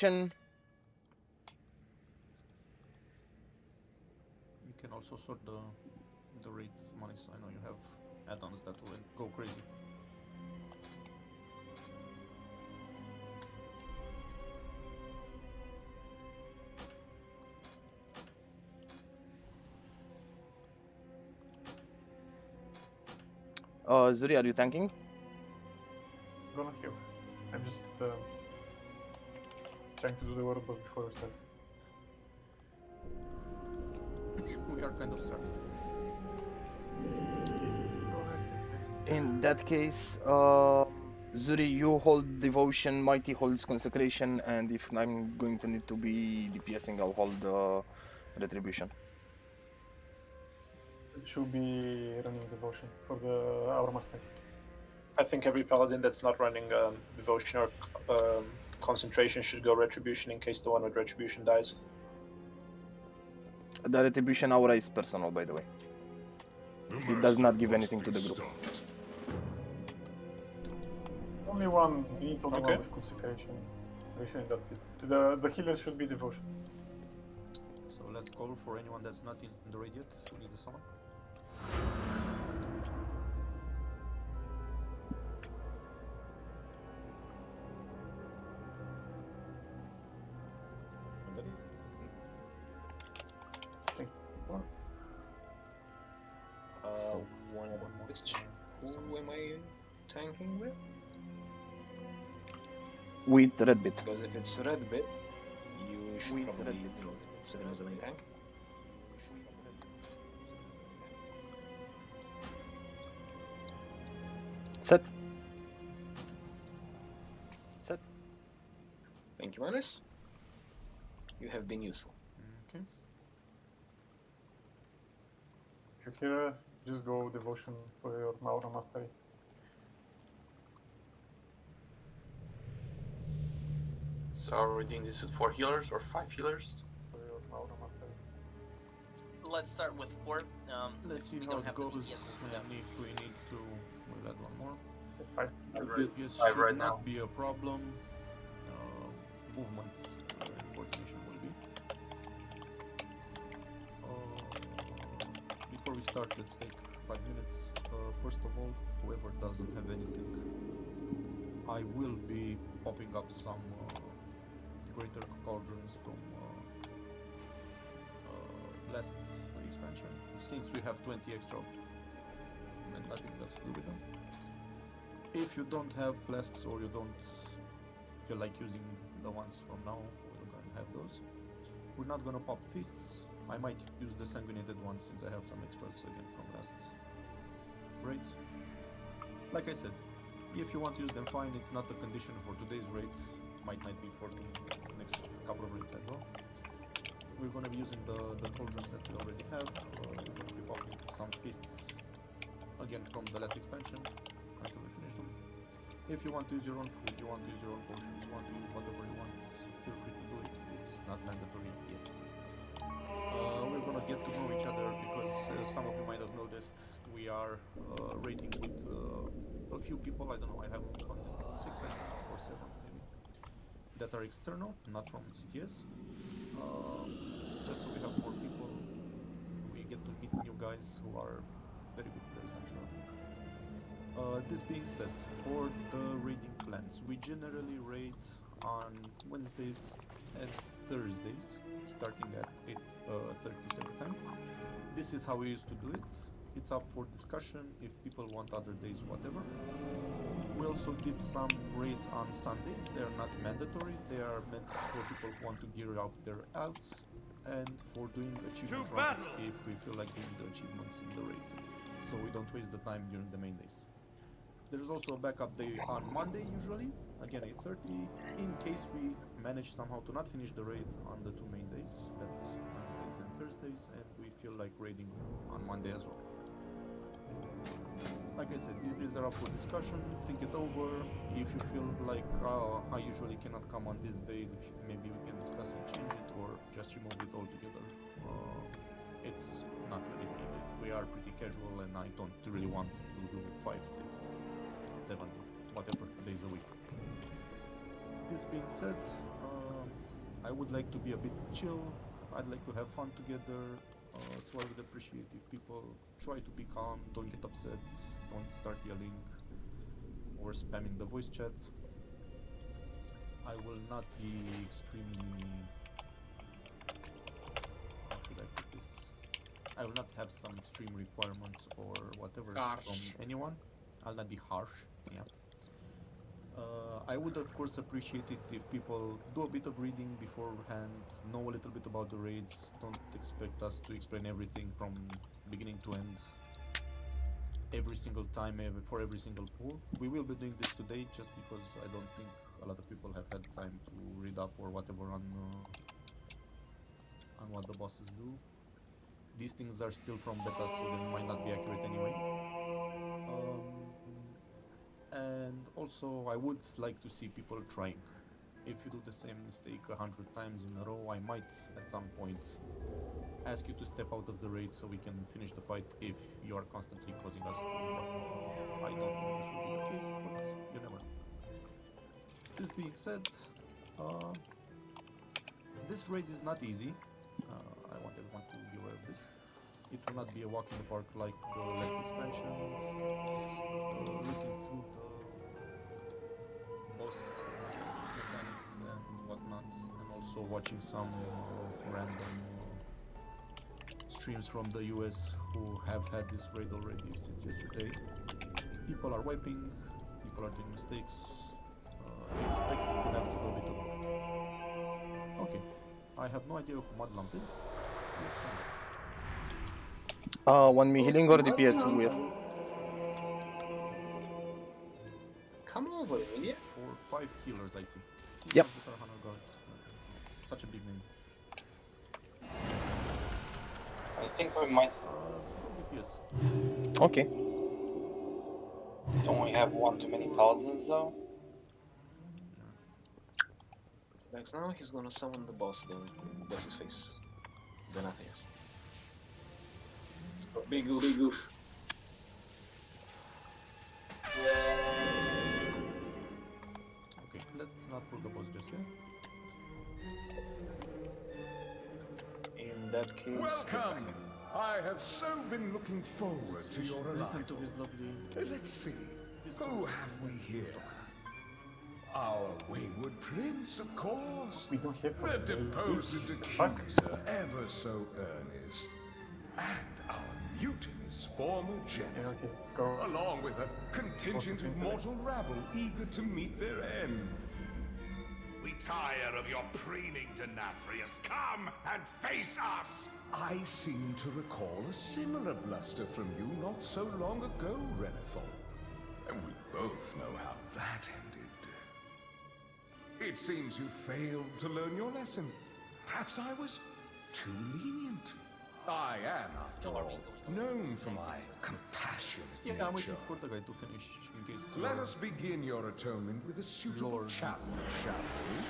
You can also sort the rate mice. I know you have add-ons that will go crazy. Zuri, are you tanking? Gonna heal. I'm just trying to do the water buff before we start. We are kind of starting. In that case, Zuri, you hold Devotion, Mighty holds Consecration, and if I'm going to need to be DPSing, I'll hold Retribution. It should be running Devotion for the Aura Master. I think every paladin that's not running Devotion or Concentration should go Retribution in case the one with Retribution dies. The Retribution Aura is personal, by the way. It does not give anything to the group. Only one, we need only one with Consecration. That's it. The healer should be Devotion. So let's call for anyone that's not in the raid yet, who needs the summon. Who am I tanking with? With Redbit. Because if it's Redbit, you should probably use it as a main tank. Set. Set. Thank you, Anis. You have been useful. Okay. If you're here, just go Devotion for your Aura Mastery. So are we doing this with 4 healers or 5 healers? For your Aura Mastery. Let's start with 4. Let's see we how don't it have goes, the DPS and if we need to, we'll add one more. 5. Yes, Five should right not now. be a problem. Movement and coordination will be. Before we start, let's take 5 minutes. First of all, whoever doesn't have anything, I will be popping up some greater cauldrons from last expansion. Since we have 20 extra, and nothing else to do with them. If you don't have flasks or you don't feel like using the ones from now, we're gonna have those. We're not gonna pop fists. I might use the sanguinated ones since I have some extras again from last raid. Like I said, if you want to use them, fine. It's not a condition for today's raid. Might not be for the next couple of raids as well. We're gonna be using the cauldrons that we already have. We're gonna be popping some fists again from the last expansion until we finish them. If you want to use your own food, you want to use your own potions, you want to use whatever you want, feel free to do it. It's not mandatory yet. We're gonna get to know each other because some of you might have noticed we are raiding with a few people. I don't know, I haven't counted 6 I think, or 7 maybe, that are external, not from CTS. Just so we have more people, we get to meet new guys who are very good players, I'm sure. This being said, for the raiding plans, we generally raid on Wednesdays and Thursdays, starting at 8:30 Central Time. This is how we used to do it. It's up for discussion if people want other days, whatever. We also did some raids on Sundays. They are not mandatory. They are meant for people who want to gear up their alts and for doing achievement runs if we feel like doing the achievements in the raid, so we don't waste the time during the main days. There's also a backup day on Monday usually, again 8:30, in case we manage somehow to not finish the raid on the 2 main days, that's Wednesdays and Thursdays, and we feel like raiding on Monday as well. Like I said, these days are up for discussion, think it over. If you feel like I usually cannot come on this day, maybe we can discuss and change it, or just remove it altogether. It's not really needed. We are pretty casual and I don't really want to do 5, 6, 7, whatever days a week. This being said, would like to be a bit chill. I'd like to have fun together. So I would appreciate if people try to be calm, don't get upset, don't start yelling or spamming the voice chat. I will not be extremely... How should I put this? I will not have some extreme requirements or whatever from anyone. I'll not be harsh, yeah. I would of course appreciate it if people do a bit of reading beforehand, know a little bit about the raids, don't expect us to explain everything from beginning to end every single time for every single pool. We will be doing this today just because I don't think a lot of people have had time to read up or whatever on what the bosses do. These things are still from beta, so they might not be accurate anyway. And also, I would like to see people trying. If you do the same mistake 100 times in a row, I might at some point ask you to step out of the raid so we can finish the fight if you are constantly causing us to drop. I don't think this will be the case, but you never know. This being said, this raid is not easy. I want everyone to be aware of this. It will not be a walk in the park like the last expansions. Looking through the boss mechanics and whatnots, and also watching some random streams from the US who have had this raid already since yesterday. People are wiping, people are doing mistakes. Expect to have to do a bit of work. Okay, I have no idea who Mudlamp is. 1 me healing or DPS weird. Come over, will you? 4, 5 healers I see. Yep. Such a big name. I think we might. DPS. Okay. Don't we have one too many paladins though? Next now he's gonna summon the boss, then that's his face. The Nathria. Big oof. Big oof. Okay, let's not pull the boss just yet. In that case. Welcome! I have so been looking forward to your Listen to arrival. his lovely... Let's see, who have we here? Our wayward prince, of course. We don't have The deposed accuser, ever so earnest. And our mutinous former general, his score. along with a contingent of mortal rabble eager to meet their end. We tire of your preening to Nathrius. Come and face us! I seem to recall a similar bluster from you not so long ago, Renethal. And we both know how that ended. It seems you failed to learn your lesson. Perhaps I was too lenient. I am, after all, known for my compassionate Yeah, I'm nature. waiting for the guy to finish in case... Let us begin your atonement with a suitable Lord. challenge, shall we?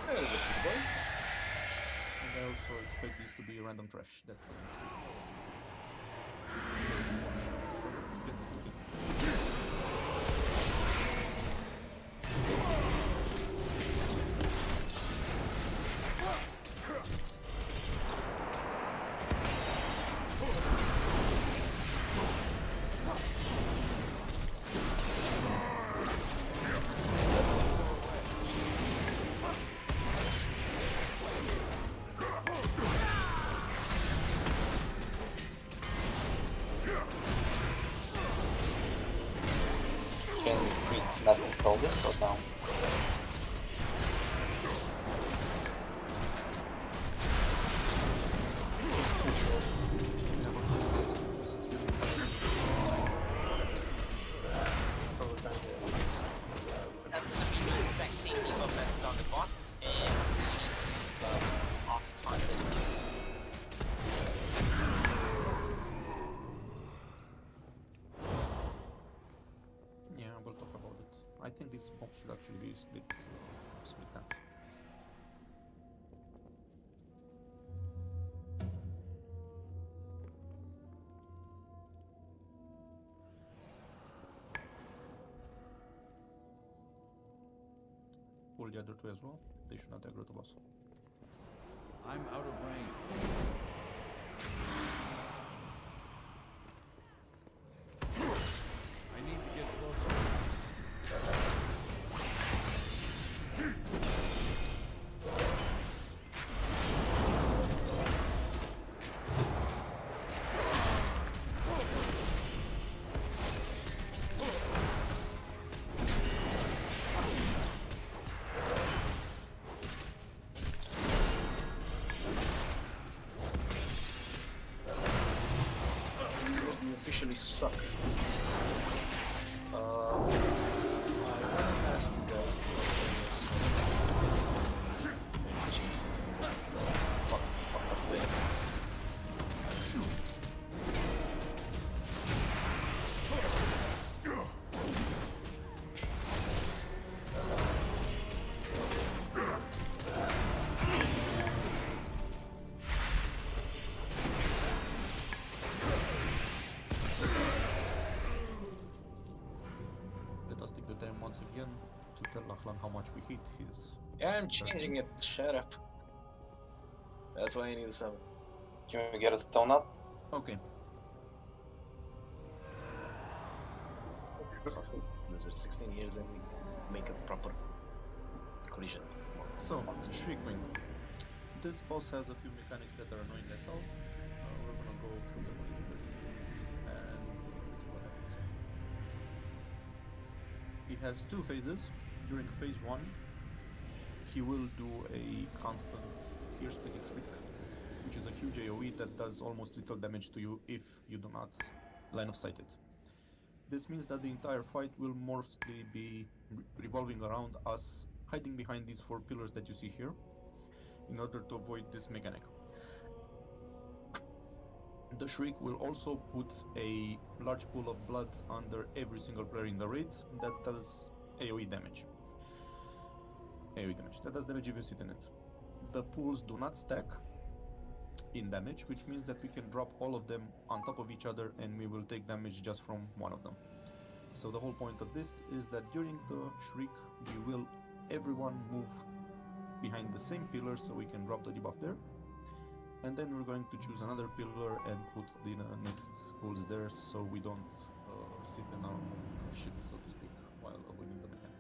There's a good boy. And I also expect this to be random trash. So let's get to it. Can Prince Master spell this or no? That's gonna be the exact same debuff as on the boss, and off target. Yeah, we'll talk about it. I think this mob should actually be split now. pull the other two as well. They should not aggro the boss. I'm out of range. I need to get closer. You officially suck. I want to ask you guys to say yes. Fuck up there. Let us take the time once again to tell Lachlan how much we hate his. Yeah, I'm changing it. Shut up. That's why I need a summon. Can we get a stone up? Okay. Lizard, 16 years and we make a proper collision. So, Shriekwing. This boss has a few mechanics that are annoying as hell. We're gonna go through them a little bit and see what happens. He has two phases. During phase 1, he will do a constant ear-splitting shriek, which is a huge AoE that does almost little damage to you if you do not line of sight it. This means that the entire fight will mostly be revolving around us hiding behind these 4 pillars that you see here in order to avoid this mechanic. The Shriek will also put a large pool of blood under every single player in the raid that does AoE damage. That does damage if you sit in it. The pools do not stack in damage, which means that we can drop all of them on top of each other and we will take damage just from one of them. So the whole point of this is that during the Shriek, we will everyone move behind the same pillar so we can drop the debuff there. And then we're going to choose another pillar and put the next pools there so we don't sit in our shit, so to speak, while avoiding the mechanic.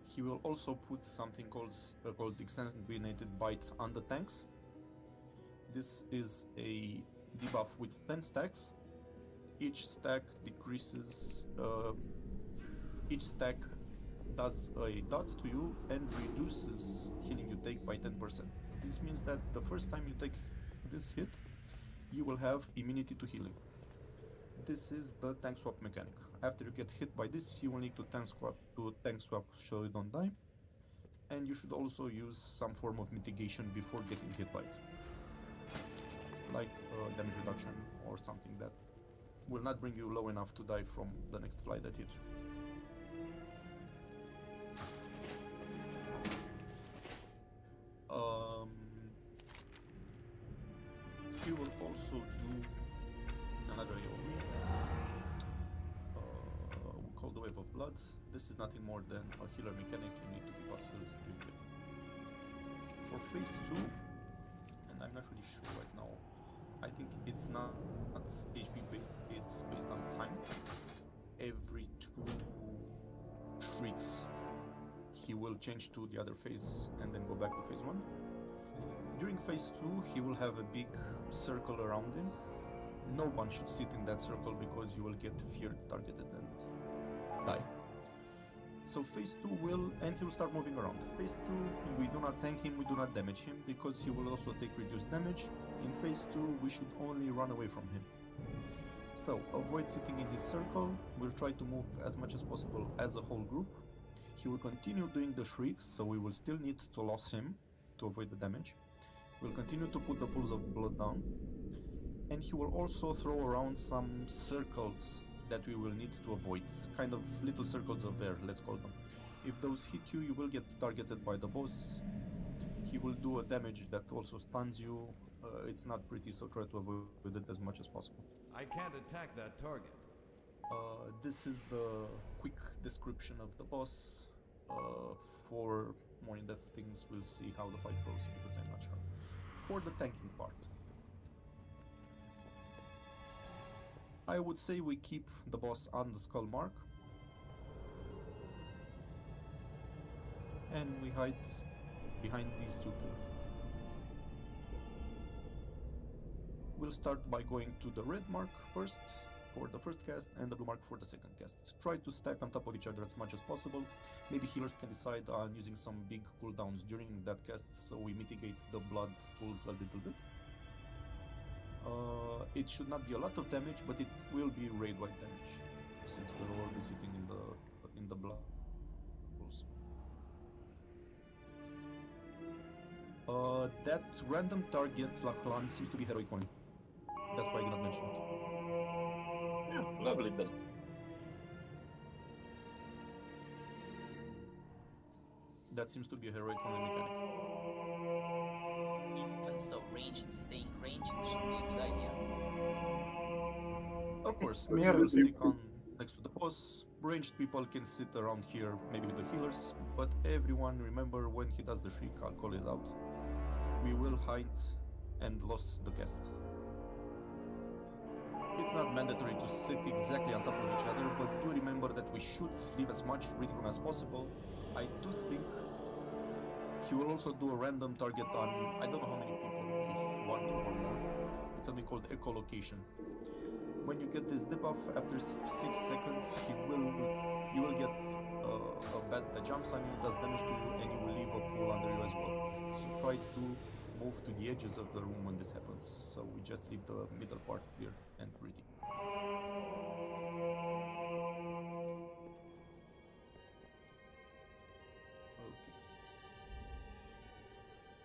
He will also put something called Exsanguinated Bite on the tanks. This is a debuff with 10 stacks. Each stack decreases, each stack does a dot to you and reduces healing you take by 10%. This means that the first time you take this hit, you will have immunity to healing. This is the tank swap mechanic. After you get hit by this, you will need to tank swap so you don't die. And you should also use some form of mitigation before getting hit by it. Like damage reduction or something that will not bring you low enough to die from the next fly that hits you. He will also do another AoE called the Wave of Blood. This is nothing more than a healer mechanic. You need to keep us healed during it. For phase 2, and I'm not really sure right now, I think it's not HP based, it's based on time. Every 2 shrieks, he will change to the other phase and then go back to phase 1. During phase 2, he will have a big circle around him. No one should sit in that circle because you will get feared, targeted, and die. So phase 2 and he will start moving around. Phase 2, we do not tank him, we do not damage him, because he will also take reduced damage. In phase 2, we should only run away from him. So, avoid sitting in his circle, we'll try to move as much as possible as a whole group. He will continue doing the shrieks, so we will still need to lose him to avoid the damage. We'll continue to put the pools of blood down. And he will also throw around some circles that we will need to avoid, kind of little circles of air, let's call them. If those hit you, you will get targeted by the boss. He will do a damage that also stuns you. It's not pretty, so try to avoid it as much as possible. I can't attack that target. This is the quick description of the boss. For more in-depth things, we'll see how the fight goes because I'm not sure. For the tanking part, I would say we keep the boss on the skull mark and we hide behind these two pillars. We'll start by going to the red mark first for the first cast and the blue mark for the second cast. Try to stack on top of each other as much as possible. Maybe healers can decide on using some big cooldowns during that cast so we mitigate the blood pools a little bit. It should not be a lot of damage, but it will be raid-wide damage since we're already sitting in the blood pools. That random target Lachlan seems to be heroic only. That's why I did not mention it. Yeah, lovely then. That seems to be a heroic only mechanic. Even so, staying ranged should be a good idea. Of course, I'm we here will to- stick on next to the boss. Ranged people can sit around here, maybe with the healers, but everyone remember when he does the shriek, I'll call it out. We will hide and lose the cast. It's not mandatory to sit exactly on top of each other, but do remember that we should leave as much breathing room as possible. I do think he will also do a random target on, I don't know how many people, if 1, 2 or more. It's something called echolocation. When you get this debuff, after 6 seconds, you will get a bat that jumps on you, does damage to you, and you will leave a pool under you as well. So try to move to the edges of the room when this happens. So we just leave the middle part clear and pretty. Okay.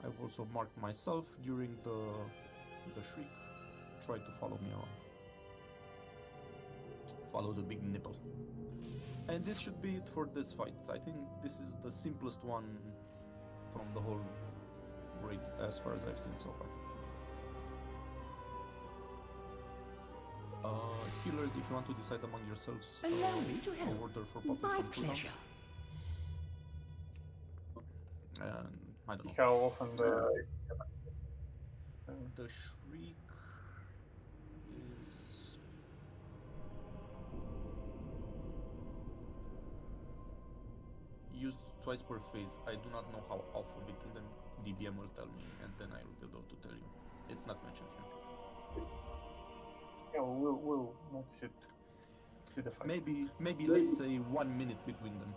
I've also marked myself during the shriek. Try to follow me around. Follow the big nipple. And this should be it for this fight. I think this is the simplest one from the whole raid as far as I've seen so far. Healers, if you want to decide among yourselves, Allow me to help. order for popping My some cooldowns. pleasure. And I don't know. How often The shriek is used twice per phase. I do not know how often between them. DBM will tell me, and then I will be able to tell you. It's not mentioned here. Yeah, we'll notice it. See the fight. Maybe let's say 1 minute between them.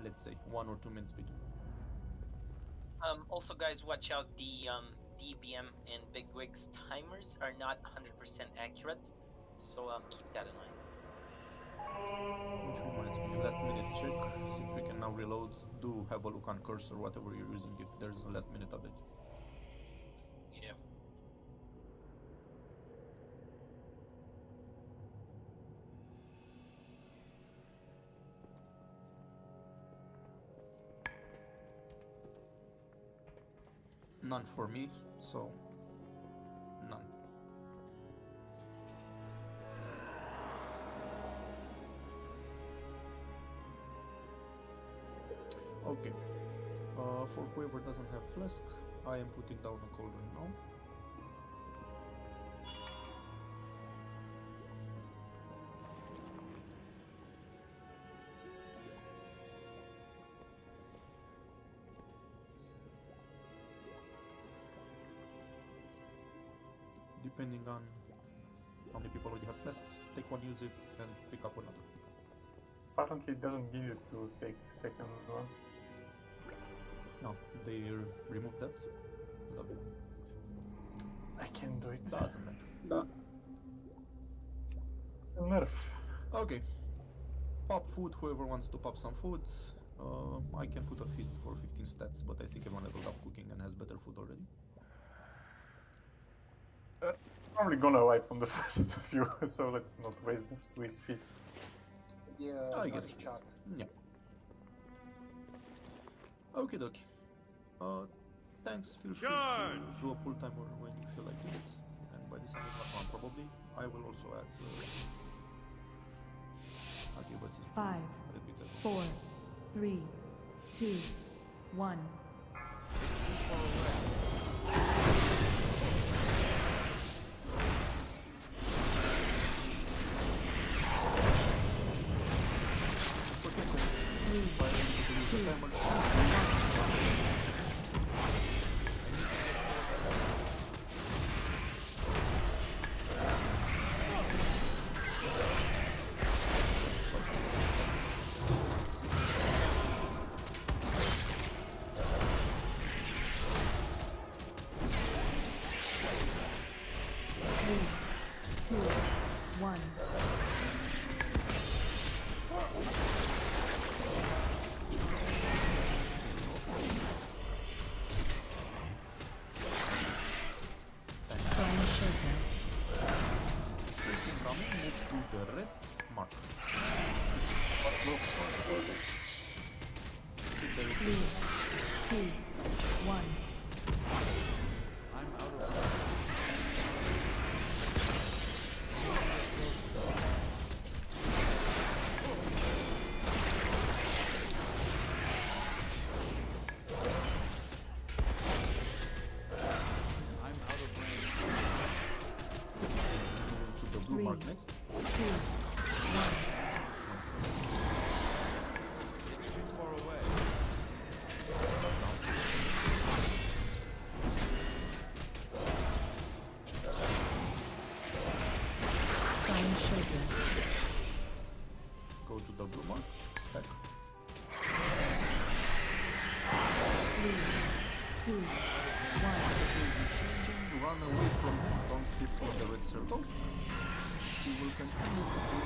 Let's say 1 or 2 minutes between. Also, guys, watch out. The DBM and Bigwig's timers are not 100% accurate, so keep that in mind. Which reminds me, last minute check. Since we can now reload, do have a look on cursor, whatever you're using, if there's a last minute update. Yeah. None for me, so none. Okay. For whoever doesn't have flask, I am putting down a cauldron now. Depending on how many people already have flasks, take one, use it, and pick up another. Apparently, it doesn't give you to take second one. No, they removed that. Lovely. I can do it. Doesn't matter. Nerf. Okay. Pop food, whoever wants to pop some food. I can put a feast for 15 stats, but I think everyone leveled up cooking and has better food already. Probably gonna wipe on the first few, so let's not waste these feasts. Yeah, I guess it is. Yeah. Okay, dokie. Thanks. Feel free to do a pull timer when you feel like it. And by this time, it's not one probably. I will also add. I'll give assist. 5, 4, 3, 2, 1. It's too far away. Two, one. Flying shelter. Coming, move to the red mark. 3, 2, 1. I'm out of range. To the blue mark next. 2, 1. It's too far away. Flying shelter. Go to the blue mark. Stack. 3, 2, 1. Run away from him. Don't sit in the red circle. He will continue to do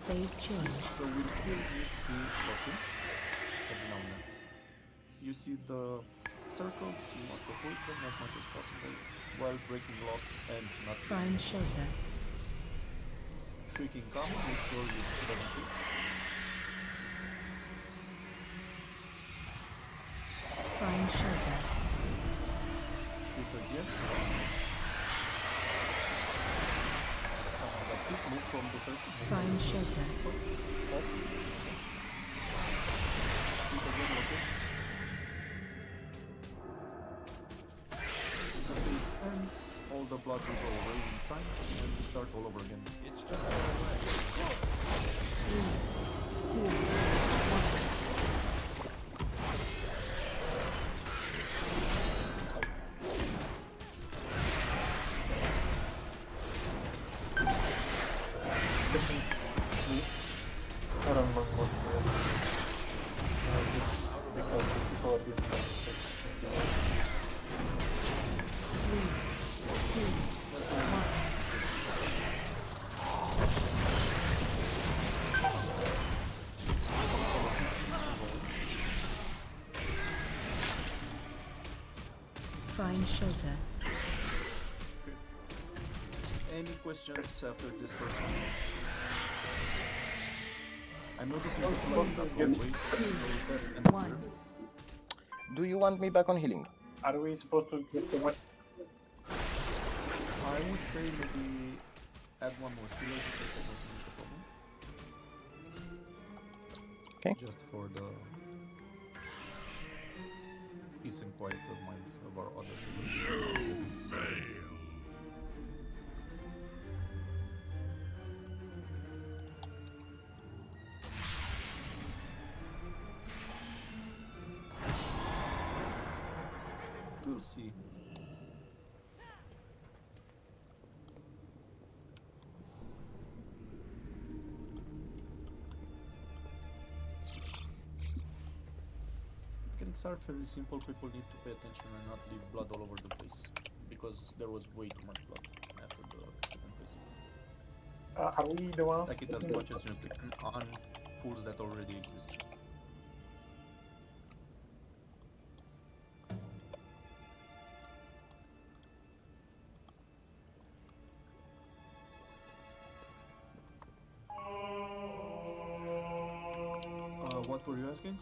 Phase change. so we'll still need to cross him every now and then. You see the circles, you must avoid them as much as possible while breaking locks and not Flying shelter. shrieking come. Make sure you don't hit. Flying shelter. Shoot again. That's it. Move from the circle. Flying shelter. Off. Shoot again, okay. The phase ends, all the blood will go away in time, and we start all over again. It's too far away. 3, 2, 1. I don't remember what just because people are doing mistakes. 3, 2, 1. Flying shelter. Any questions after this first one? I'm noticing this one that always and 1. Do you want me back on healing? Are we supposed to get the one? I would say maybe add one more healer because I don't think it's a problem. Okay. Just for the peace and quiet of mind of our other healers. We'll see. Mechanics are fairly simple. People need to pay attention and not leave blood all over the place, because there was way too much blood after the second phase. Are we the ones? Stack it as much as you can on pools that already exist. What were you asking?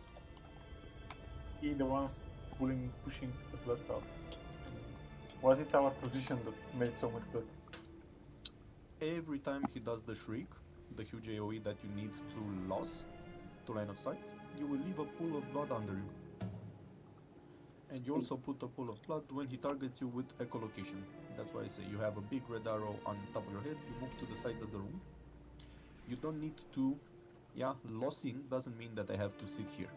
We the ones pushing the blood out? Was it our position that made so much blood? Every time he does the shriek, the huge AoE that you need to lose to line of sight, you will leave a pool of blood under you. And you also put a pool of blood when he targets you with echolocation. That's why I say you have a big red arrow on top of your head, you move to the sides of the room. You don't need to, lossing doesn't mean that I have to sit here.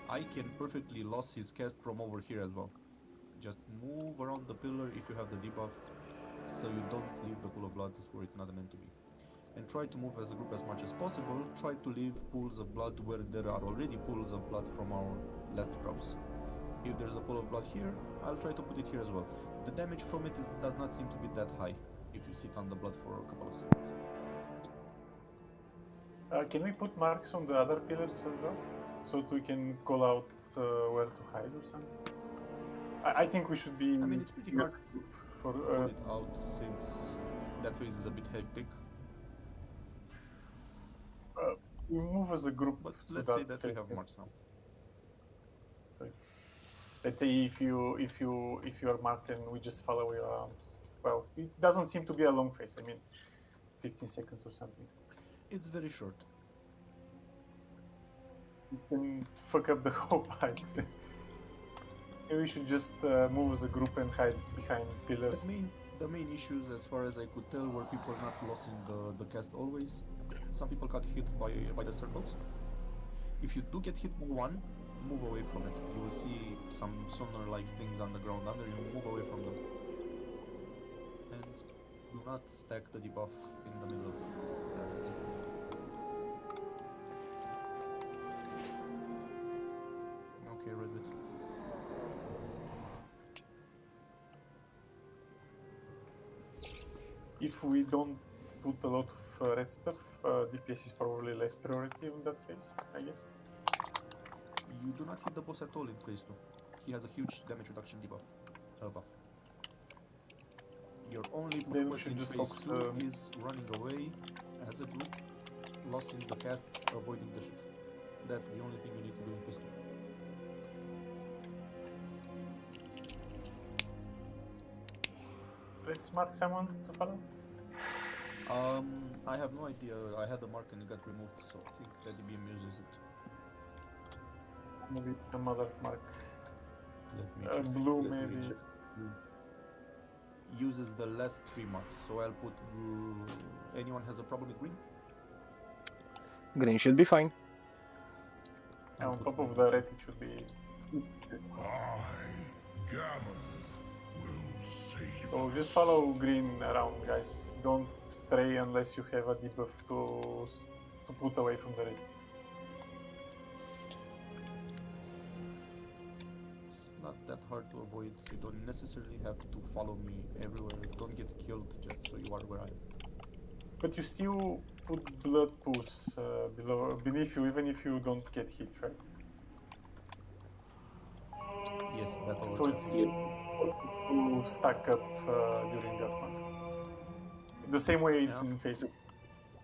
I can perfectly loss his cast from over here as well. Just move around the pillar if you have the debuff, so you don't leave the pool of blood where it's not meant to be. And try to move as a group as much as possible. Try to leave pools of blood where there are already pools of blood from our last drops. If there's a pool of blood here, I'll try to put it here as well. The damage from it does not seem to be that high if you sit on the blood for a couple of seconds. Can we put marks on the other pillars as well? So that we can call out where to hide or something? I think we should be... I mean, it's pretty hard for, to put it out since that phase is a bit hectic. we move as a group. But let's say that we have marks now. So let's say if you are marked and we just follow you around. Well, it doesn't seem to be a long phase. I mean, 15 seconds or something. It's very short. You can fuck up the whole fight. Maybe we should just move as a group and hide behind pillars. The main issues, as far as I could tell, were people not losing the cast always. Some people got hit by the circles. If you do get hit by one, move away from it. You will see some sonar-like things on the ground under you. Move away from them. And do not stack the debuff in the middle of it. That's it. Okay, read it. If we don't put a lot of red stuff, DPS is probably less priority in that phase, I guess. You do not hit the boss at all in phase 2. He has a huge damage reduction debuff. Buff. Your only purpose in phase 2 is running away as a group, losing the casts, avoiding the shit. That's the only thing you need to do in phase 2. Let's mark someone to follow. I have no idea. I had a mark and it got removed, so I think that DBM uses it. Maybe some other mark. Let me check. Blue, maybe. Uses the last 3 marks, so I'll put blue. Anyone has a problem with green? Green should be fine. On top of the red, it should be. Gammon, will save. So just follow green around, guys. Don't stray unless you have a debuff to put away from the red. It's not that hard to avoid. You don't necessarily have to follow me everywhere. Don't get killed just so you are where I am. But you still put blood pools beneath you, even if you don't get hit, right? Yes, that always So it's to stack up during that one. The same way it's in phase 2.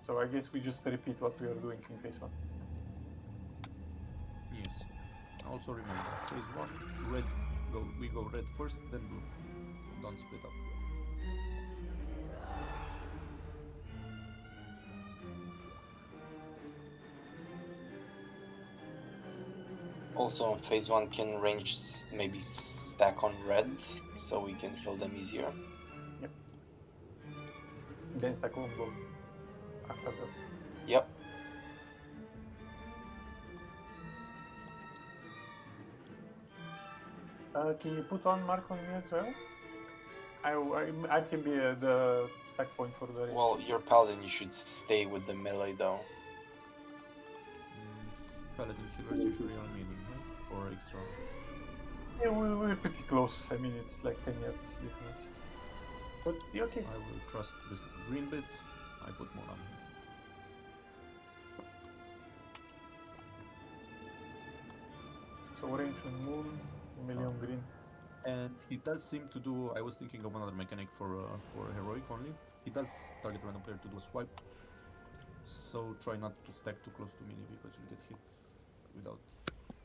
So I guess we just repeat what we are doing in phase 1. Yes. Also remember, phase 1, red. We go red first, then blue. Don't split up. Also, in phase 1 can range maybe stack on red, so we can kill them easier. Yep. Then stack on blue after that. Yep. Can you put one mark on me as well? I can be the stack point for the range. Well, you're paladin, you should stay with the melee though. Paladin healers usually are melee, right? Or extra. Yeah, we're pretty close. I mean, it's like 10 years difference. But yeah, okay. I will trust this green bit. I put more on. So range on moon, million green. And he does seem to do. I was thinking of another mechanic for heroic only. He does target random player to do a swipe. So try not to stack too close to melee because you get hit without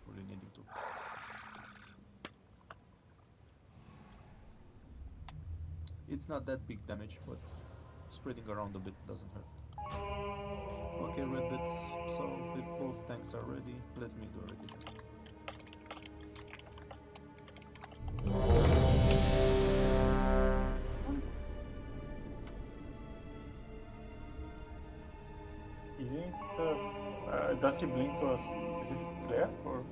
really needing to. It's not that big damage, but spreading around a bit doesn't hurt. Okay, Okay, red bits. So if both tanks are ready, let me do a ready. Is it? Does he blink to a specific player or?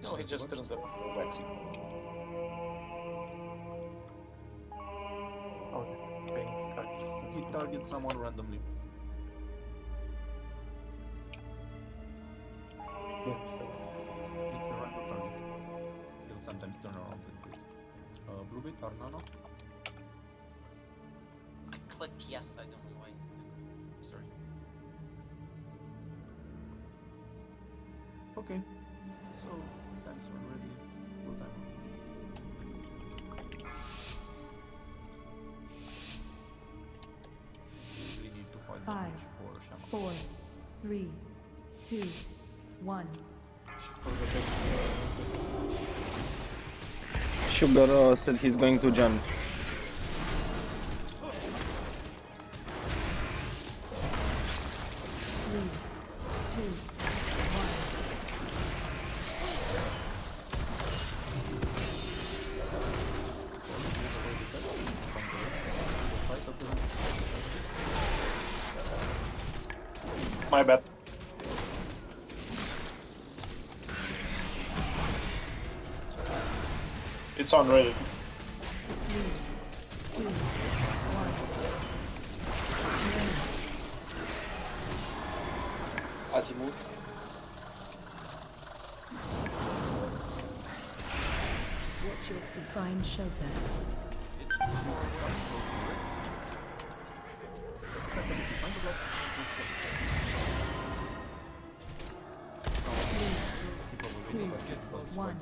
No, he just turns up whacks you. Okay, playing stackers. He targets someone randomly. Yeah, sure. It's a random target. He'll sometimes turn around and do it. Blue bit or nano? I clicked yes, I don't know why. Sorry. Okay. So tanks are ready. Full time. We need to find Five, damage for Shaman. 4, 3, 2, 1. Sugar said he's going to jump. 3, 2, 1. My bad. It's on Reddit. 3, 2, 1. Azimuth. Watch your feet. Find shelter. It's too far away. Find the block. Two, one.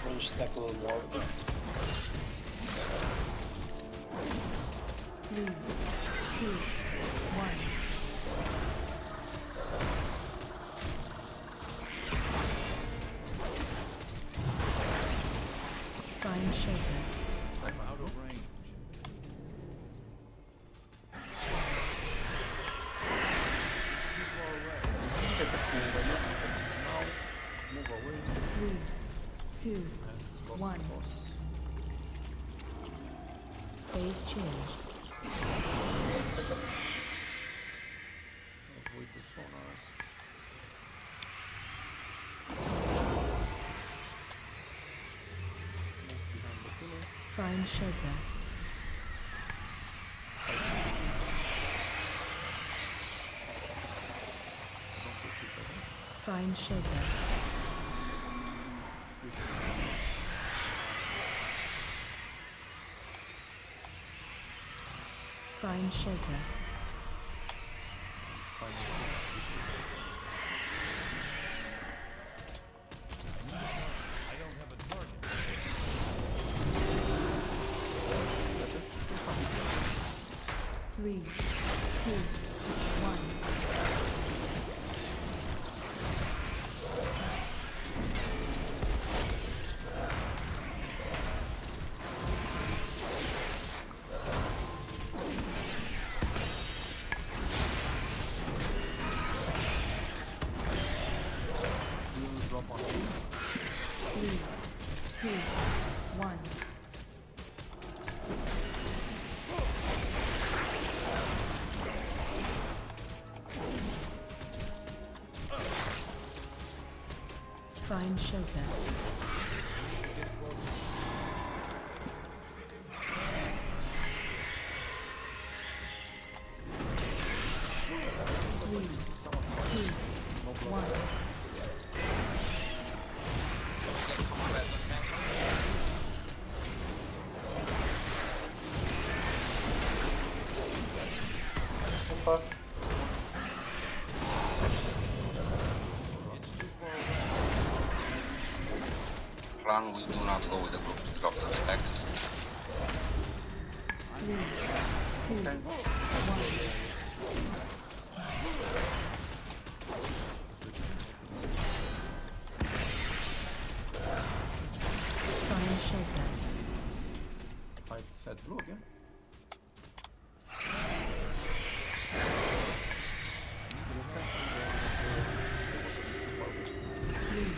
Range stack a little more. 3, 2, 1. Find shelter. I'm out of range. Now, move away. 3, 2, And cross 1. the boss. Phase change. Avoid the sonars. Move behind the pillar. Find shelter. Find shelter. Find shelter. Three, two, one. Drop on 3, 2, 1. Find shelter. Three, two, one. Fast. Plan, we do not go with the group to drop the stacks. 3, 2, Find shelter. I had blue again. Three,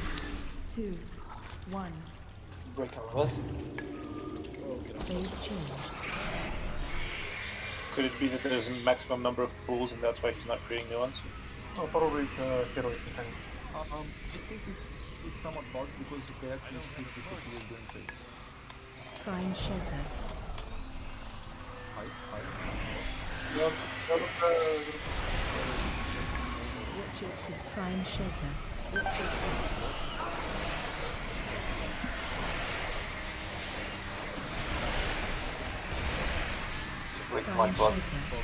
two, one. Break on us. Phase change. Could it be that there's a maximum number of pools and that's why he's not creating new ones? Oh, probably it's a heroic mechanic. I think it's somewhat bugged because if they actually shoot this if we're doing phases. Find shelter. Find shelter. Break my Find blood. shelter.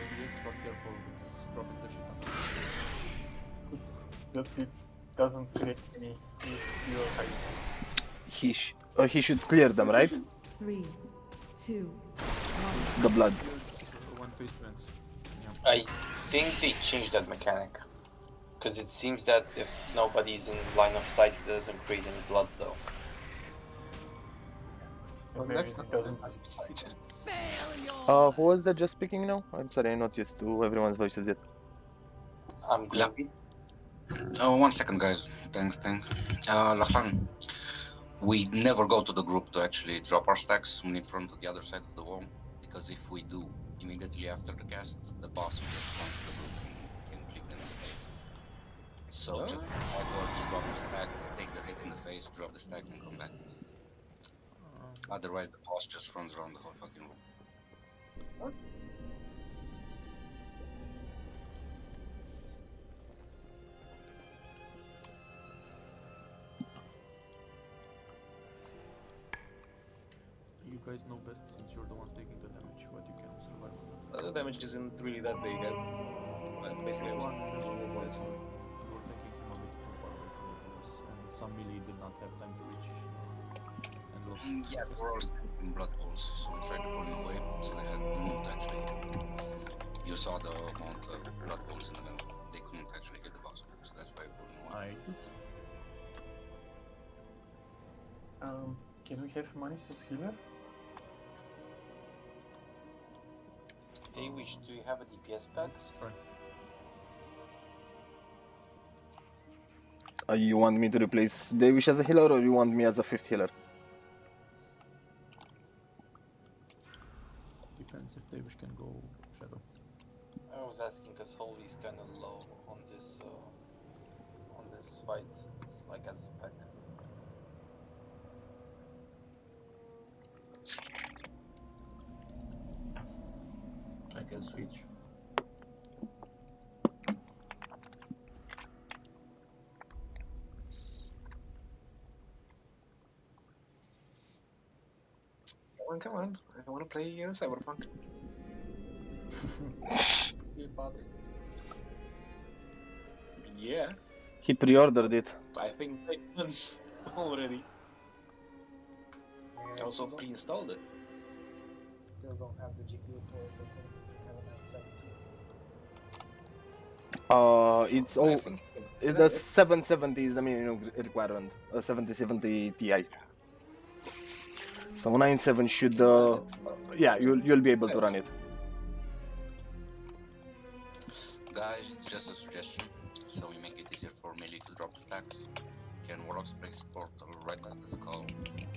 Be extra careful with dropping the shit on. That it doesn't create any if you're hiding. He should clear them, right? 3, 2, 1. The blood. One face plants. I think they changed that mechanic. Because it seems that if nobody's in line of sight, it doesn't create any bloods though. Maybe it doesn't. Who was that just speaking now? I'm sorry, I'm not used to everyone's voices yet. I'm Yeah. glad. Oh, 1 second, guys. Thanks. Lachlan, we never go to the group to actually drop our stacks in front of the other side of the wall, because if we do, immediately after the cast, the boss will just come to the group and can click in the face. So just forwards, drop the stack, take the hit in the face, drop the stack, and come back. Otherwise, the boss just runs around the whole fucking room. You guys know best since you're the ones taking the damage. What you can survive on that. The damage isn't really that big. Basically, I was One you were taking him a bit too far away from the pillars, and some melee did not have time to reach. And lost. Yeah, they were all standing in blood pools, so we tried to pull them away, so they had couldn't actually. You saw the amount of blood pools in the middle. They couldn't actually hit the boss, so that's why we pulled them away. Can we have Manis as healer? Hey, Wish, do you have a DPS pack? You want me to replace Davish as a healer, or you want me as a 5th healer? Depends if Davish can go shadow. I was asking because Holy's kind of low on this fight, like as a spec. I can switch. Come on. I want to play Cyberpunk. Yeah, He pre-ordered it. I think 8 months already. I also pre-installed it. Still don't have the GPU for it, but It's all. The 770 is the minimum requirement. 7070 Ti. So 9.7 should. Yeah, you'll be able to run it. Guys, it's just a suggestion, so we make it easier for melee to drop the stacks. Can Warlocks place portal right at the skull,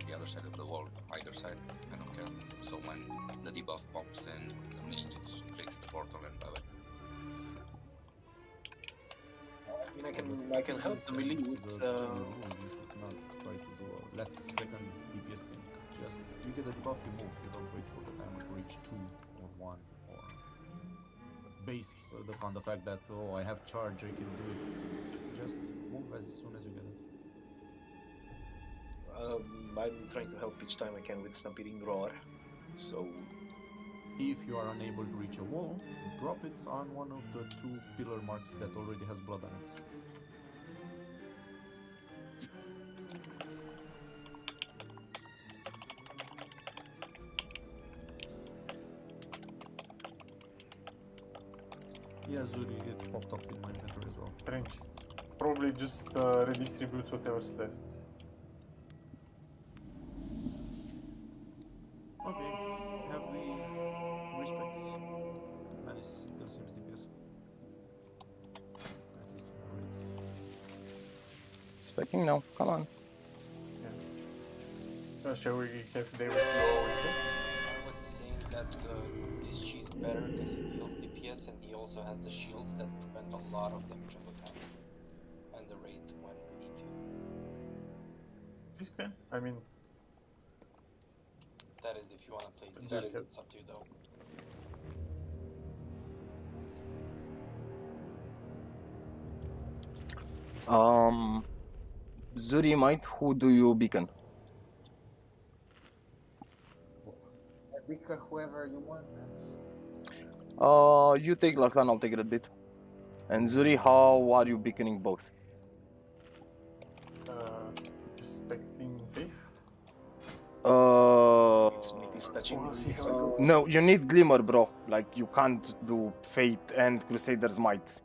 the other side of the wall, either side, I don't care. So when the debuff pops in, the melee just clicks the portal and bye. I can help the melee with You should not try to do a last second DPS thing. Just you get a debuff, you move. You don't wait for the timer to reach 2 or 1 or base on the fact that I have charge, I can do it. Just move as soon as you get it. I'm trying to help each time I can with Stampeding Roar. So if you are unable to reach a wall, drop it on one of the 2 pillar marks that already has blood on it. Yeah, Zuri, it popped up in my inventory as well. Strange. Probably just redistributes whatever's left. Okay, have we respect? Manis still seems DPS. At least in our range. Specking now. Come on. Yeah. Shall we have David go with it? I was saying that this G is better because he deals DPS and he also has the shields that prevent a lot of damage on the tanks and the raid when we need to. This can. I mean, That is if you want to play this That shit, is- it's up to you though. Zuri might. Who do you beacon? Beacon whoever you want, man. You take Lachlan, I'll take Red Bit. And Zuri, how are you beaconing both? respecting faith. It's touching Wanna me. see how it goes? No, you need Glimmer, bro. Like, you can't do Fate and Crusader's Might.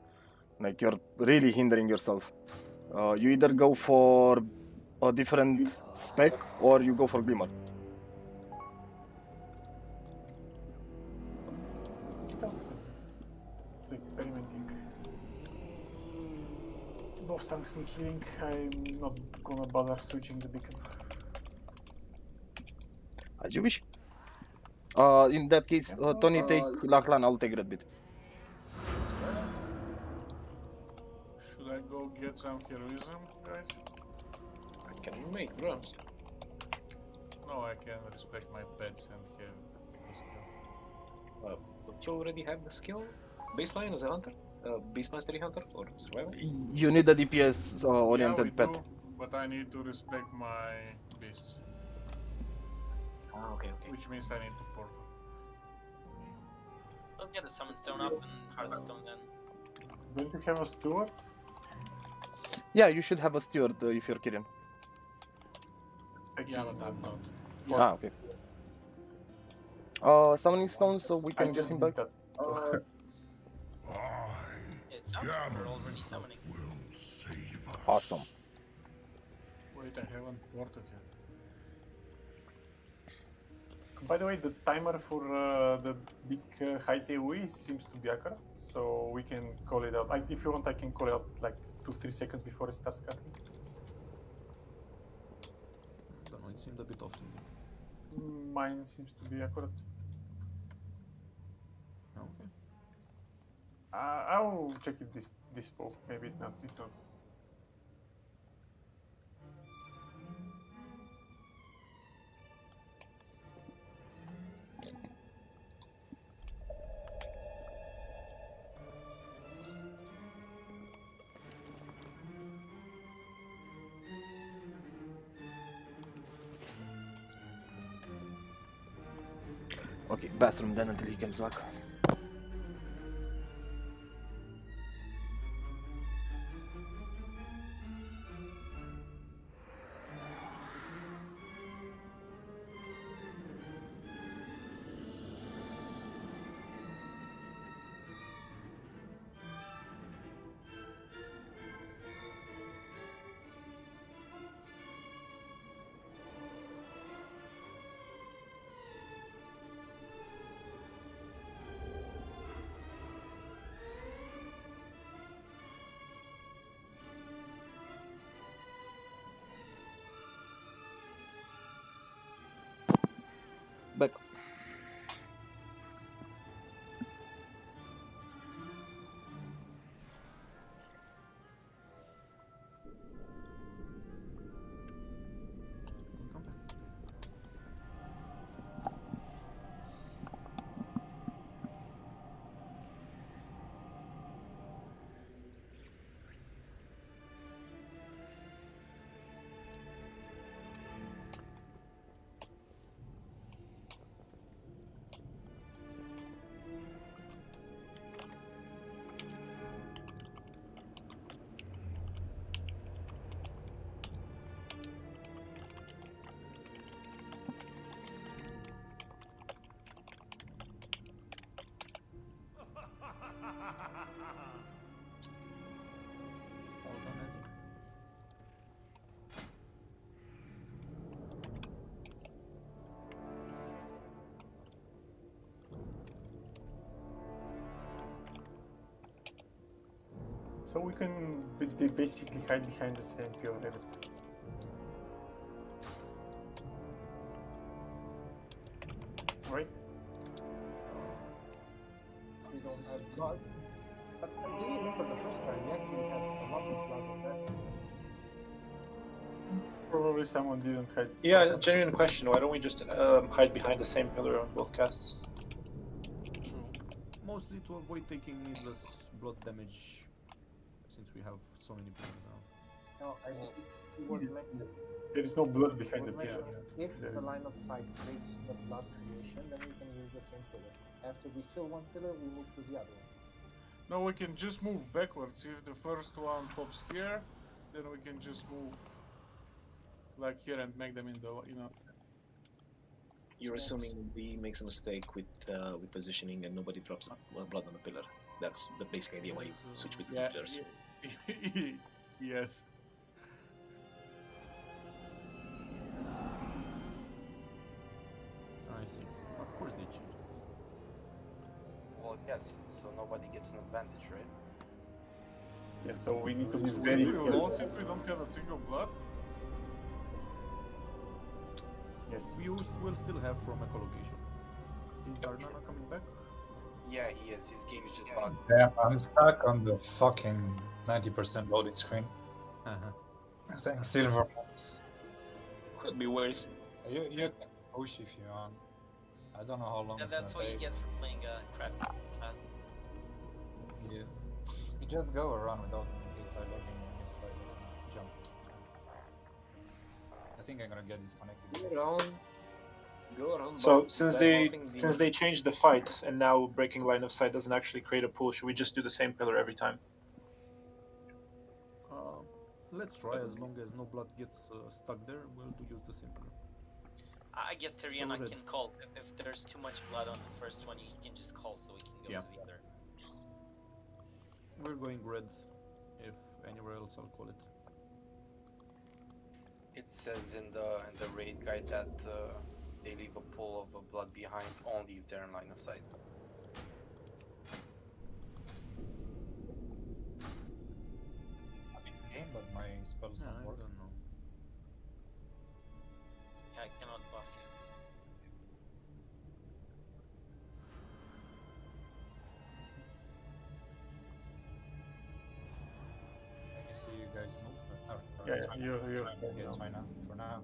Like, you're really hindering yourself. You either go for a different spec or you go for Glimmer. So experimenting. Both tanks need healing. I'm not gonna bother switching the beacon. As you wish. In that case, Tony, take Lachlan, I'll take Red Bit. Should I go get some heroism, guys? I can make runs. No, I can respect my pets and have the skill. But you already have the skill? Baseline as a hunter? Beast Mastery Hunter or Survivor? You need a DPS oriented yeah, we pet. do, but I need to respect my beasts. Ah, okay. Which means I need to portal. We'll get the summon stone up and Hearthstone then. Don't you have a steward? Yeah, you should have a steward if you're Kirin. Yeah, but I'm not. Ah, okay. Summoning stone, so we can get him back. It sounds like we're already summoning. Awesome. Wait, I haven't ported yet. By the way, the timer for the big high AoE seems to be accurate, so we can call it out. Like, if you want, I can call it out like 2-3 seconds before it starts casting. Don't know, it seemed a bit off to me. Mine seems to be accurate. Okay. I'll check it this poll. Maybe it's not. Okay, bathroom then until he comes back. Back. So we can basically hide behind the same pillar every time. Right? We don't have blood. But I do remember the first time we actually had a lot of blood on that. Probably someone didn't hide. Yeah, genuine question. Why don't we just hide behind the same pillar on both casts? True. Mostly to avoid taking needless blood damage, since we have so many players now. No, I think it was meant to. There is no blood behind the It was pillar. meant if There the is- line of sight breaks the blood creation, then we can use the same pillar. After we fill one pillar, we move to the other one. No, we can just move backwards. If the first one pops here, then we can just move like here and make them in the, you know. You're assuming we make a mistake with positioning and nobody drops blood on the pillar. That's the basic idea why you switch between Yeah, pillars. yes. I see. Of course they changed. Well, yes, so nobody gets an advantage, right? Yeah, so we need to be Will very you careful. notice we don't have a single blood? Yes. We will still have from echolocation. Is Arnana coming back? Yeah, he is. His game is just bugged. Damn, I'm stuck on the fucking 90% loading screen. Thanks, Silver. Could be worse. You can push if you want. I don't know how long it's That's gonna what you take. get for playing crap class. Yeah. You just go around without me in case I log in and if I jump. It's fine. I think I'm gonna get disconnected. Go around. So but since then they hopping the- since they changed the fight and now breaking line of sight doesn't actually create a pool, should we just do the same pillar every time? Let's try. As long as no blood gets stuck there, we'll use the same pillar. I guess Tyriana red. can call. If there's too much blood on the first one, he can just call so we can go Yeah. to the other. We're going red. If anywhere else, I'll call it. It says in the raid guide that they leave a pool of blood behind only if they're in line of sight. I'm in game, but my spells I don't work. don't know. I cannot buff you. Can you see you guys move? Yeah, it's fine. you're Yeah, it's fine now. For now.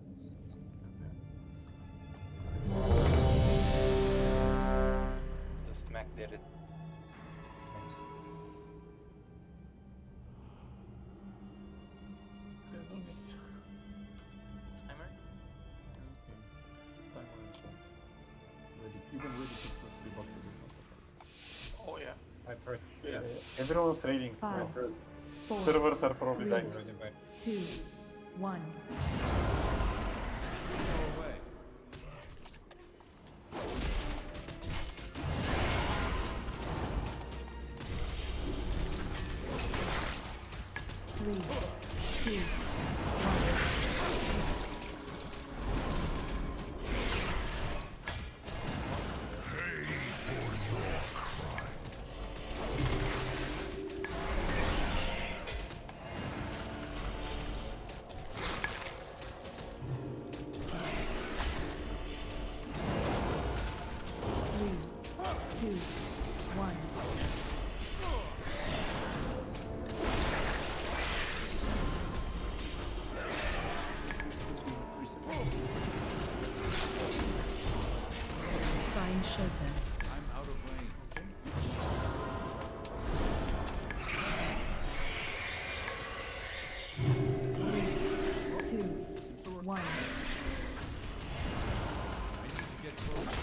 The smack did it. Let's do this. Timer? Timer and call. Ready. Even ready kicks us to be buffed with it. Oh yeah. I pray. Yeah. Everyone's raiding. 5, 4, Servers are probably 3, dying. 2, 1. No way. Three, two, three, two, one. Prime shelter. I'm out of range. Two, one. I need to get close.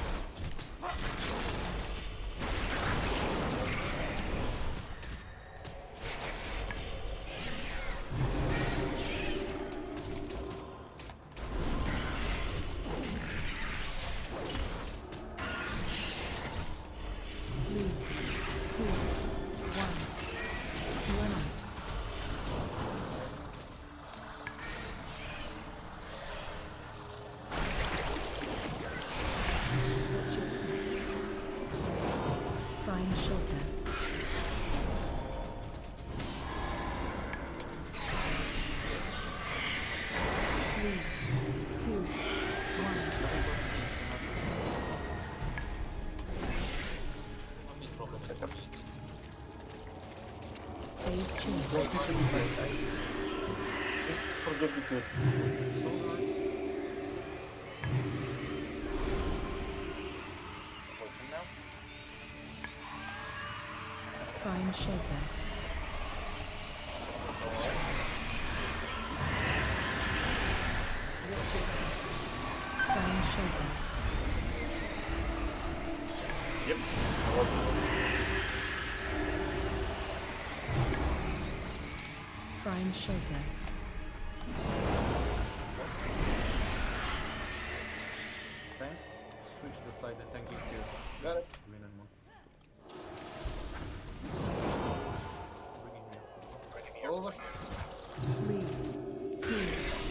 Phase change. Don't need to be placed, guys. Just forget the kills. Devotion now. Find shelter. Find shelter. Yep. Find shelter. Thanks. Switch the side, the tank is here. Got it. Green and moon. Bring him here. Over. 3, 2,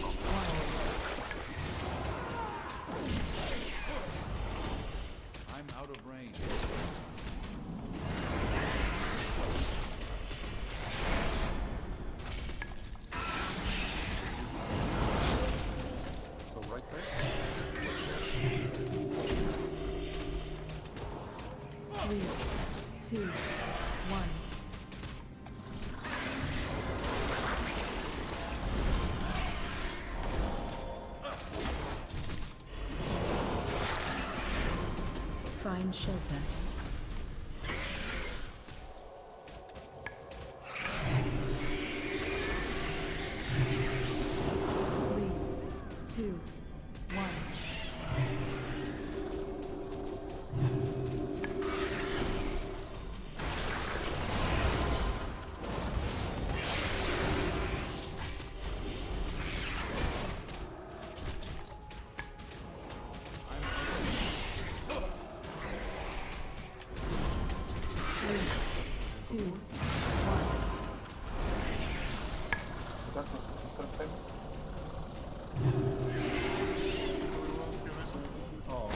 1. I'm out of range. So right side. 3, 2, 1. Find shelter. Three, two, one. Three, two, one. That was the third time. Oh.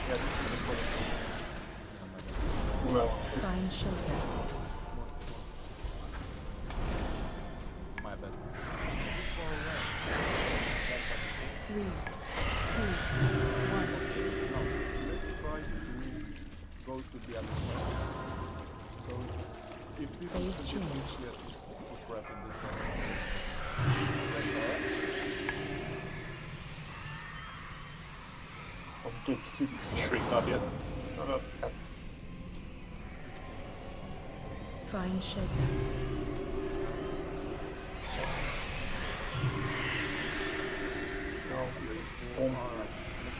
Yeah, this is the fourth. Well, Find shelter. My bad. 3, 2, 1. No, let's try to go to the other side. So if we don't Phase get change. here, it's put crap in this side. okay. Shriek not yet. It's not a cut. Find shelter. No.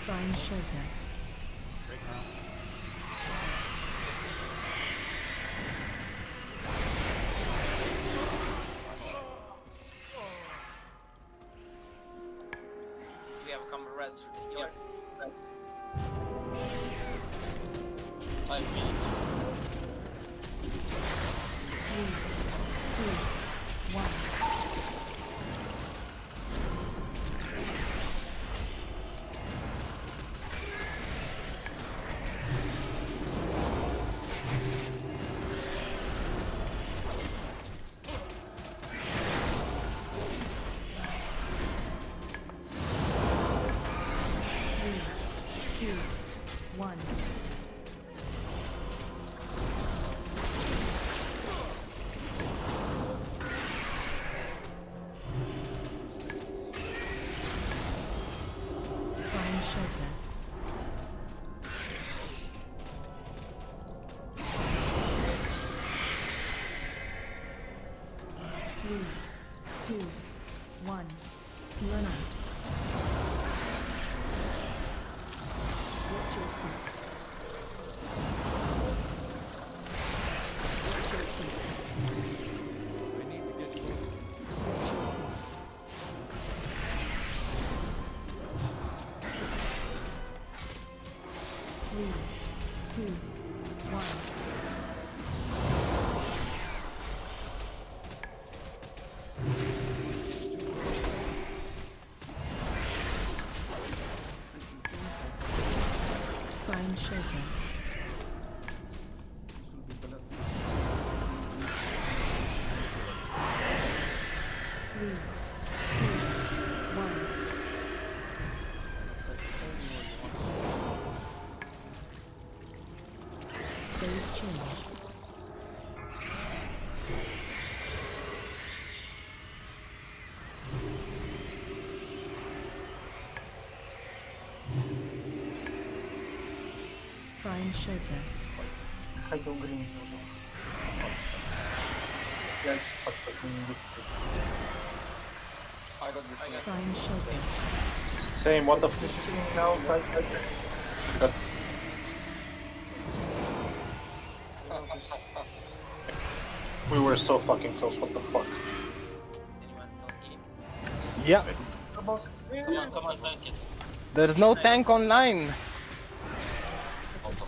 Find shelter. Do we have a common rest for the healer? 5 minutes. 3, 2, 1. Three, two, one. Find shelter. Three, two, one. Run out. Watch your feet. Watch your feet. I need to get close. Watch your feet. Three, two, one. Find shelter. Three, two, one. Phase change. Find shelter. I go green. That's fucking this place. I got this one. Find shelter. Same, what the f... Now, We were so fucking close, what the fuck? Anyone still in game? Yeah, Come on, tank it. there's no tank online.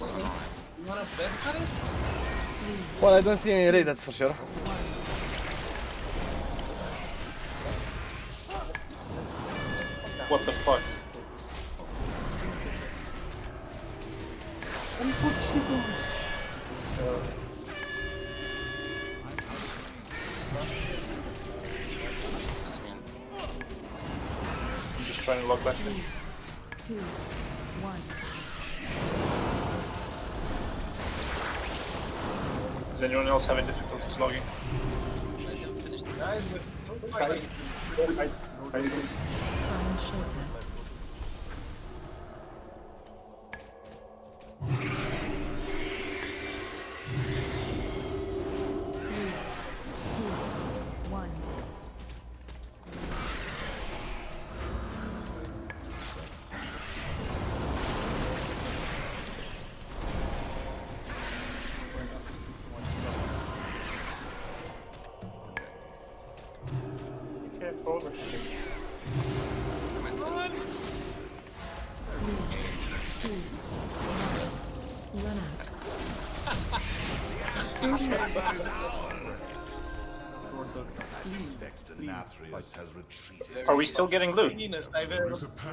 You wanna bet on it? Well, I don't see any raid, that's for sure. What the fuck? I'm just trying to log back in. 2, 1. Is anyone else having difficulties logging? Find shelter. Three, two, one. be careful with this. 3, 2, 1. Run out. Suspect Nathrius has retreated. Are we still getting loot?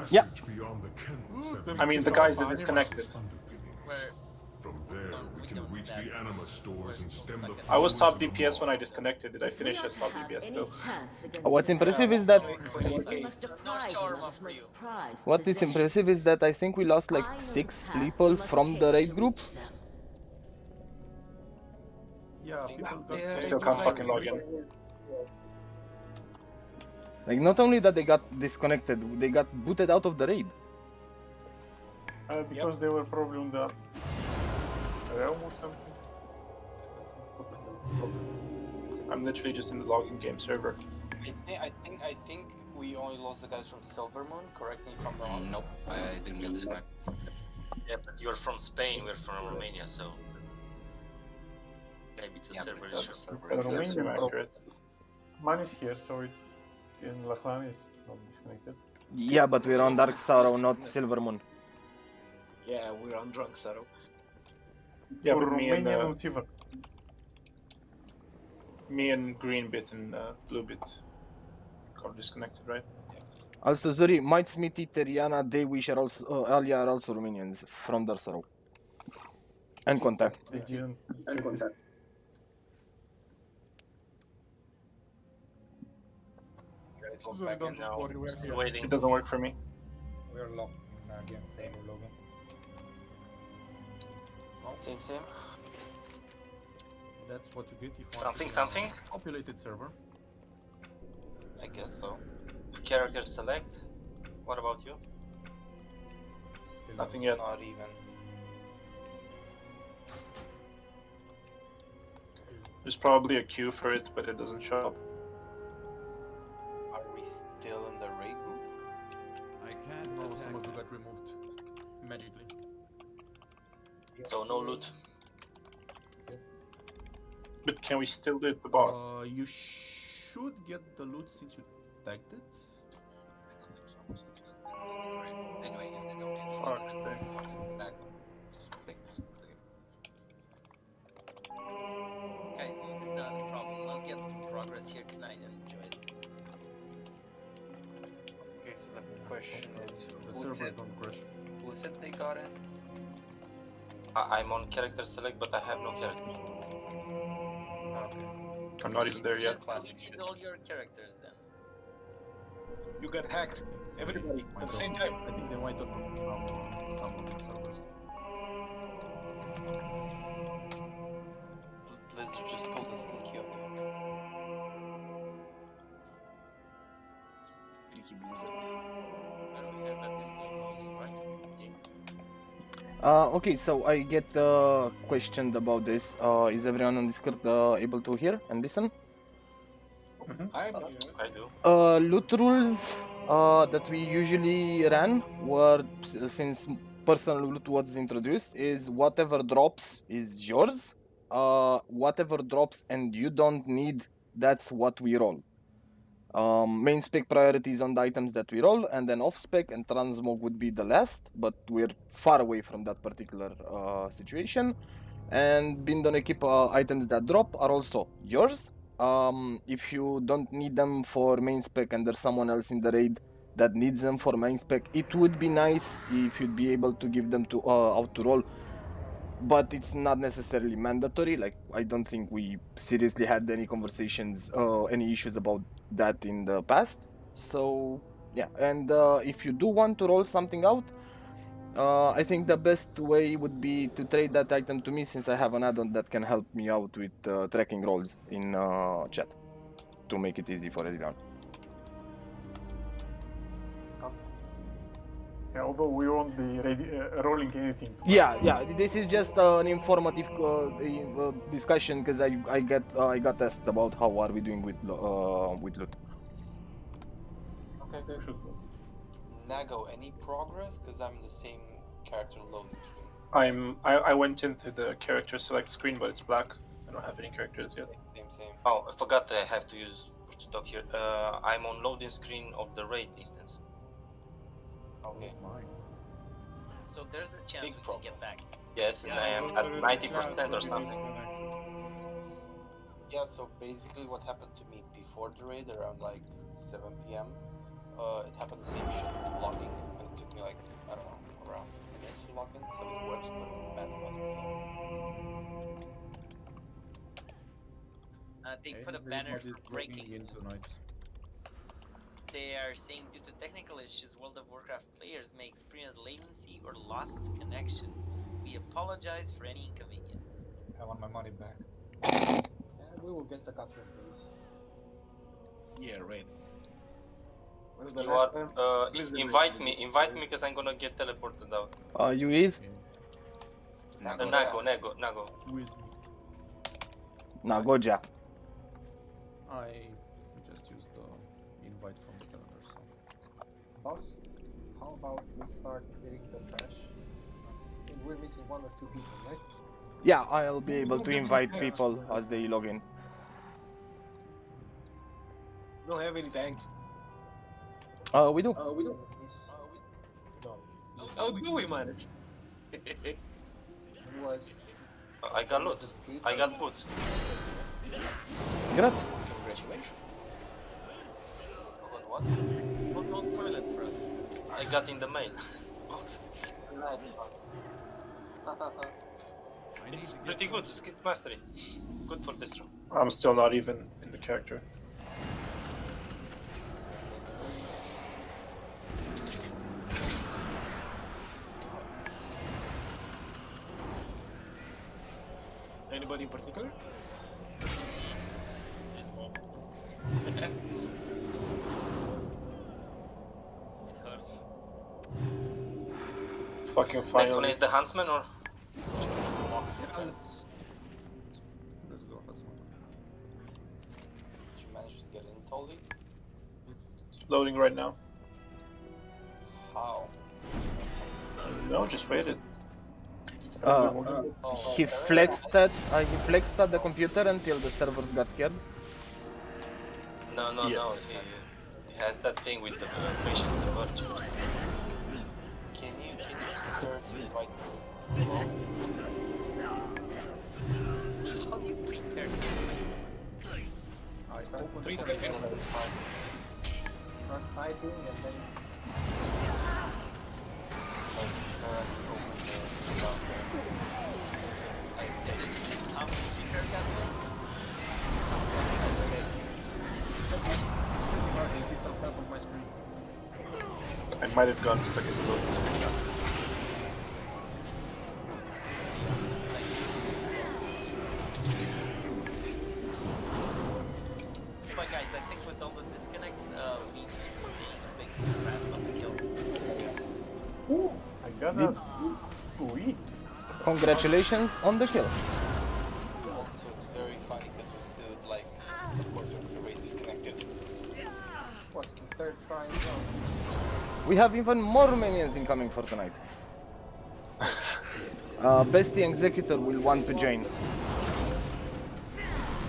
Yeah. I mean, the guys that disconnected. From there, we can reach the anima stores and stem the I was top DPS when I disconnected. Did I finish as top DPS still? What's impressive is that what is impressive is that I think we lost like 6 people from the raid group. Yeah, people I still can't fucking log in. Like, not only that they got disconnected, they got booted out of the raid. Because they were probably on the realm or something. I'm literally just in the login game server. I think we only lost the guys from Silver Moon. Correct me if I'm wrong. Nope, I didn't get disconnected. Yeah, but you're from Spain, we're from Romania, so maybe it's a server issue. That's accurate. Mine is here, so it in Lachlan is not disconnected. Yeah, but we're on Dark Sorrow, not Silver Moon. Yeah, we're on Drunk Sorrow. Yeah, For but me and, Romanian Ultiva. me and Green Bit and Blue Bit got disconnected, right? Also, Zuri, Might Smithy, Teriana, Daywish are also, Alia are also Romanians from Dark Sorrow. And Contact. They didn't. Don't worry, we're here. Waiting. It doesn't work for me. We're locked in game, so we're logging. Same. That's what you get if you Something, want something? populated server. I guess so. Character select. What about you? Still Nothing yet. Not even. There's probably a queue for it, but it doesn't show up. Are we still in the raid group? I can't No, some of you got removed magically. So no loot. But can we still do it the boss? You should get the loot since you tagged it. Anyway, if they don't get Fuck's sake. back, Guys, loot is not a problem. Let's get some progress here tonight and enjoy it. Okay, so the question is, The who server said, don't crash. who said they got it? I'm on character select, but I have no character. Okay. I'm not even there yet. Just delete all your characters then. You got hacked. Everybody at the same time. I think they might have from some of the servers. Blizzard just pulled a sneaky on me. Sneaky Blizzard. And we have that is new closing, right? Okay, so I get questioned about this. Is everyone on Discord able to hear and listen? I do. Loot rules that we usually ran were, since personal loot was introduced, is whatever drops is yours. Whatever drops and you don't need, that's what we roll. Main spec priorities on the items that we roll, and then off spec and transmog would be the last, but we're far away from that particular situation. And bind on equip items that drop are also yours. If you don't need them for main spec and there's someone else in the raid that needs them for main spec, it would be nice if you'd be able to give them to out to roll, but it's not necessarily mandatory. Like, I don't think we seriously had any conversations, any issues about that in the past. So yeah, and if you do want to roll something out, I think the best way would be to trade that item to me, since I have an add-on that can help me out with tracking rolls in chat to make it easy for everyone. Yeah, although we won't be rolling anything. Yeah. This is just an informative discussion, because I got asked about how are we doing with loot. Okay, good. Nago, any progress? Because I'm the same character loading screen. I went into the character select screen, but it's black. I don't have any characters yet. Same. Oh, I forgot I have to use push to talk here. I'm on loading screen of the raid instance. Okay. So there's a chance we can get back. Yes, and I am at 90% or something. Yeah, so basically what happened to me before the raid around like 7 p.m. It happened the same shit with logging, and it took me like, I don't know, around a minute to log in, so it works, but the math wasn't They put a banner for breaking. They are saying due to technical issues, World of Warcraft players may experience latency or loss of connection. We apologize for any inconvenience. I want my money back. And we will get a couple of days. Yeah, right. You are, invite me because I'm gonna get teleported out. You is? Nago. Who is me? Nagoja. I just used the invite from the calendar, so. Boss, how about we start clearing the trash? I think we're missing 1 or 2 people, right? Yeah, I'll be able to invite people as they log in. Don't have any tanks. We do. We do. How do we manage? I got loot. I got boots. Grazie. Congratulations. What? No toilet for us. I got in the mail. It's pretty good. Skip mastery. Good for distro. I'm still not even in the character. Anybody in particular? It hurts. Fucking Next one finally. is the huntsman or? Let's go. Did you manage to get in, Tolly? Loading right now. How? No, just waited. He flexed at the computer until the servers got scared. No. He has that thing with the patience and virtue. Can you prepare to invite me? How do you prepare to I start Three start typing and then I might have gotten stuck in the loop. But guys, I think with all the disconnects, we need some big traps on the kill. I got a 2E. Congratulations on the kill. Also, it's very funny because with the, like, of course, the race is connected. What's the third try? No. We have even more minions incoming for tonight. Bestie Executor will want to join.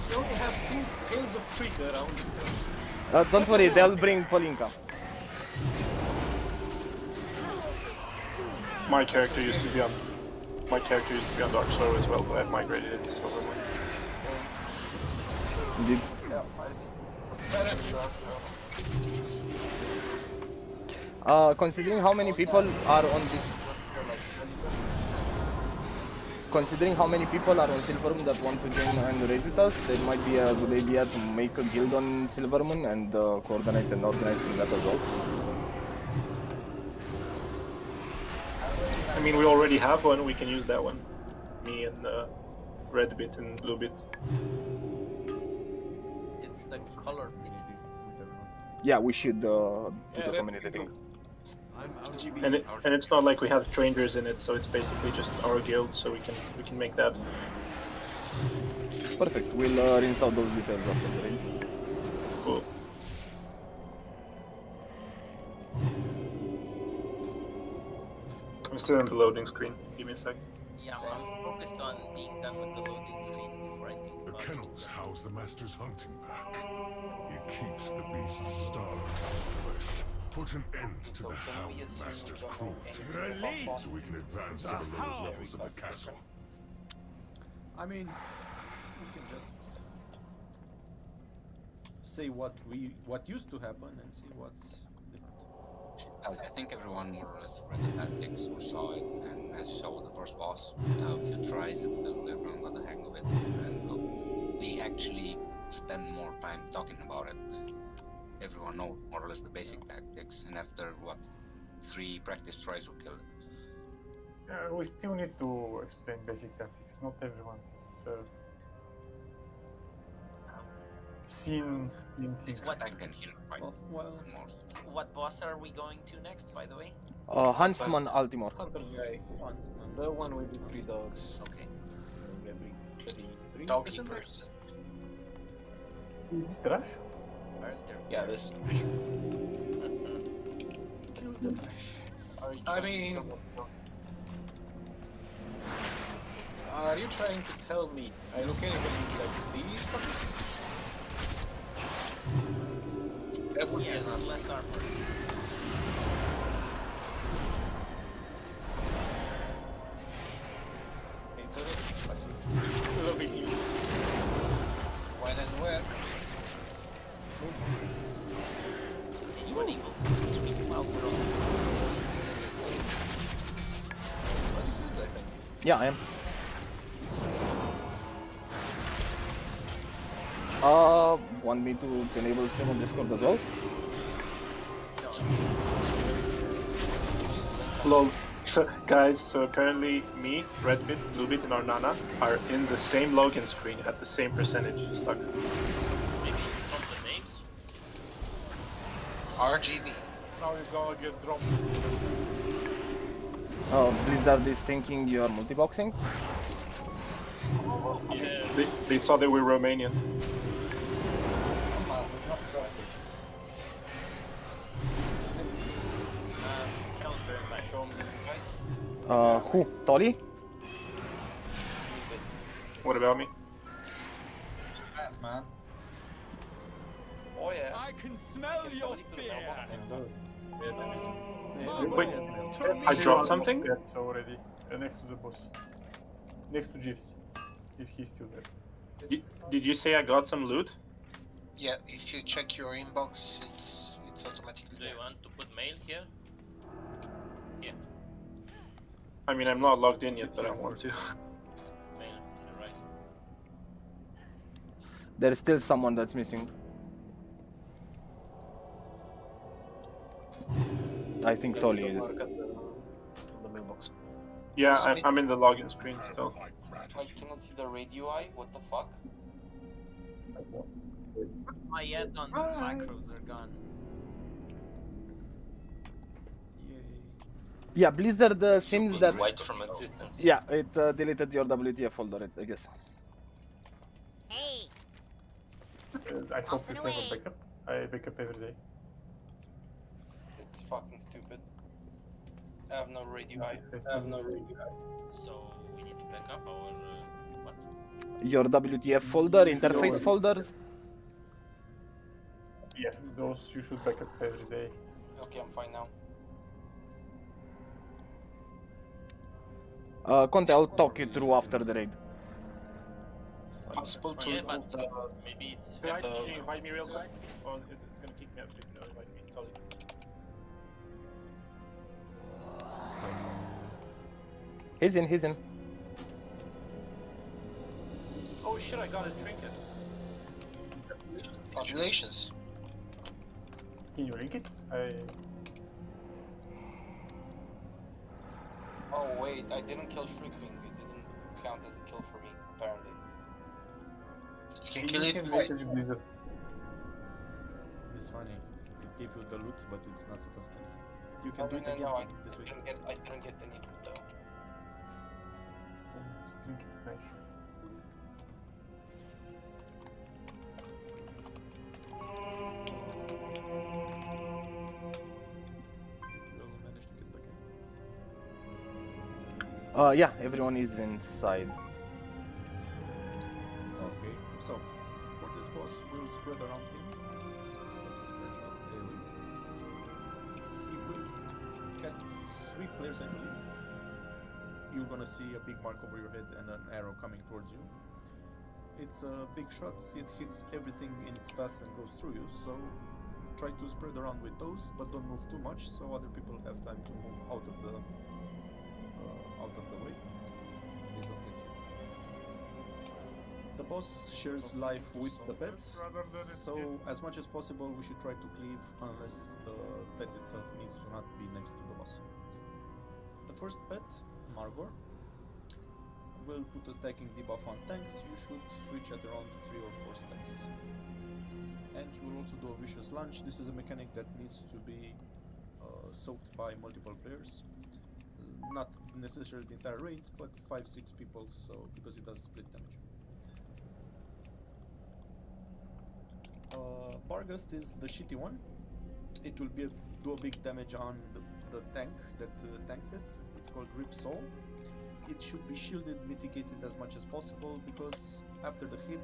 We only have 2 kills of trigger around. Don't worry, they'll bring Polinka. My character used to be on Dark Soul as well, but I've migrated it to Silver. Indeed. Considering how many people are on this, considering how many people are on Silvermoon that want to join and raid with us, it might be a good idea to make a guild on Silvermoon and coordinate and organize that as well. I mean, we already have one. We can use that one. Me and Red Bit and Blue Bit. It's the color bit. Yeah, we should do the community thing. And it's not like we have strangers in it, so it's basically just our guild, so we can make that. Perfect. We'll rinse out those details after the raid. Cool. I'm still in the loading screen. Give me a sec. Yeah, I'm focused on being done with the loading screen before I think The about kennels house the master's hunting pack. He keeps the beasts starved for flesh. Put an end to the hound master's cruelty. So we can advance to the lower levels of the castle. I mean, we can just say what used to happen and see what's different. I think everyone more or less read the tactics or saw it, and as you saw with the first boss, a few tries until everyone got the hang of it, and we actually spend more time talking about it. Everyone knows more or less the basic tactics, and after what 3 practice tries we killed it. We still need to explain basic tactics. Not everyone has seen It's the tank and healer fight well, most. What boss are we going to next, by the way? Huntsman Altimore. Hunter guy. The one with the 3 dogs. Okay. Every 33 Dog keepers. It's trash? Yeah, this. Kill the trash. I mean, are you trying to tell me I look anything like these buckets? Yeah, not less armor. It's a little bit new. When and where? Anyone able to speak while we're on? I think. Yeah, I am. Want me to enable stream on Discord as well? Lol. So, guys, so apparently me, Red Bit, Blue Bit, and Arnana are in the same login screen at the same percentage stuck. Maybe from the names? RGB. Now you're gonna get dropped. Blizzard is thinking you are multiboxing. Yeah. They thought they were Romanian. Counter in my home. Who? Tolly? What about me? Thanks, man. Oh yeah. I can smell your fear. Wait, I dropped something? That's already next to the boss. Next to Jeeves, if he's still there. Did you say I got some loot? Yeah, if you check your inbox, it's automatically Do there. you want to put mail here? Yeah, I mean, I'm not logged in yet, but I want to. mail. You're right. There's still someone that's missing. I think Tolly is. On the mailbox. Yeah, I'm in the login screen still. I cannot see the raid UI, what the fuck? My add-on macros are gone. Yay. Yeah, Blizzard seems that. White from existence. Yeah, it deleted your WTF folder, I guess. Hey. I hope you have a backup. I backup every day. It's fucking stupid. I have no radio. I have no radio. So we need to back up our what? Your WTF folder, interface folders. Yeah, those you should backup every day. Okay, I'm fine now. Conte, I'll talk you through after the raid. Possible to remove the... Maybe it's... Can you invite me real quick? Or it's gonna kick me out if you don't invite me, totally. He's in. Oh shit, I got a trinket. Congratulations. Can you link it? Oh wait, I didn't kill Shriekwing. It didn't count as a kill for me, apparently. You can kill it message Blizzard. It's funny. It gave you the loot, but it's not set as kill. You can do it again No, this way. I didn't get any loot though. String is nice. Yeah, everyone is inside. Okay, so for this boss, we'll spread around him. He will cast 3 players, I believe. You're gonna see a big mark over your head and an arrow coming towards you. It's a big shot, it hits everything in its path and goes through you, so try to spread around with those, but don't move too much so other people have time to move out of the way. They don't get hit. The boss shares life with the pets, so as much as possible we should try to cleave unless the pet itself needs to not be next to the boss. The first pet, Margor, will put a stacking debuff on tanks. You should switch at around 3 or 4 stacks. And he will also do a vicious lunge. This is a mechanic that needs to be soaked by multiple players. Not necessarily the entire raid, but 5-6 people, so because it does split damage. Bargast is the shitty one. It will do a big damage on the tank that tanks it. It's called Rip Soul. It should be shielded, mitigated as much as possible, because after the hit,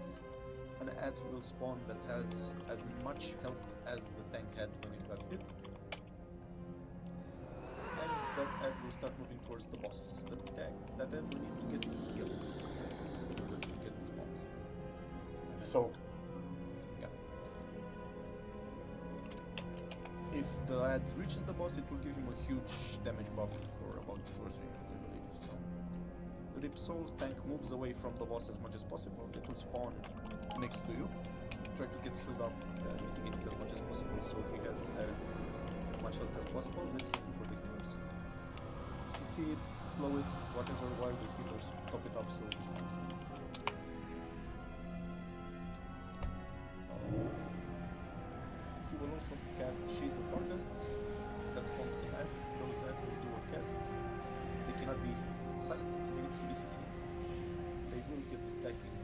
an ad will spawn that has as much health as the tank had when it got hit. And that ad will start moving towards the boss. That ad will need to get healed in order to get spawned. So, yeah. If the ad reaches the boss, it will give him a huge damage buff for about 2 or 3 minutes, I believe. So, the Rip Soul tank moves away from the boss as much as possible. It will spawn next to you. Try to get healed up, mitigate it as much as possible, so he has as much health as possible. This is for the healers. CC it, slow it, whatever while the healers top it up so it spawns. He will also cast Shades of Bargast that spawns some ads. Those ads will do a cast. They cannot be silenced, they need to be CC. They will get the stacking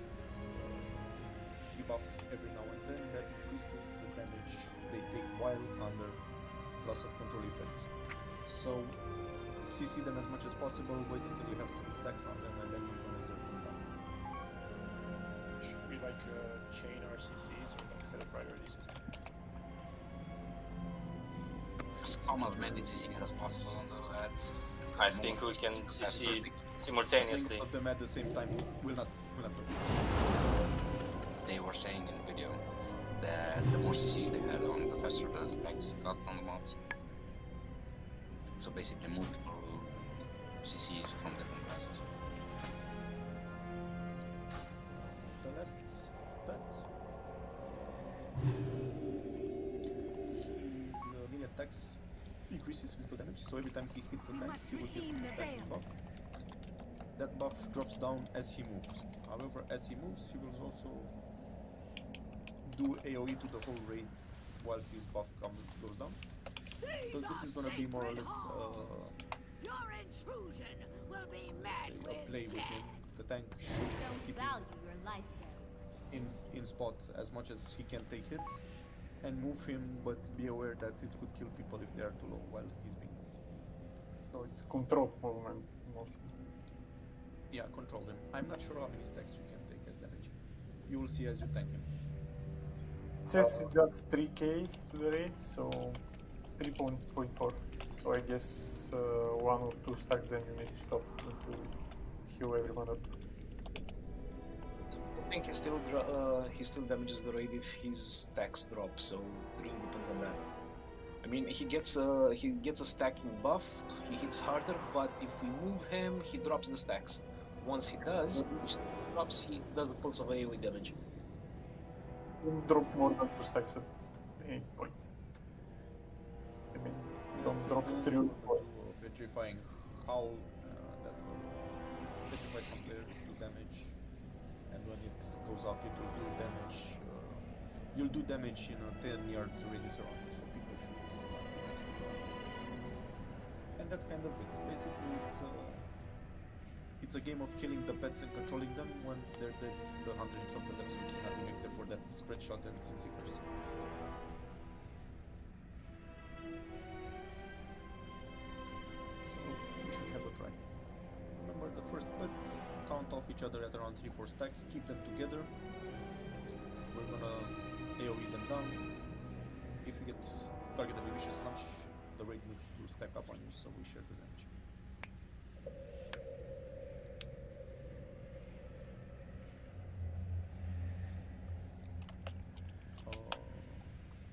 debuff every now and then that increases the damage they take while under loss of control effects. So CC them as much as possible, wait until you have some stacks on them, and then you can reserve them down. Should we like chain our CCs or like set a priority system? Spam as many CCs as possible on the ads. I think we can CC simultaneously. Put them at the same time will not work. They were saying in the video that the more CCs they had on, the faster the stacks got on the mobs. So basically multiple CCs from different classes. The last pet. His melee attacks increases physical damage, so every time he hits a tank, he will get a stacking buff. That buff drops down as he moves. However, as he moves, he will also do AoE to the whole raid while his buff goes down. So this is gonna be more or less Your intrusion will be met say, with play with him. death. The tank should Don't keep him value your life then. in spot as much as he can take hits, and move him, but be aware that it could kill people if they are too low while he's being moved. So it's control movement mostly. Yeah, control him. I'm not sure how many stacks you can take as damage. You will see as you tank him. It says just 3k to the raid, so 3.4. So I guess 1 or 2 stacks, then you need to stop to heal everyone up. I think he still damages the raid if his stacks drop, so it really depends on that. I mean, he gets a stacking buff, he hits harder, but if we move him, he drops the stacks. Once he does, he does a pulse of AoE damage. Don't drop more than 2 stacks at any point. I mean, don't drop 3 or 4. Petrifying howl that will petrify some players, do damage, and when it goes off, it will do damage. You'll do damage in a 10-yard radius around you, so people should run next to you. And that's kind of it. Basically, it's a game of killing the pets and controlling them. Once they're dead, the hunter himself does absolutely nothing except for that spread shot and sin seekers. So we should have a try. Remember the first pet, taunt off each other at around 3-4 stacks, keep them together. We're gonna AoE them down. If you get targeted with vicious lunge, the raid needs to stack up on you, so we share the damage.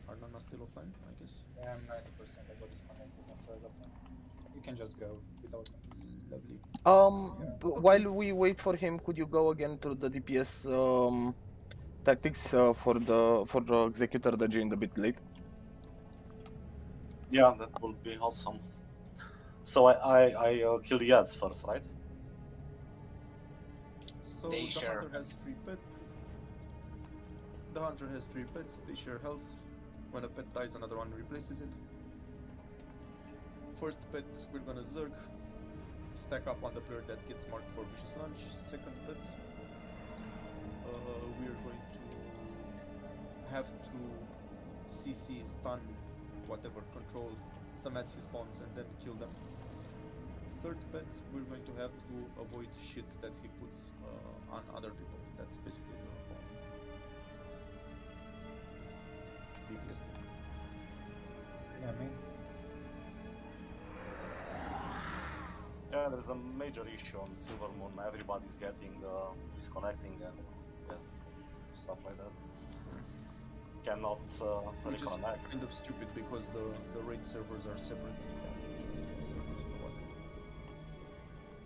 Are Nana still offline, I guess? Yeah, I'm 90%. I got disconnected after I got them. You can just go without me. Lovely. While we wait for him, could you go again through the DPS tactics for the executor that joined a bit late? Yeah, that would be awesome. So I kill the ads first, right? So the hunter has 3 pets. The hunter has 3 pets. They share health. When a pet dies, another one replaces it. First pet, we're gonna Zerg. Stack up on the player that gets marked for vicious lunge. Second pet, we're going to have to CC, stun, whatever, control some ads he spawns and then kill them. Third pet, we're going to have to avoid shit that he puts on other people. That's basically the whole biggest thing. Yeah, I mean. Yeah, there's a major issue on Silver Moon. Everybody's getting disconnecting and stuff like that. Cannot Which is reconnect. kind of stupid because the raid servers are separate.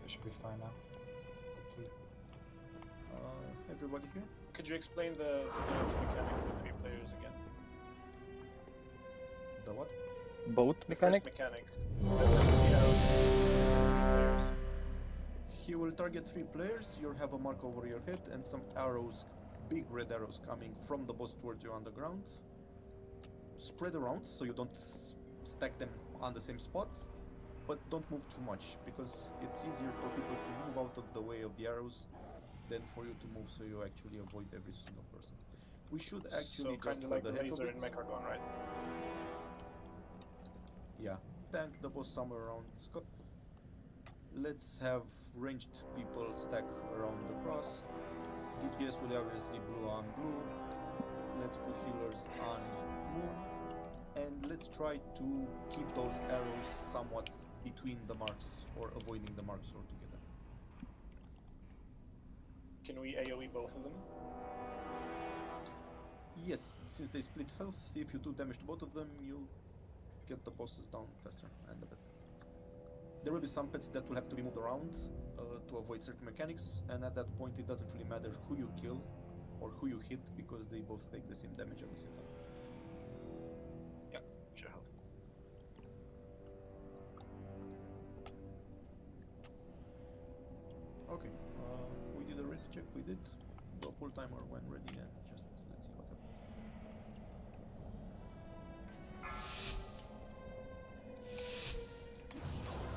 It should be fine now. Hopefully. Everybody here? Could you explain the mechanic for 3 players again? The what? Boat mechanic? First mechanic. He will target 3 players. You'll have a mark over your head and some arrows, big red arrows coming from the boss towards you on the ground. Spread around so you don't stack them on the same spots, but don't move too much because it's easier for people to move out of the way of the arrows than for you to move, so you actually avoid every single person. We should actually So kind just of for like the the heck of laser it, in Mechagon, right? yeah, tank the boss somewhere around Scott. Let's have ranged people stack around the cross. DPS will obviously blue on blue. Let's put healers on moon. And let's try to keep those arrows somewhat between the marks or avoiding the marks altogether. Can we AoE both of them? Yes, since they split health, if you do damage to both of them, you'll get the bosses down faster and a bit. There will be some pets that will have to be moved around to avoid certain mechanics, and at that point it doesn't really matter who you kill or who you hit because they both take the same damage at the same time. Yeah, sure. Okay, we did a ready check, we did. The pull timer when ready and just let's see what happens.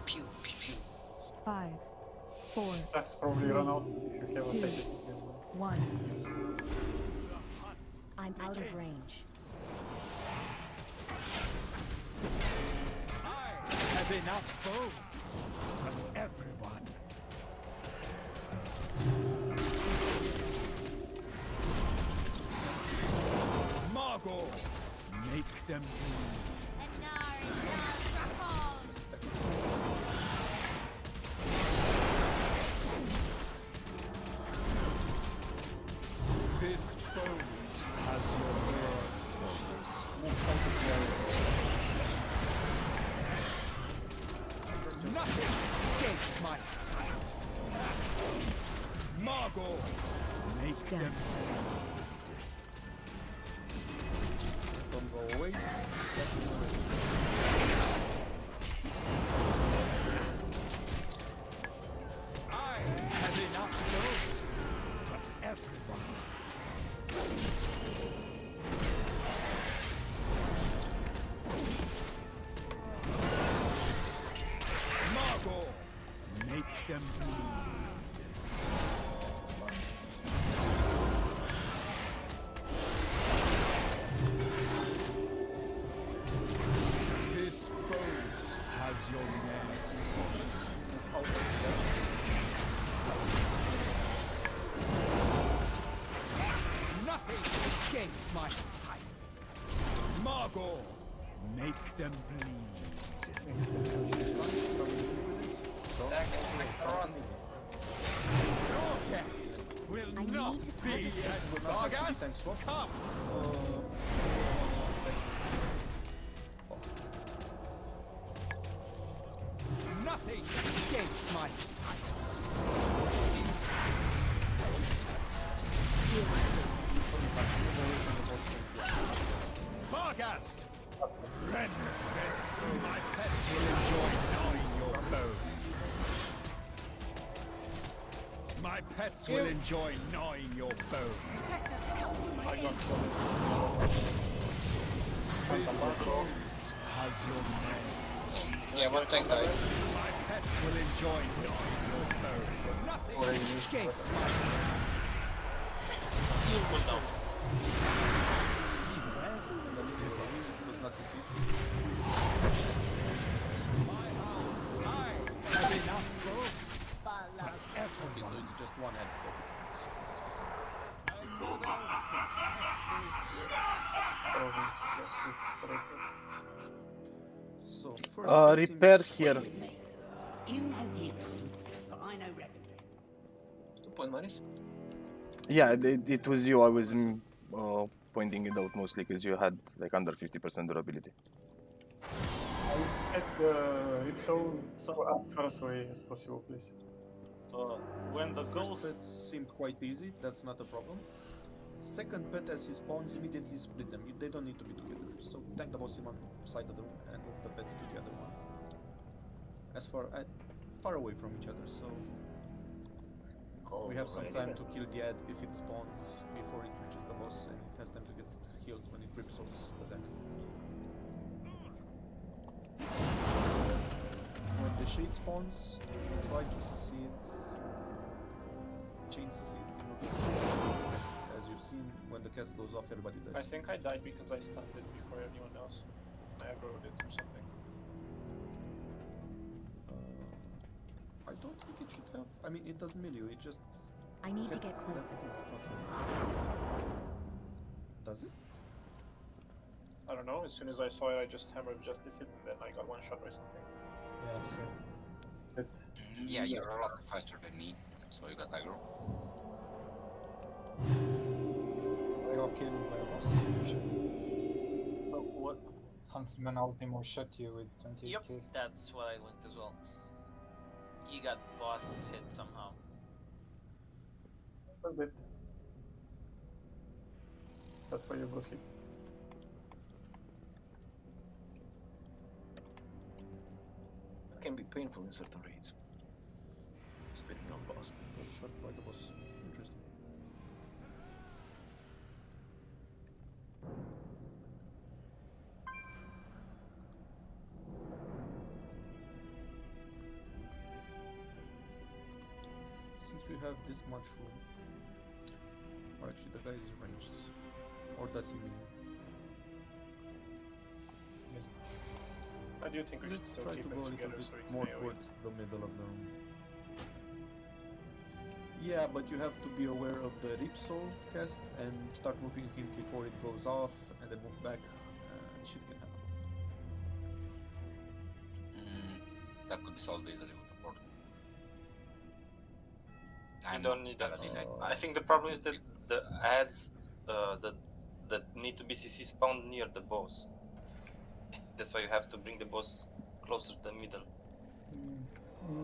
Pew, pew, pew. 4, That's probably run out if you have a 2, second. 1. I'm out of range. I have enough bones for everyone. Margot, make them This bones has your Nothing escapes my sight. Margot, make them Don't go away. I have enough bones for everyone. Margot, make them bleed. This bones has your name. Nothing escapes my sight. Margot, make them bleed. Your death will not be as Vargas. Come. Nothing escapes my sight. Vargast! Render this! My pets will enjoy gnawing your bones. My pets will enjoy gnawing your bones. This bones has your name. Yeah, one tank died. My pets will enjoy gnawing your bones. Nothing escapes my hands. Cool down. Was not succeed. My hounds, I have enough bones. Okay, so it's just one head. So first Repair here. You know healing, but I know remedy. 2 point minus. Yeah, it was you. I was pointing it out mostly because you had like under 50% durability. At the ritual as far away as possible, please. When the First pet ghost seemed quite easy, that's not a problem. Second pet, as he spawns, immediately split them. They don't need to be together. So tank the boss in one side of the room and move the pet to the other one. As far away from each other, so we have some time to kill the ad if it spawns before it reaches the boss, and it has time to get healed when it grip souls the tank. When the shade spawns, try to CC it. Chain CC it. As you've seen, when the cast goes off, everybody dies. I think I died because I stunned it before anyone else. I aggroed it or something. I don't think it should have. I mean, it does melee. It just. I need to gets get closer. Does it? I don't know, as soon as I saw it I just hammered Justice Hit and then I got one shot by something. Yeah, so. Yeah, you're a lot faster than me, so you got aggro. I got killed by a boss. So what? Huntsman Ultimo shot you with 28k. Yep, that's what I linked as well. You got boss hit somehow. A bit. That's why you got hit. Can be painful in certain raids. Spitting on boss. Got shot by the boss. Interesting. since we have this much room. Or actually, the guy is ranged. Or does he mean? I do think we should Let's still try keep to it go a little together bit so we can more AoE. towards the middle of the room. Yeah, but you have to be aware of the Ripsol cast and start moving him before it goes off, and then move back. Shit can happen. That could be solved easily with the portal. You don't need that. Paladin, I think the problem is that the ads that need to be CC spawned near the boss. That's why you have to bring the boss closer to the middle.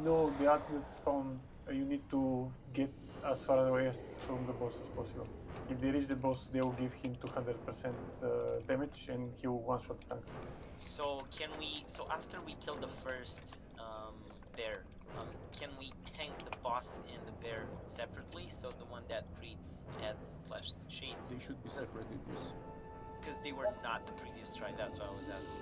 No, the ads that spawn, you need to get as far away as from the boss as possible. If they reach the boss, they will give him 200% damage and he will one-shot tanks. So can we? So after we kill the first bear, can we tank the boss and the bear separately? So the one that creates ads/shades. They should be separated, yes. Because they were not the previous try. That's why I was asking.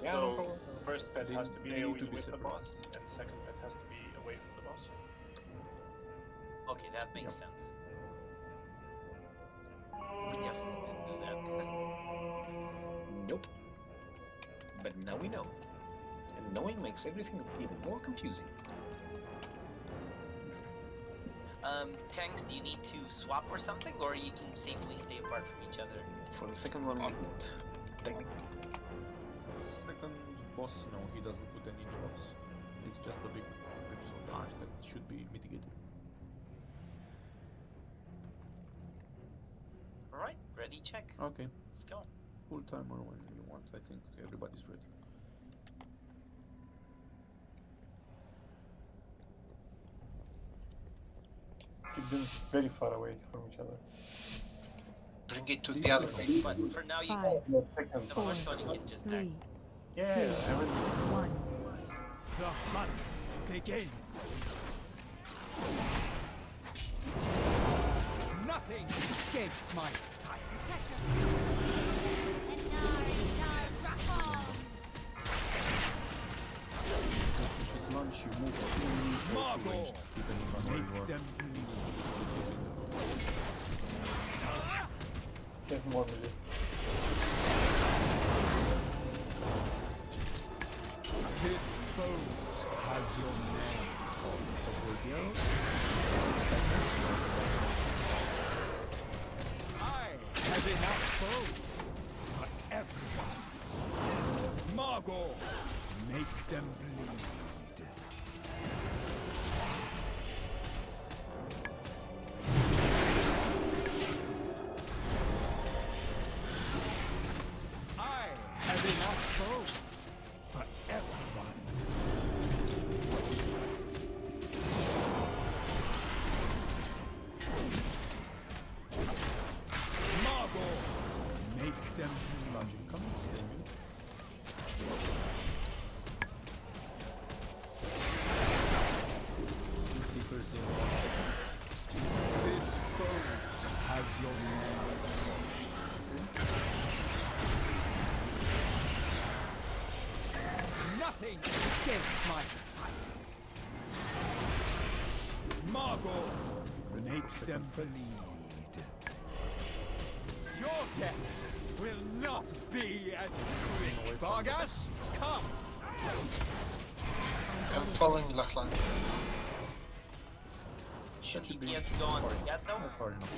Yeah, So no problem. first pet They- has to be they need AoE to be with the separate. boss, and second pet has to be away from the boss. Okay, that makes sense. We definitely didn't do that. Nope. But now we know. And knowing makes everything even more confusing. Tanks, do you need to swap or something, or you can safely stay apart from each other? For the second one, technically. Second boss, no, he doesn't put any drops. It's just a big Ripsol damage that should be mitigated. Alright, ready, check. Okay. Let's go. Full timer when you want. I think everybody's ready. Keep them very far away from each other. Bring it to the other way. But for now, you Five, No, second. the four, first one you can just tank. 3, Yeah, 2, I haven't 1. The hunt begins. Nothing escapes my sight. Which is launch, you move only Margot, ranged, depending on where you make are. them bleed. get more melee. This boat has your name. I have enough boats for everyone. Margot, make them bleed. I have enough boats for everyone. Margot, make them Launching comes, stay mute. Sea Seekers in 1 second. This boat has your name. Nothing escapes my sight. Margot, make them bleed. Your death will not be as quick. Vargas, come. I'm following Lachlan. Should should be DPS go on yet though? Not far enough.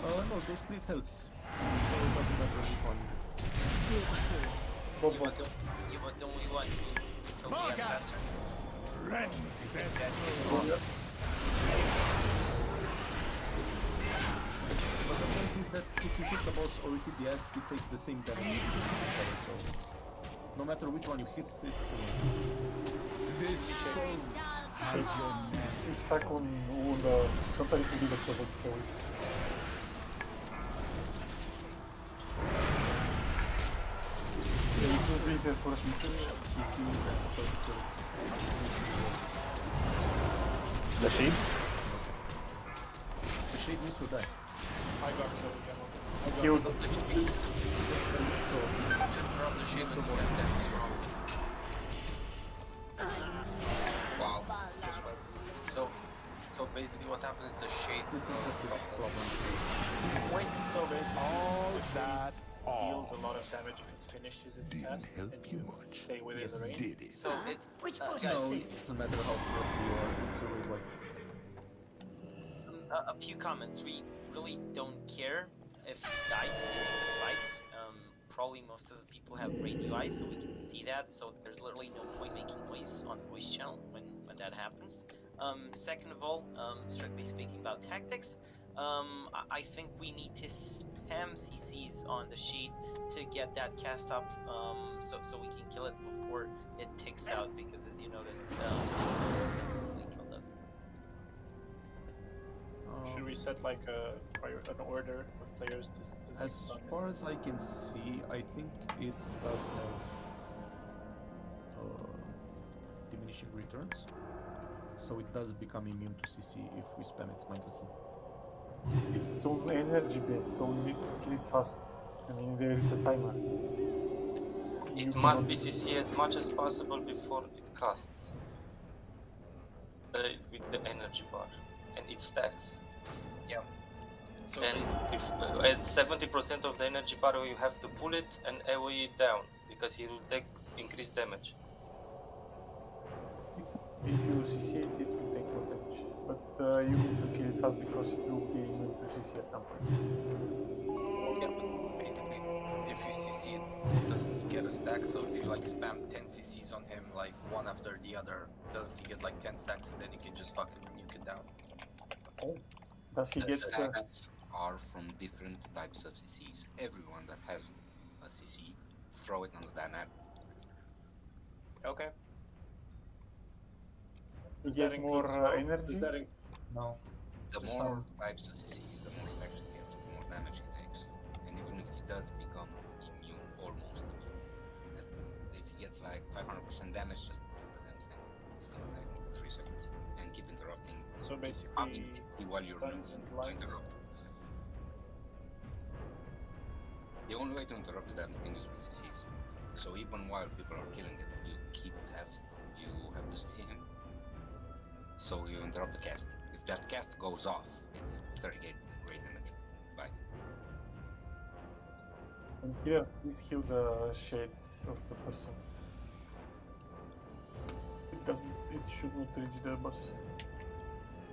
No, they split health. So it doesn't matter which one. Yeah, but don't we want to kill the Vargas! faster? Rend their But the point is that if you hit the boss or you hit the ad, it takes the same damage. So no matter which one you hit, it's This boat has your name. He's stuck on the totally to be the project, so yeah, it will be there for us. The shade? The shade needs to die. I got killed again. I killed Drop the shield and Wow. So basically what happens is the shade This is the big problem. Wait, so basically, All it that deals a lot of damage if it finishes its cast and you stay within the range. So it. Which boss guys, is it? It's a matter how pro you are. It's always like a few comments. We really don't care if he dies during the fight. Probably most of the people have great UI, so we can see that. So there's literally no point making noise on the voice channel when that happens. Second of all, strictly speaking about tactics, I think we need to spam CCs on the shade to get that cast up, so we can kill it before it ticks out. Because as you noticed, instantly killed us. Should we set like an order of players to as far as I can see, I think it does have diminishing returns, so it does become immune to CC if we spam it mindlessly. It's on energy base, so we need to kill it fast. I mean, there is a timer. It must be CC as much as possible before it casts. With the energy bar, and it stacks. Yeah. So and if at 70% of the energy bar, you have to pull it and AoE it down because he will take increased damage. If you CC it, it will take more damage. But you need to kill it fast because it will be immune to CC at some point. Yeah, but basically, if you CC it, it doesn't get a stack. So if you like spam 10 CCs on him, like one after the other, does he get like 10 stacks and then you can just fucking nuke it down? Oh, does he The get? stacks are from different types of CCs. Everyone that has a CC, throw it on the dynamic. Okay. You get more energy? No. The Just more on- types of CCs, the more stacks he gets, the more damage he takes. And even if he does become immune, almost immune, if he gets like 500% damage, just do the damn thing. He's gonna die in 3 seconds. And keep interrupting. So basically, Pumping CC while you're not stuns and to blinds. interrupt. The only way to interrupt the damn thing is with CCs. So even while people are killing it, you have to CC him. So you interrupt the cast. If that cast goes off, it's 38 great damage. Bye. And here, please heal the shade of the person. It doesn't. It should not reach the boss.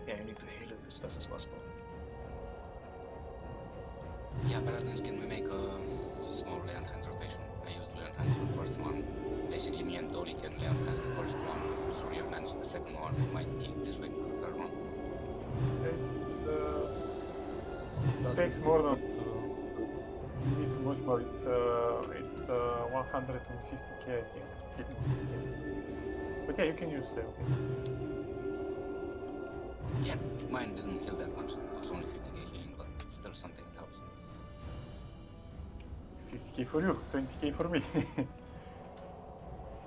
Yeah, you need to heal it as fast as possible. Yeah, paladins, can we make a small lay on hands rotation? I used lay on hands for the first one. Basically, me and Dolly can lay on hands the first one. Surya managed the second one. It might be this way for the third one. It takes more than. You need much more. It's 150k, I think. Yes. But yeah, you can use them. Yeah, mine didn't heal that much. It was only 50k healing, but it's still something that helps. 50k for you, 20k for me.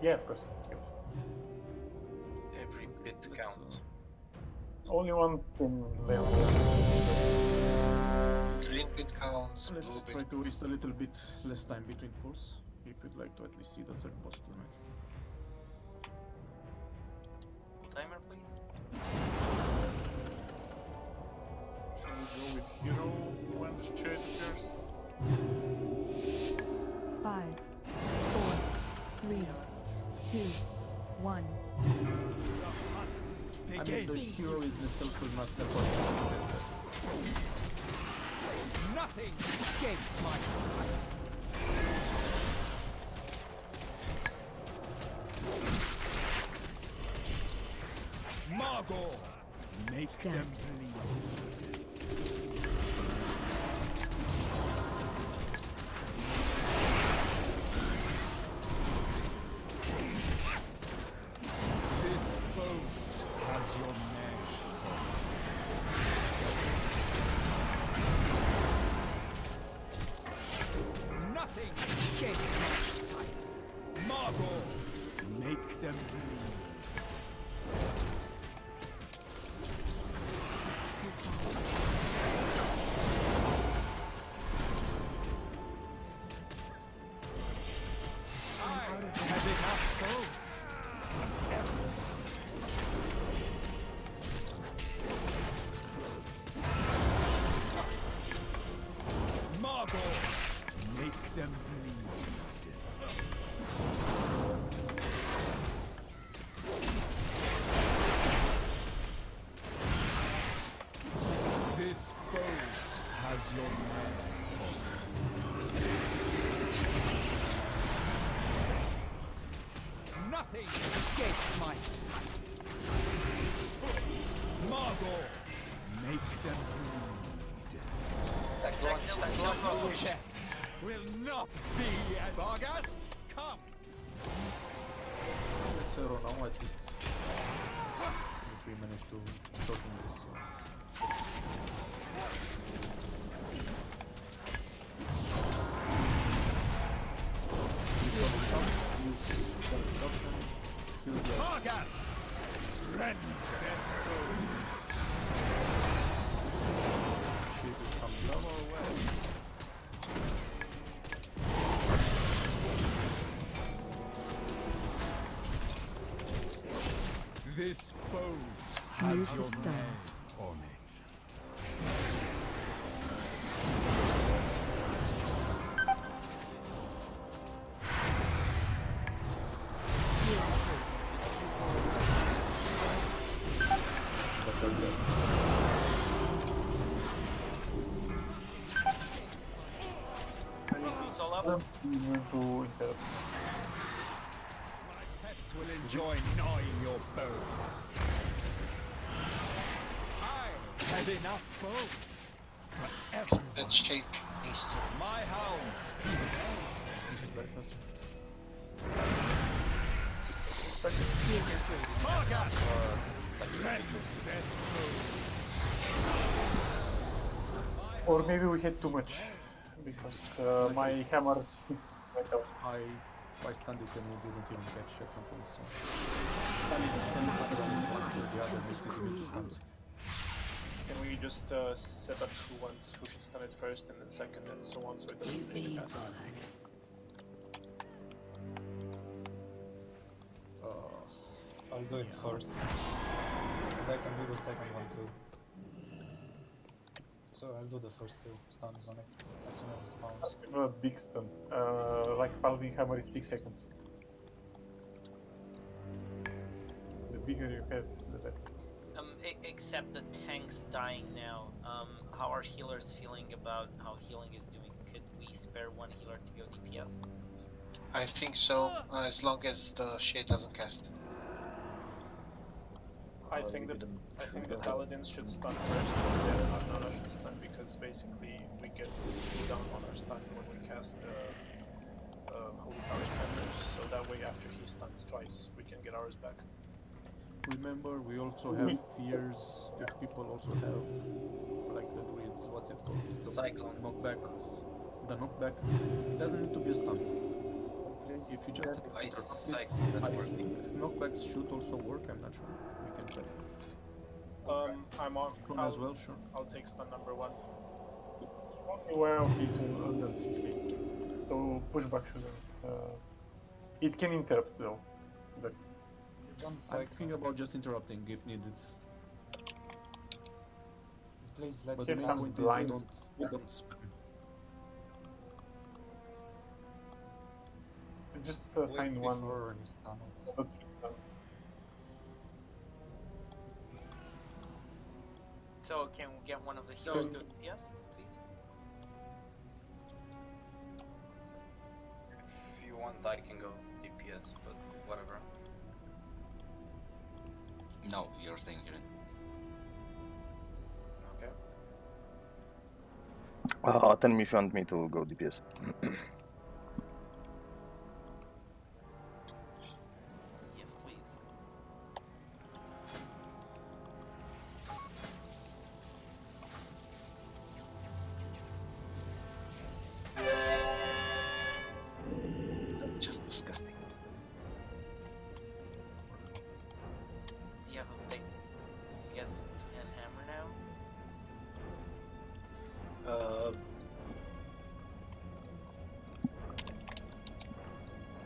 Yeah, of course. Every bit counts. Only one can lay on. Green bit counts, blue Let's bit. try to waste a little bit less time between pulls if you'd like to at least see the third boss tonight. Timer, please. Shall we go with hero when the shade appears? 5, 4, 3, 2, 1. I mean, the hero is itself will not help us. Nothing escapes my sight. Margot, make them bleed. This boat has your name. Nothing escapes my sight. Margot, make them bleed. your name. Nothing escapes my sight. Margot, make them bleed. Your death will not be as Vargas. Come. Let's zero now at least. If we manage to shorten this. Vargas! Rend their souls. Shit is coming up. This boat has Move to your start. name on it. Soul up. Going to interrupt. My pets will enjoy gnawing your bones. I have enough bones for everyone. That shape needs to. My hounds. Very fast. Vargas! Rend their souls. Or maybe we had too much because my hammer is right up. I stunned it and we didn't even catch at some point. So stunning is one to the other makes it immune to stuns. Can we just set up who should stun it first and then second and so on, so it doesn't take the cast? I'll do it first. And I can do the second one too. So I'll do the first two stuns on it as soon as it spawns. Give a big stun. Like Paladin Hammer is 6 seconds. The bigger you have, the better. Except the tank's dying now. How are healers feeling about how healing is doing? Could we spare one healer to go DPS? I think so, as long as the shade doesn't cast. I think the paladins should stun first, and then Arnana should stun because basically we get cooldown on our stun when we cast Holy Power Specters, so that way after he stuns twice, we can get ours back. Remember, we also have fears if people also have, like the druids, what's it called? The Cyclone. Knockback. The knockback doesn't need to be a stun. If you just Ice interrupt it, cyclone I that works. think knockbacks should also work, I'm not sure. We can check. I'm on. Clone as well, sure. I'll take stun number 1. Only aware of this under CC. So pushback shouldn't. It can interrupt though. But I'm thinking about just interrupting if needed. Please let But me if know. someone You blind, don't spam. just Wait assign one. before you stun it. But So can we get one of the healers go DPS, please? If you want, I can go DPS, but whatever. No, you're staying here. Okay. Tell me if you want me to go DPS. Yes, please. Just disgusting. Do you have a big, I guess, 10 hammer now?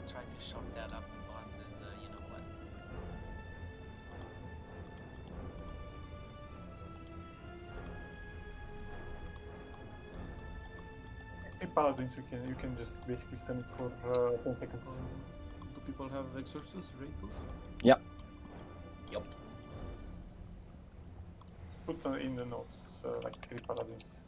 Try to shove that up the boss's, you know what? Three paladins, you can just basically stun it for 10 seconds. Do people have exorcists, Raycos? Yeah. Yup. Put in the notes like 3 paladins.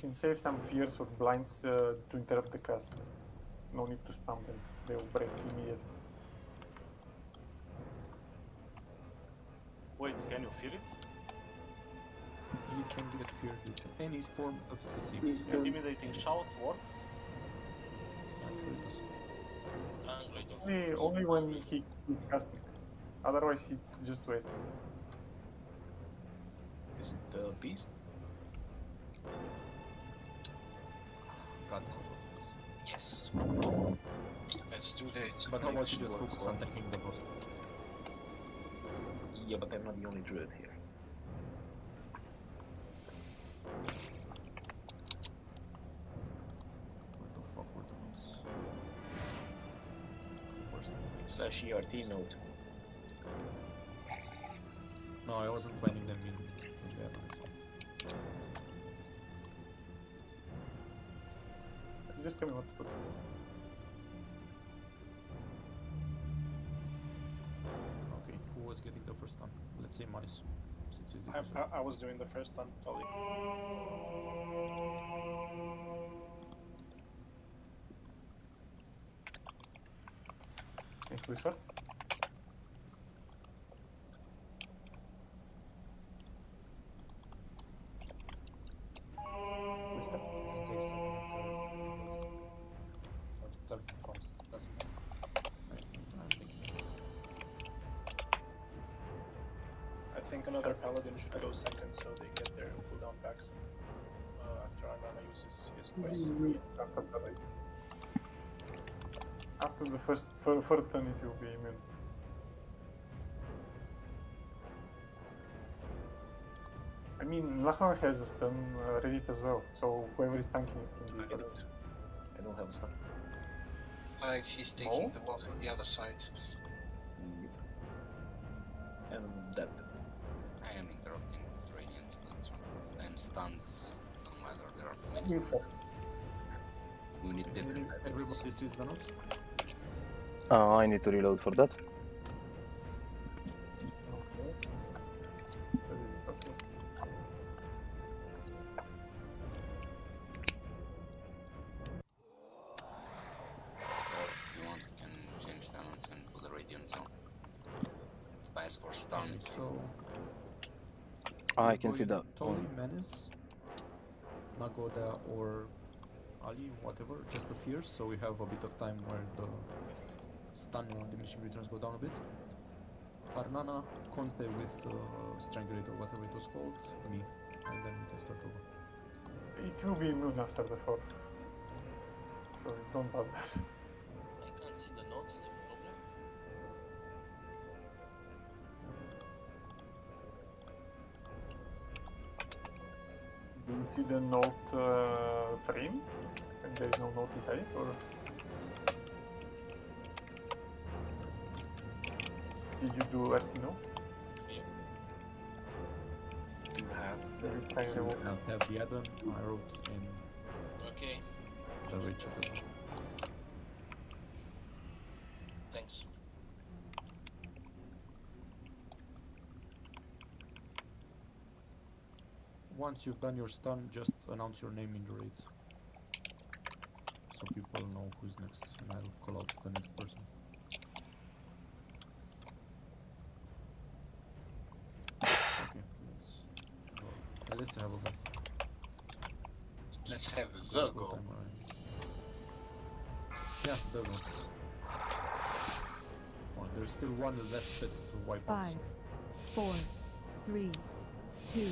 can save some fears or blinds to interrupt the cast. No need to spam them. They will break immediately. Wait, can you fear it? You can get feared with any form of CC. Intimidating shout works? Only when he casting. Otherwise, it's just wasted. Is it the beast? God knows what it is. Yes. Let's do this. But how about you just focus on attacking the boss? Yeah, but I'm not the only druid here. What the fuck were those? First /ERT note. No, I wasn't finding them in there. Just tell me what to put. Okay, who was getting the first one? Let's say mice. Since he's the first I was doing the first one, Tolly. Okay, who is what? I think another paladin should go second so they get their cooldown back after Arnana uses his twice. After the first turn, it will be immune. I mean, Lachlan has a stun ready as well, so whoever is tanking it can be. I don't have a stun. Like he's taking the boss on the other side. And that. I am interrupting with Radiant, that's right. I'm stunned. No matter, there are many stuns. We need different. Everybody sees the notes? I need to reload for that. It's okay. If you want, we can change the announcement to the Radiant zone. Spice for stuns. So I can see that. Totally Menace, Nagoda or Ali, whatever, just the fears, so we have a bit of time where the stun and diminishing returns go down a bit. Arnana, Conte with Strength Rate or whatever it was called, me, and then we can start over. It will be immune after the fourth, so don't bother. I can't see the notes, is it a problem? Do you see the note frame? And there is no note inside it, or did you do RT note? Do you have Have the add-on I wrote in Okay, the rate check as well. thanks. Once you've done your stun, just announce your name in the raid. So people know who's next, and I'll call out the next person. Okay, let's have a go. Let's have the go. Samurai. Yeah, the go. Oh, there's still one left bit to wipe out. 5, 4, 3, 2,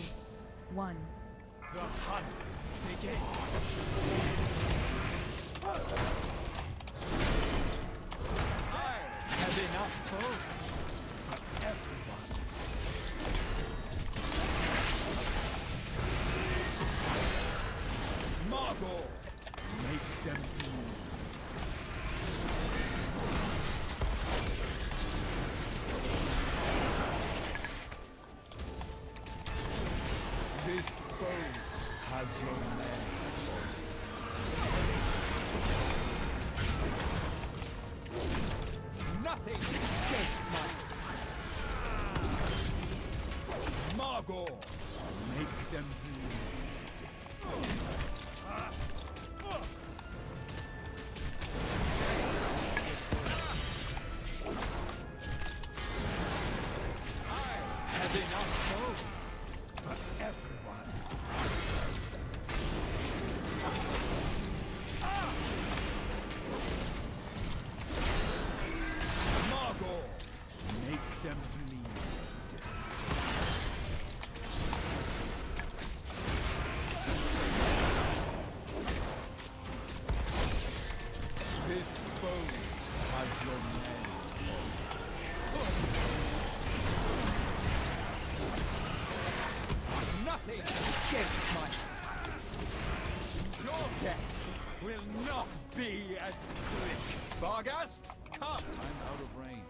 1. The hunt begins. I have enough food for everyone. Margot, make them bleed. This boat has your name. Nothing escapes my sight. Margot, make them bleed. will not be as slick. Vargast, come! I'm out of range.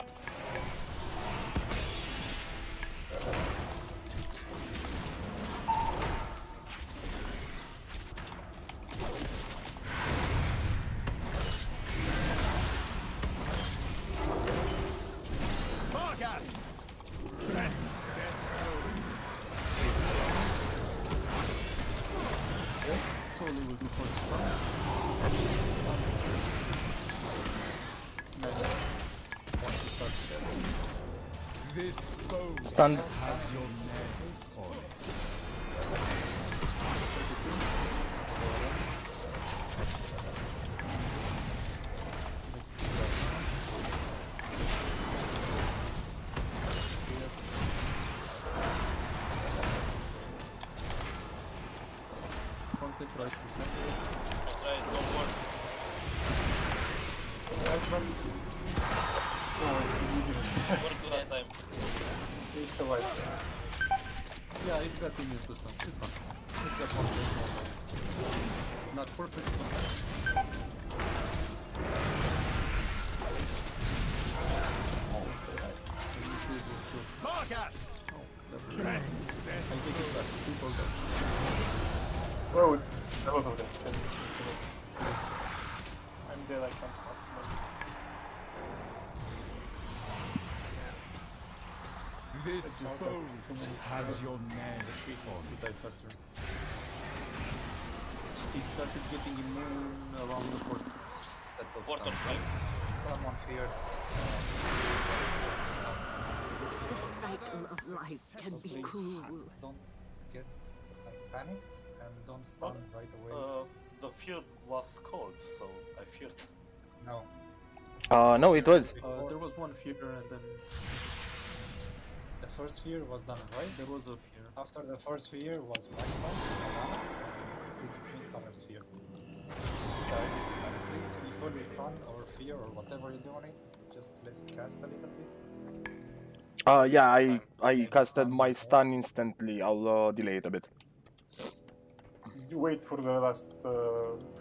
Vargast! Rest their souls. Totally will do for the stun. Once you start stepping. This bow Stunned. has your name on it. Contact right to I tried, don't work. Worked last time. It's a white. Yeah, it got immune to stun. It's fine. It's got one place more. Not perfect, but Vargast! I take it back. People there. Whoa, a lot of them. I'm dead, I can't stop smoking. This bow has your name on He it. died faster. He started getting immune around the fourth set of Fourth stun. or five. Someone feared. The cycle of life can be Please cruel. don't get like panicked and don't stun right away. The field was cold, so I feared. No. No, it was. There was one fear and then The first fear was done right. there was a fear. After the first fear was my stun, Sleep Midsummer's fear. Please, before you stun or fear or whatever you do on it, just let it cast a little bit. Yeah, I casted my stun instantly. I'll delay it a bit. You wait for the last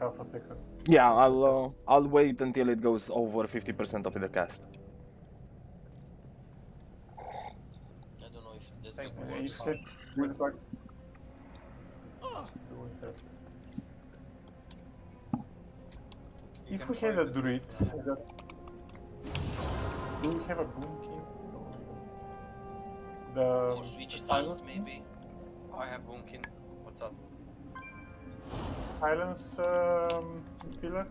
half a second. Yeah, I'll wait until it goes over 50% of the cast. I don't know if that Same will way. work. If it will back. The winter. You If can we try had a to- druid, do we have a boom king? The Or switch the times silence, maybe. I have Boomkin. What's up? silence pillar.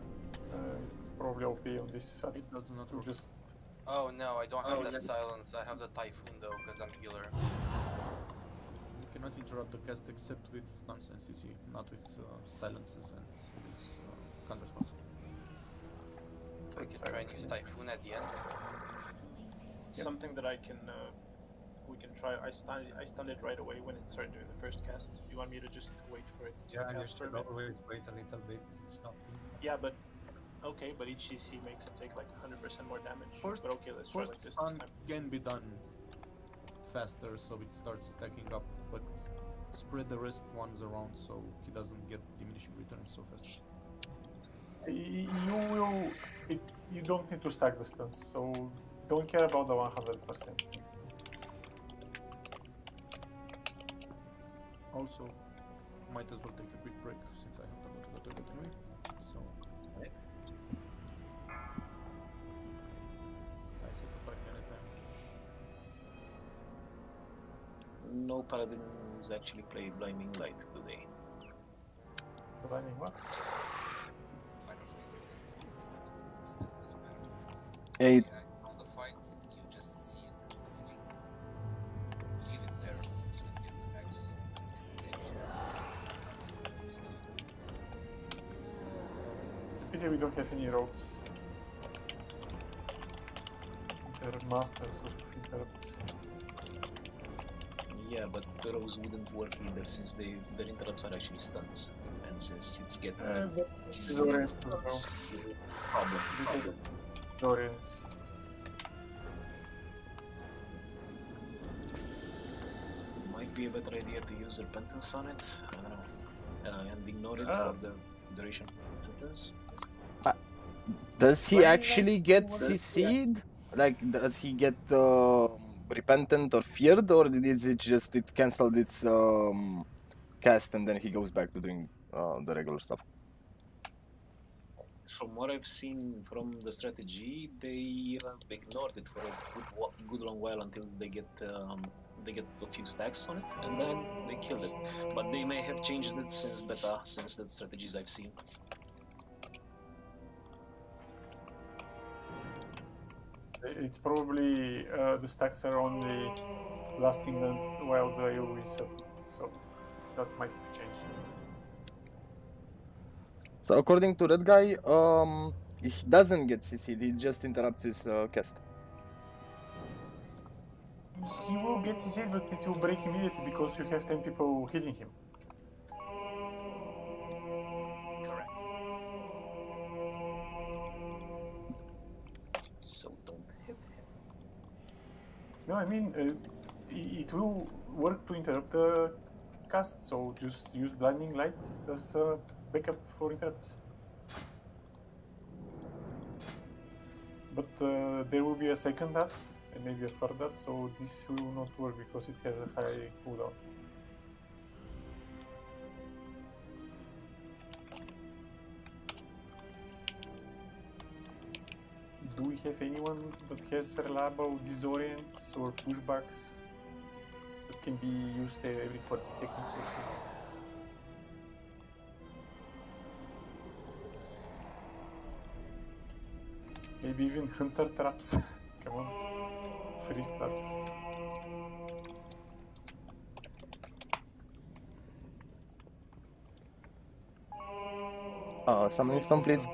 It's probably OP on this side. It does not To work. just Oh no, I don't have that silence. I have the Typhoon though, because I'm healer. You cannot interrupt the cast except with stuns and CC, not with silences and these counter spells. I can try and use Typhoon at the end. Something that I can, we can try. I stunned it right away when it started doing the first cast. You want me to just wait for it to Yeah, you cast for a should bit? always wait a little bit. It's not. Yeah, but okay, but each CC makes it take like 100% more damage. But okay, let's try like First this stun time. can be done faster, so it starts stacking up, but spread the rest ones around so he doesn't get diminishing returns so fast. you don't need to stack the stuns, so don't care about the 100%. Also, might as well take a quick break since I have to go to the toilet anyway. So, I set the 5-minute time. No paladins actually play Blinding Light today. Blinding what? Eight. On the fight, you just see it moving. Leave it there so it gets stacks. It's a pity we don't have any rogues. They're masters of interrupts. Yeah, but the rows wouldn't work either since their interrupts are actually stuns. And since it's getting Dorians problem. Dorians. Might be a better idea to use Repentance on it. I don't know. And ignore it Ah. for the duration sentence. Does he Blinding actually light get works, yeah. CC'd? Like, does he get repentant or feared, or is it just it cancelled its cast and then he goes back to doing the regular stuff? From what I've seen from the strategy, they ignored it for a good long while until they get a few stacks on it, and then they killed it. But they may have changed it since beta, since the strategies I've seen. It's probably the stacks are only lasting while the AoE is up, so that might have changed. So according to that guy, he doesn't get CC'd, he just interrupts his cast. He will get CC'd, but it will break immediately because you have 10 people hitting him. Correct. So don't hit him. No, I mean, it will work to interrupt the cast, so just use blinding light as a backup for interrupts. But there will be a second that and maybe a third that, so this will not work because it has a high cooldown. Do we have anyone that has reliable disorients or pushbacks that can be used every 40 seconds or so? Maybe even hunter traps. Come on. Freeze trap. Summoning stone, please.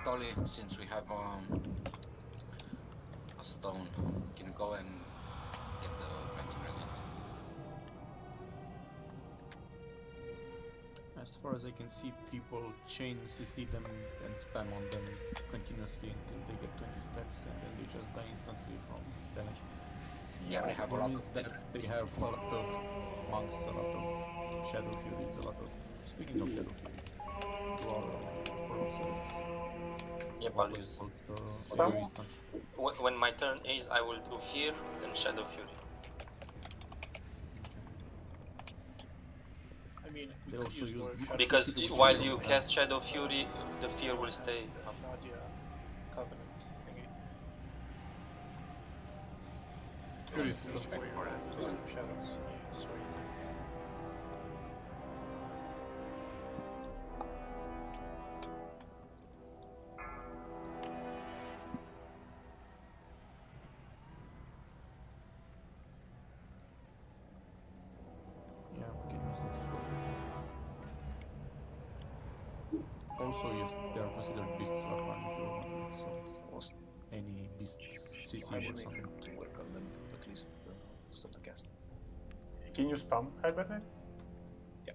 Tolly, since we have a stone, can go and get the binding radiant. As far as I can see, people chain CC them and spam on them continuously until they get 20 stacks, and then they just die instantly from damage. Yeah, they have a lot is of that different they have a lot of monks, a lot of shadow furies, a lot of. Speaking of shadow fury, to our Yep, I'll use. AoE stun. When my turn is, I will do Fear, then Shadow Fury. I mean, we They could also use use more Shadow Because Fury. while you cast Shadow Fury, the Fear will stay up. Nathria Covenant thingy. Fury This system. is for your Prison of Shadows. Sorry. Yeah, we can use that as well. Also, yes, they are considered beasts Lakman if you're wondering, so any beast CC works on them. To work on them to at least stop the cast. Can you spam Hibernate? Yeah.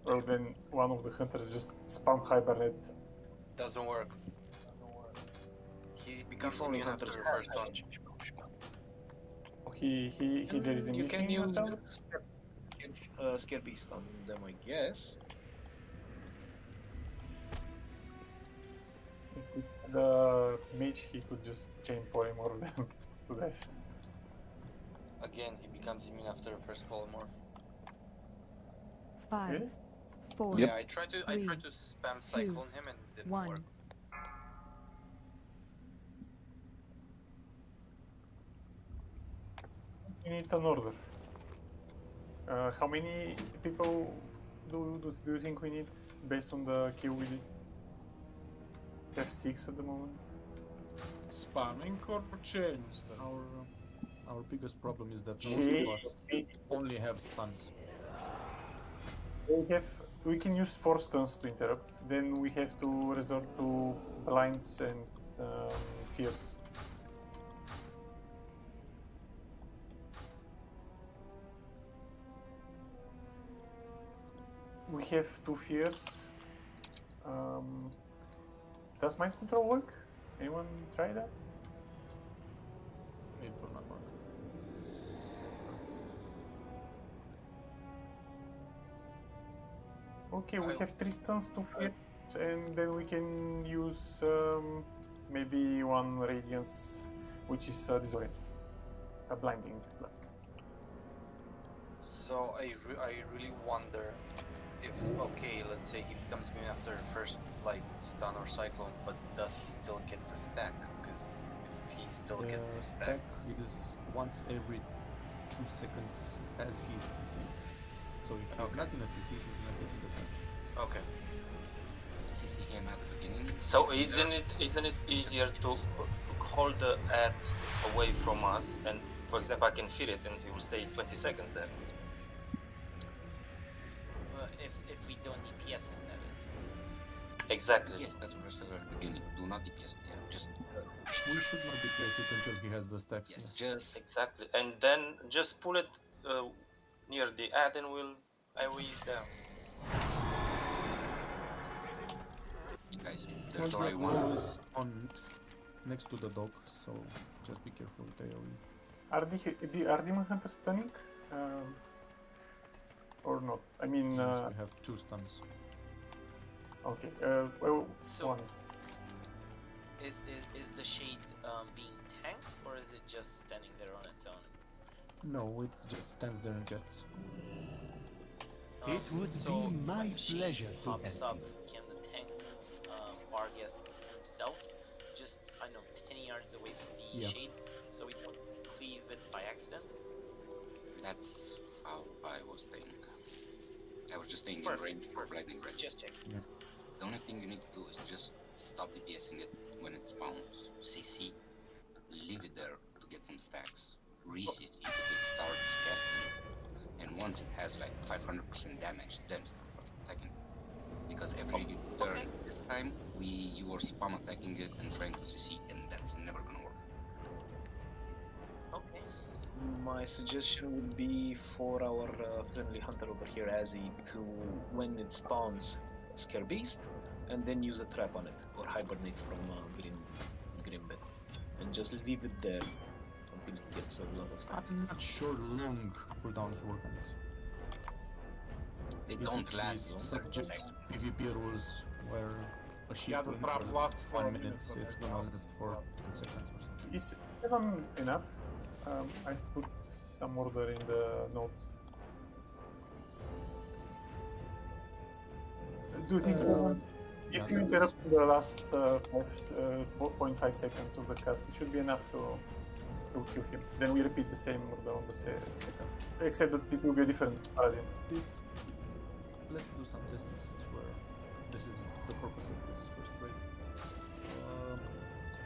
Well, then one of the hunters just spam Hibernate. Doesn't work. He becomes If only immune after hunters the first can. one. There is a You can mission use metal? Scare Beast on them, I guess. The mage, he could just chain polymorph them to death. Again, he becomes immune after the first polymorph. 5, Really? 4, Yeah, I tried to 3, spam 2, cyclone him and it didn't 1. work. We need an order. How many people do you think we need based on the kill we did? We have 6 at the moment. Spamming or chain stuff? Our biggest problem is that Chain- most of us only have stuns. We can use 4 stuns to interrupt. Then we have to resort to blinds and fears. We have 2 fears. Does mind control work? Anyone try that? It will not work. Okay, we have 3 stuns, 2 hits, and then we can use maybe 1 radiance, which is disorient, a blinding. So I really wonder if, okay, let's say he becomes immune after the first like stun or cyclone, but does he still get the stack? Because if he still gets the stack, is once every 2 seconds as he's CC. So if he's not in a CC, he's not getting the stack. okay. CC him at the beginning. So isn't it easier to hold the ad away from us, and for example I can fear it and he will stay 20 seconds there? If we don't DPS him, that is. Exactly. Yes, that's what I said at the beginning. Do not DPS. Yeah, just. We should not DPS it until he has the stacks. Yes, just. Exactly, and then just pull it near the ad and we'll AoE down. Guys, there's only one. Is on next to the dog, so just be careful with AoE. Are Demon Hunters stunning? Or not? I mean, Yes, we have 2 stuns. Okay. Well, So- one is. Is the shade being tanked, or is it just standing there on its own? No, it just stands there and casts. It would so be my when the shade pleasure to pops help up, can the tank move Barghest himself just, I don't know, 10 yards away from the Yeah. shade so we don't cleave it by accident? That's how I was thinking. I was just thinking in range for blinding red. Just check. Yeah. The only thing you need to do is just stop DPSing it when it spawns. CC, leave it there to get some stacks. Re-CC if it starts casting. And once it has like 500% damage, then start fucking attacking it. Because every turn this time, you are spam attacking it and trying to CC, and that's never gonna work. Okay. My suggestion would be for our friendly hunter over here, Azzy, to, when it spawns, scare beast, and then use a trap on it, or hibernate from green bed, and just leave it there until it gets a lot of stacks. I'm not sure long cooldowns work on this. They If don't it last is long. subject PvP rules where a sheep Yeah, the will trap never lasts for 1 a minute, minute, so it's that's gonna not- last for 10 seconds or something. Is 7 enough? I've put some order in the note. Do you think so? Yeah, If you interrupt the last 0.5 seconds of the cast, it should be enough to kill him. Then we repeat the same order on the second. Except that it will be a different paladin. Let's do some testing since this is the purpose of this first raid.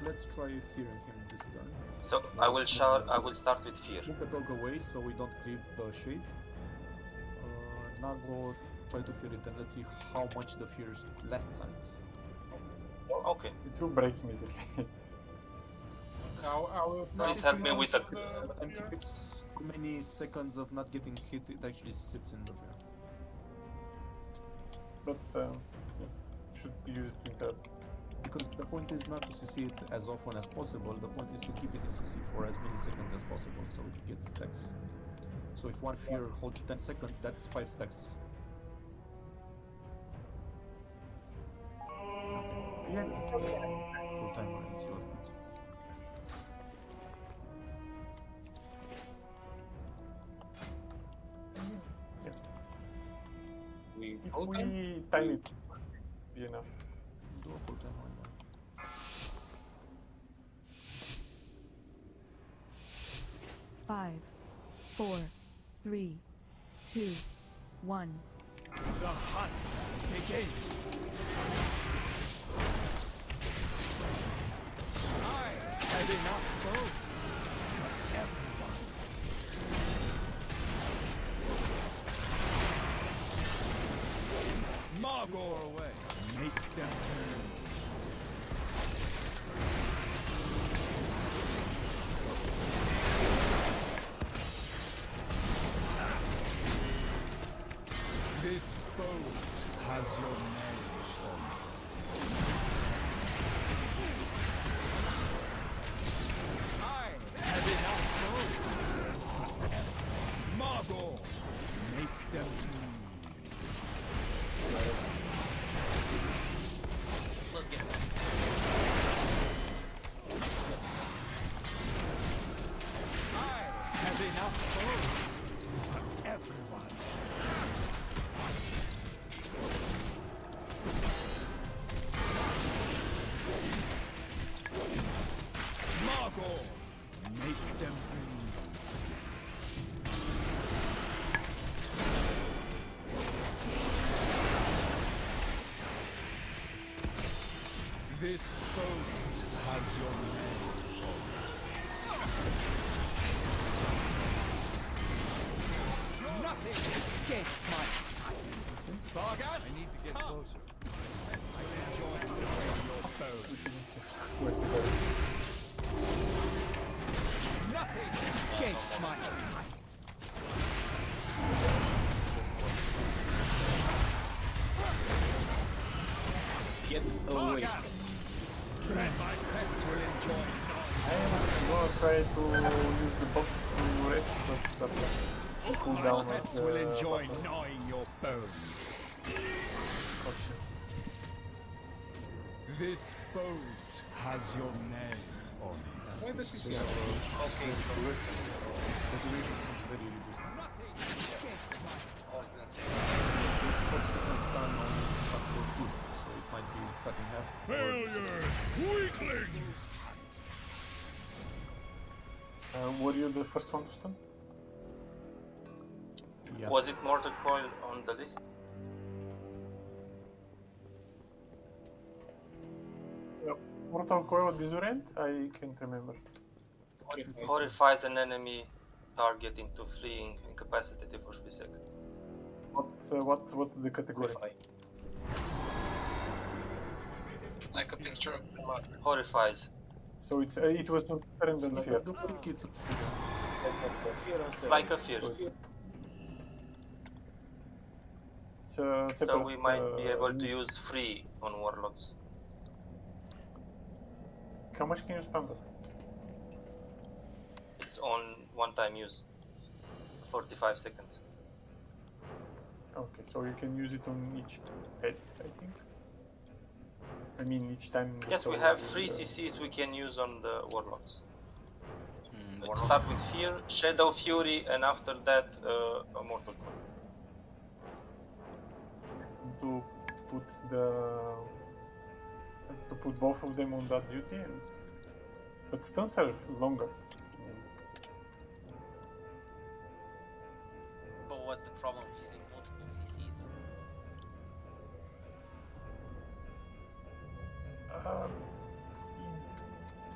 Let's try fearing him this turn. So I will start with fear. Move the dog away so we don't cleave the shade. Nago, try to fear it and let's see how much the fear last signs. Okay. It will break immediately. I will Please help me with a. And if it's too many seconds of not getting hit, it actually sits in the fear. But should use it to interrupt. Because the point is not to CC it as often as possible, the point is to keep it in CC for as many seconds as possible so it gets stacks. So if one fear holds 10 seconds, that's 5 stacks. Yeah. Full timer and see what happens. If we time it, be enough. Do a full timer. Why not? 5, 4, 3, 2, 1. The hunt begins. I have enough bows for everyone. Margor away. Make them turn. This boat has your name on it. I have enough boats. Margor, make them move. enough foes for everyone. Margot, make them bleed. This boat has your name. Nothing escapes my sight. Vargas, I need to get closer. I enjoy your bones. Nothing escapes my sight. Get away. And my pets will enjoy. I am gonna try to use the box to rest, but cool My down pets as will enjoy gnawing your bones. This boat has your name on it. Why does he say Okay, so listen. The duration seems very reduced. I was gonna say. 40 seconds stun on stuff for 2, so it might be cut in half. Failure! Weaklings! were you the first one to stun? Yeah. Was it Mortal Coil on the list? Mortal Coil Disorient? I can't remember. Horrifies an enemy target into fleeing incapacitated for 3 seconds. What's the category? Like a picture of the mother. Horrifies. So it was different than I fear. don't think it's It's like a fear. So it's So separate. we might be able to use free on warlocks. How much can you spam that? It's on one-time use. 45 seconds. Okay, so you can use it on each pet, I think. I mean, each time. Yes, we have 3 CCs we can use on the warlocks. Start with fear, shadow fury, and after that a mortal coil. To put both of them on that duty, but stuns are longer. But what's the problem of using multiple CCs?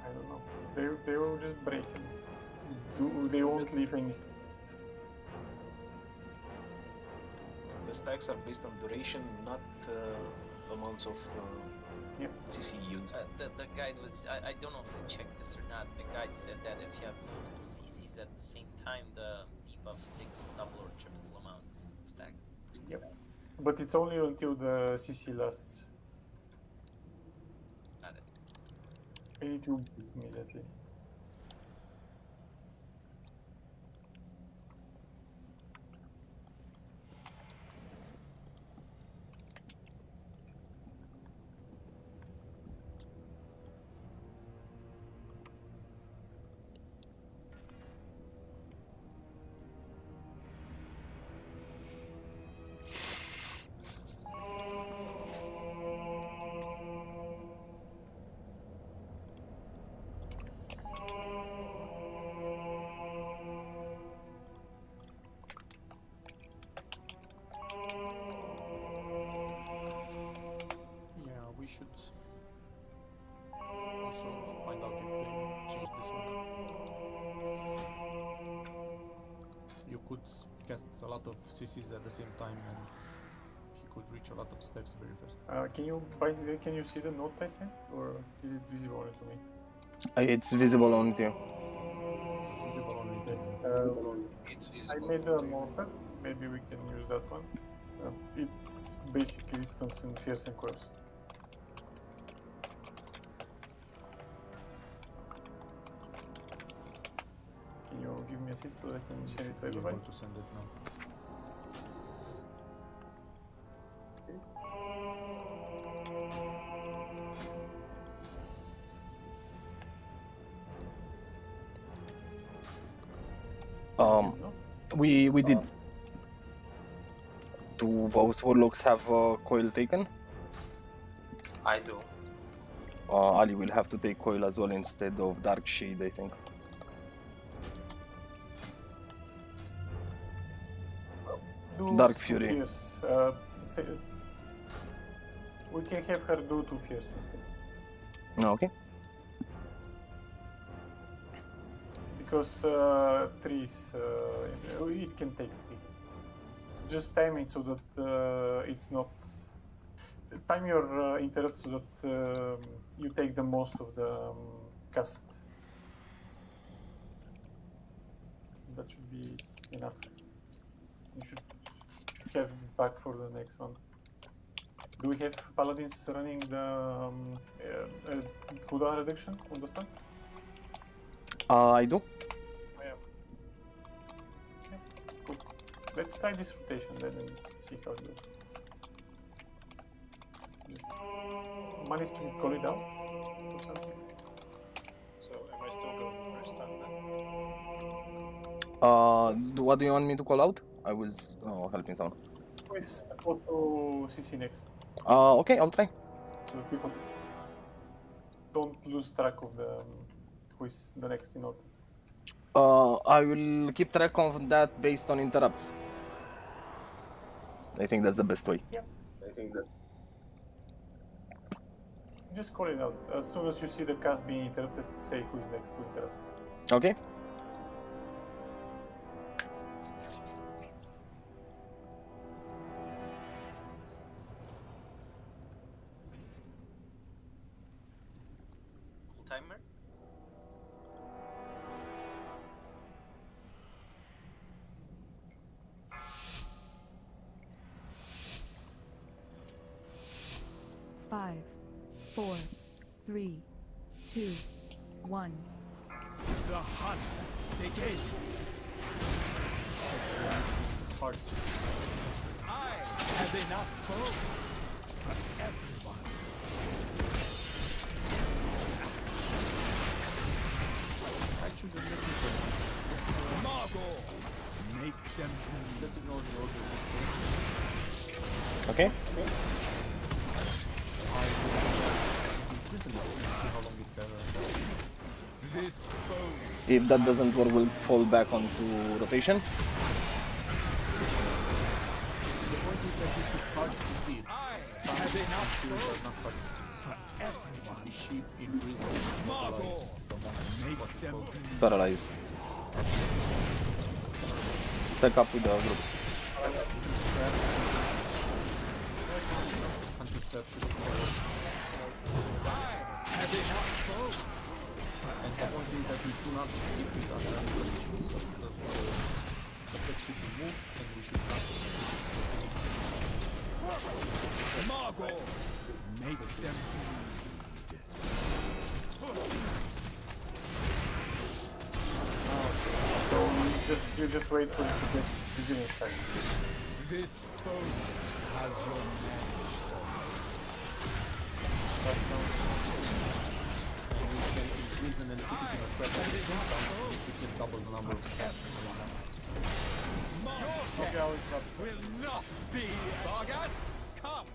I don't know. They will just break and they won't leave any. The stacks are based on duration, not amounts of CC used. The guide was, I don't know if we checked this or not, the guide said that if you have multiple CCs at the same time, the debuff takes double or triple amounts of stacks. Yep. But it's only until the CC lasts. Got it. I need to immediately. Yeah, we should also find out if they changed this one. You could cast a lot of CCs at the same time and he could reach a lot of stacks very fast. Can you see the note I sent, or is it visible only to me? It's visible on you. I made a mortar. Maybe we can use that one. It's basically distance and fears and coils. Can you give me assist so I can share it by Be the able to send it now. We did. Do both warlocks have coil taken? I do. Ali will have to take coil as well instead of dark shade, I think. Do Dark two Fury. fears. We can have her do 2 fears instead. Okay. Because 3 is... it can take 3. Just time it so that it's not... Time your interrupt so that you take the most of the cast. That should be enough. You should have it back for the next one. Do we have paladins running the cooldown reduction on the stun? I do. Yeah. Okay, cool. Let's try this rotation then and see how it goes. Just Manis can call it out or something. So am I still going first time then? What do you want me to call out? I was helping someone. Who is supposed to CC next? Okay, I'll try. So people don't lose track of the who is the next in order. I will keep track of that based on interrupts. I think that's the best way. Yep. I think that. Just call it out. As soon as you see the cast being interrupted, say who is next to interrupt. Okay. Timer? Five, 4, 3, 2, 1. The hunt begins. Hearts. I have enough food for everyone. Actually, let me go. Margot, make them. Let's ignore the order. Okay. This foe. If that doesn't work, we'll fall back onto rotation. The point is that you should hard to see it. I have enough food not hard for everyone. The sheep in prison. Margot, make them. Paralyzed. Stack up with the group. Hunter step should Have enough food. and the point is that we do not keep it under any conditions. So the subject should be moved and we should not Margot, make them. So you just wait for it to get resilience time. This foe has your name. That sounds. and we can imprison and put it in a trap at the same time, we can double the number of steps. Okay, I'll stop. Will not be Vargas. Come.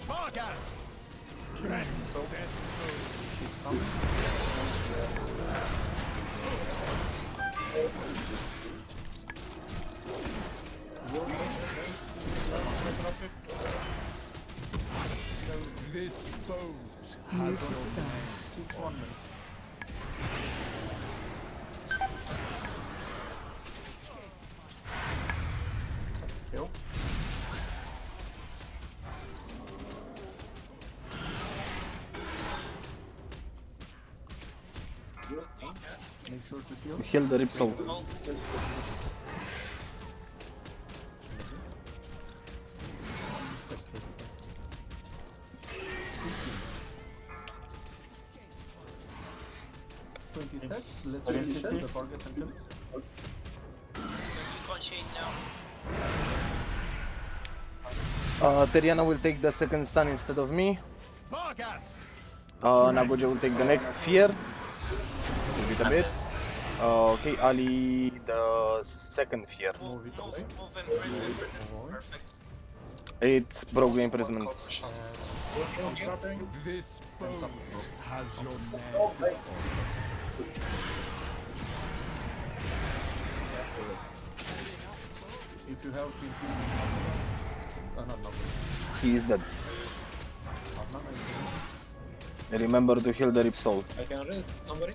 Vargas. Cleanse their This boat Move has to your stun. name. 1 minute. Kill. Make sure to heal. Heal the rip soul. Steps. Let's Are you reset CC? the target and kill. shade now. Teriana will take the second stun instead of me. Nagoja will take the next fear. Move it a bit. Okay, Ali the second fear. Move imprisonment. Perfect. It's broke the imprisonment. This boat has your name. If you have He is dead. Remember to heal the Rip Soul. I can read somebody.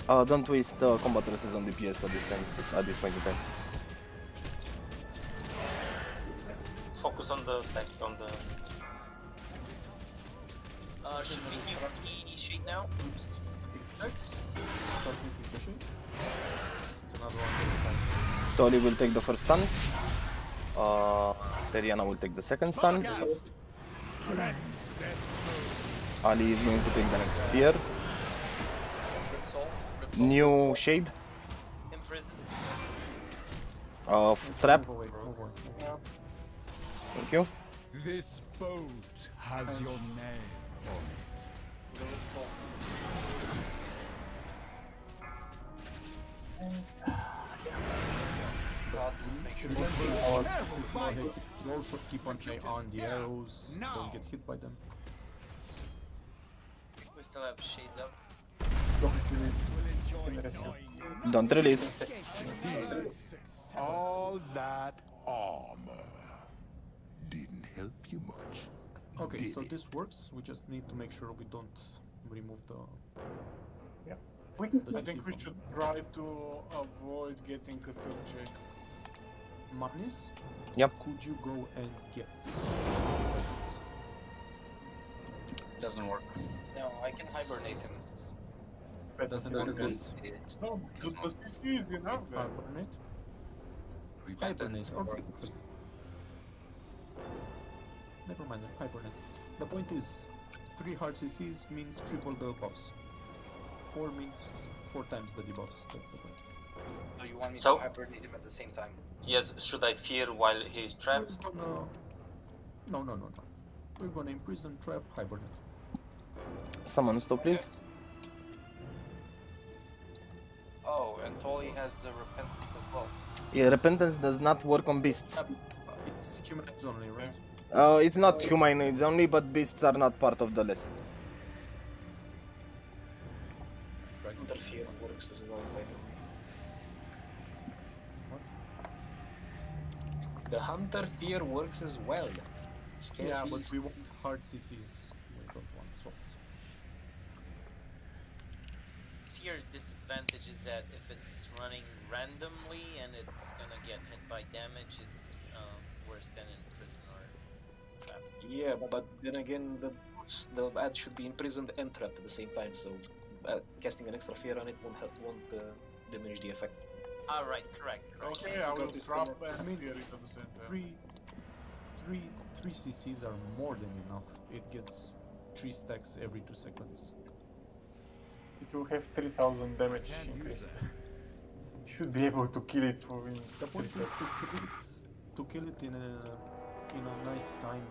Don't waste combat resist on DPS at this point in time. Focus on the stack, on the... Should we mute the shade now? Tolly will take the first stun. Teriana will take the second stun. Ali is going to take the next fear. New shade. Trap. Thank you. This boat has your name on You also keep an eye on the arrows, don't get hit by them. We still have shades up. Don't release. All that armor didn't help you much. Okay, so this works. We just need to make sure we don't remove the... Yeah. I think we should try to avoid getting a third check. Marnis? Yep. Could you go and get... Doesn't work. No, I can hibernate him. Doesn't work. No, because it's easy enough then. Hibernate? Repentance. Okay. Never mind, hibernate. The point is, 3 hard CCs means triple the buffs. 4 means 4 times the debuffs. That's the point. So you want me So- to hibernate him at the same time? Yes, should I fear while he's trapped? No. We're gonna imprison, trap, hibernate. Someone stop, please. Oh, and Tolly has repentance as well. Yeah, repentance does not work on beasts. It's humanoids only, right? It's not humanoids only, but beasts are not part of the list. Hunter fear works as well. The hunter fear works as well. Yeah, but we want hard CCs. We don't want softs. Fear's disadvantage is that if it's running randomly and it's gonna get hit by damage, it's worse than in prison or trap. Yeah, but then again, the ad should be imprisoned and trapped at the same time, so casting an extra fear on it won't diminish the effect. Ah, right, correct. Okay, I will drop and fear it at the same time. 3 CCs are more than enough. It gets 3 stacks every 2 seconds. It will have 3000 damage increase. Should be able to kill it for in The 3 point is seconds. to kill it in a nice time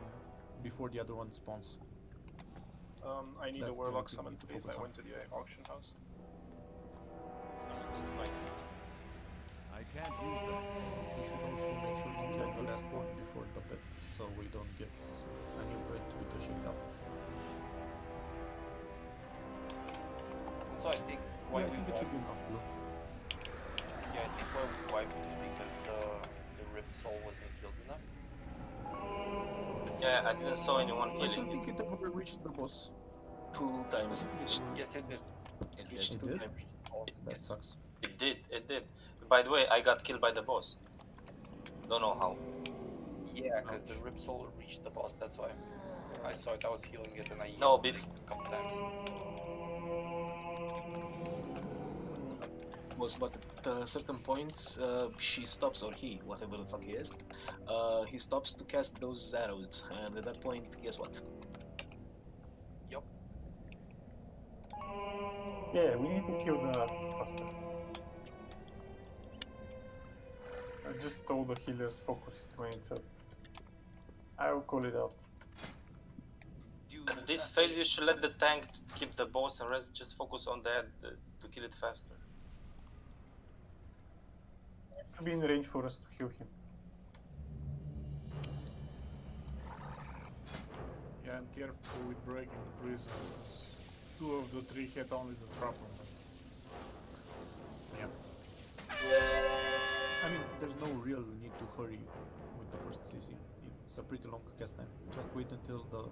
before the other one spawns. I need That's a the warlock only thing summon, to please. focus I on. went to the auction house. I can't use that. We should also make sure to kill the last one before the pet, so we don't get a new pet with a shield up. So I think why Yeah, I we think it should wiped. be enough blue. Yeah, I think why we wiped is because the ripped soul wasn't healed enough. Yeah, I didn't saw anyone I don't killing think it. it ever reached the boss. 2 times. Yes, it did. It reached It 2 did? times. That sucks. It did. By the way, I got killed by the boss. Don't know how. Yeah, because the rip soul reached the boss, that's why. I saw it, I was healing it, and I No, healed it a couple times. Was but at certain points she stops, or he, whatever the fuck he is, he stops to cast those arrows, and at that point, guess what? Yep. Yeah, we need to kill the rat faster. just all the healers focus it when it's up. I will call it out. This phase you should let the tank keep the boss and rest just focus on that to kill it faster. To be in range for us to heal him. Yeah, and careful with breaking the prisons. 2 of the 3 hit only the trap on them. I mean, there's no real need to hurry with the first CC. It's a pretty long cast time. Just wait until the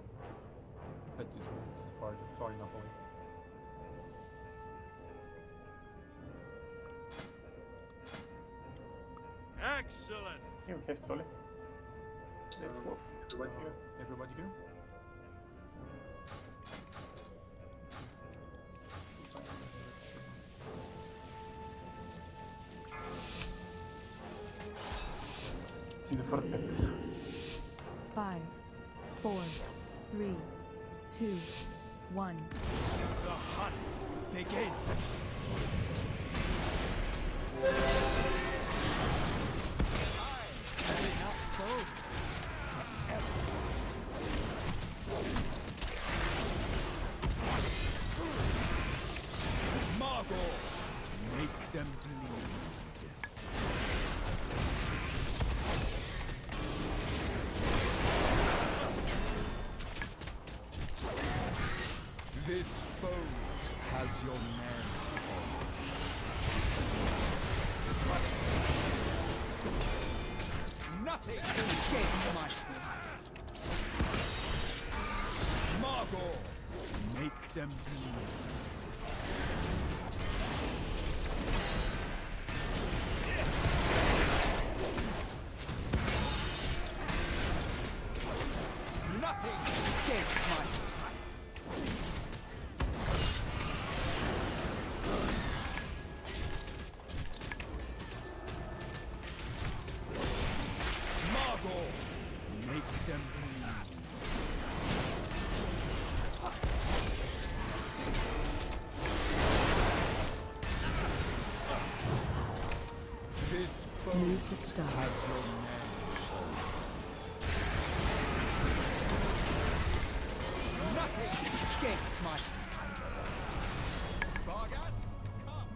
pet is moved far enough away. Excellent! Here we have Tolly. Let's go. Everybody here? See the first pet. 5, 4, 3, 2, 1. The hunt begins! Margot, make them bleed. This boat has your men on. Nothing escapes my sight. Margot, make them bleed. Nothing escapes my sight. Margot, make them bleed. This boat Move to stop. has your men on. Nothing escapes my sight. Vargas, come.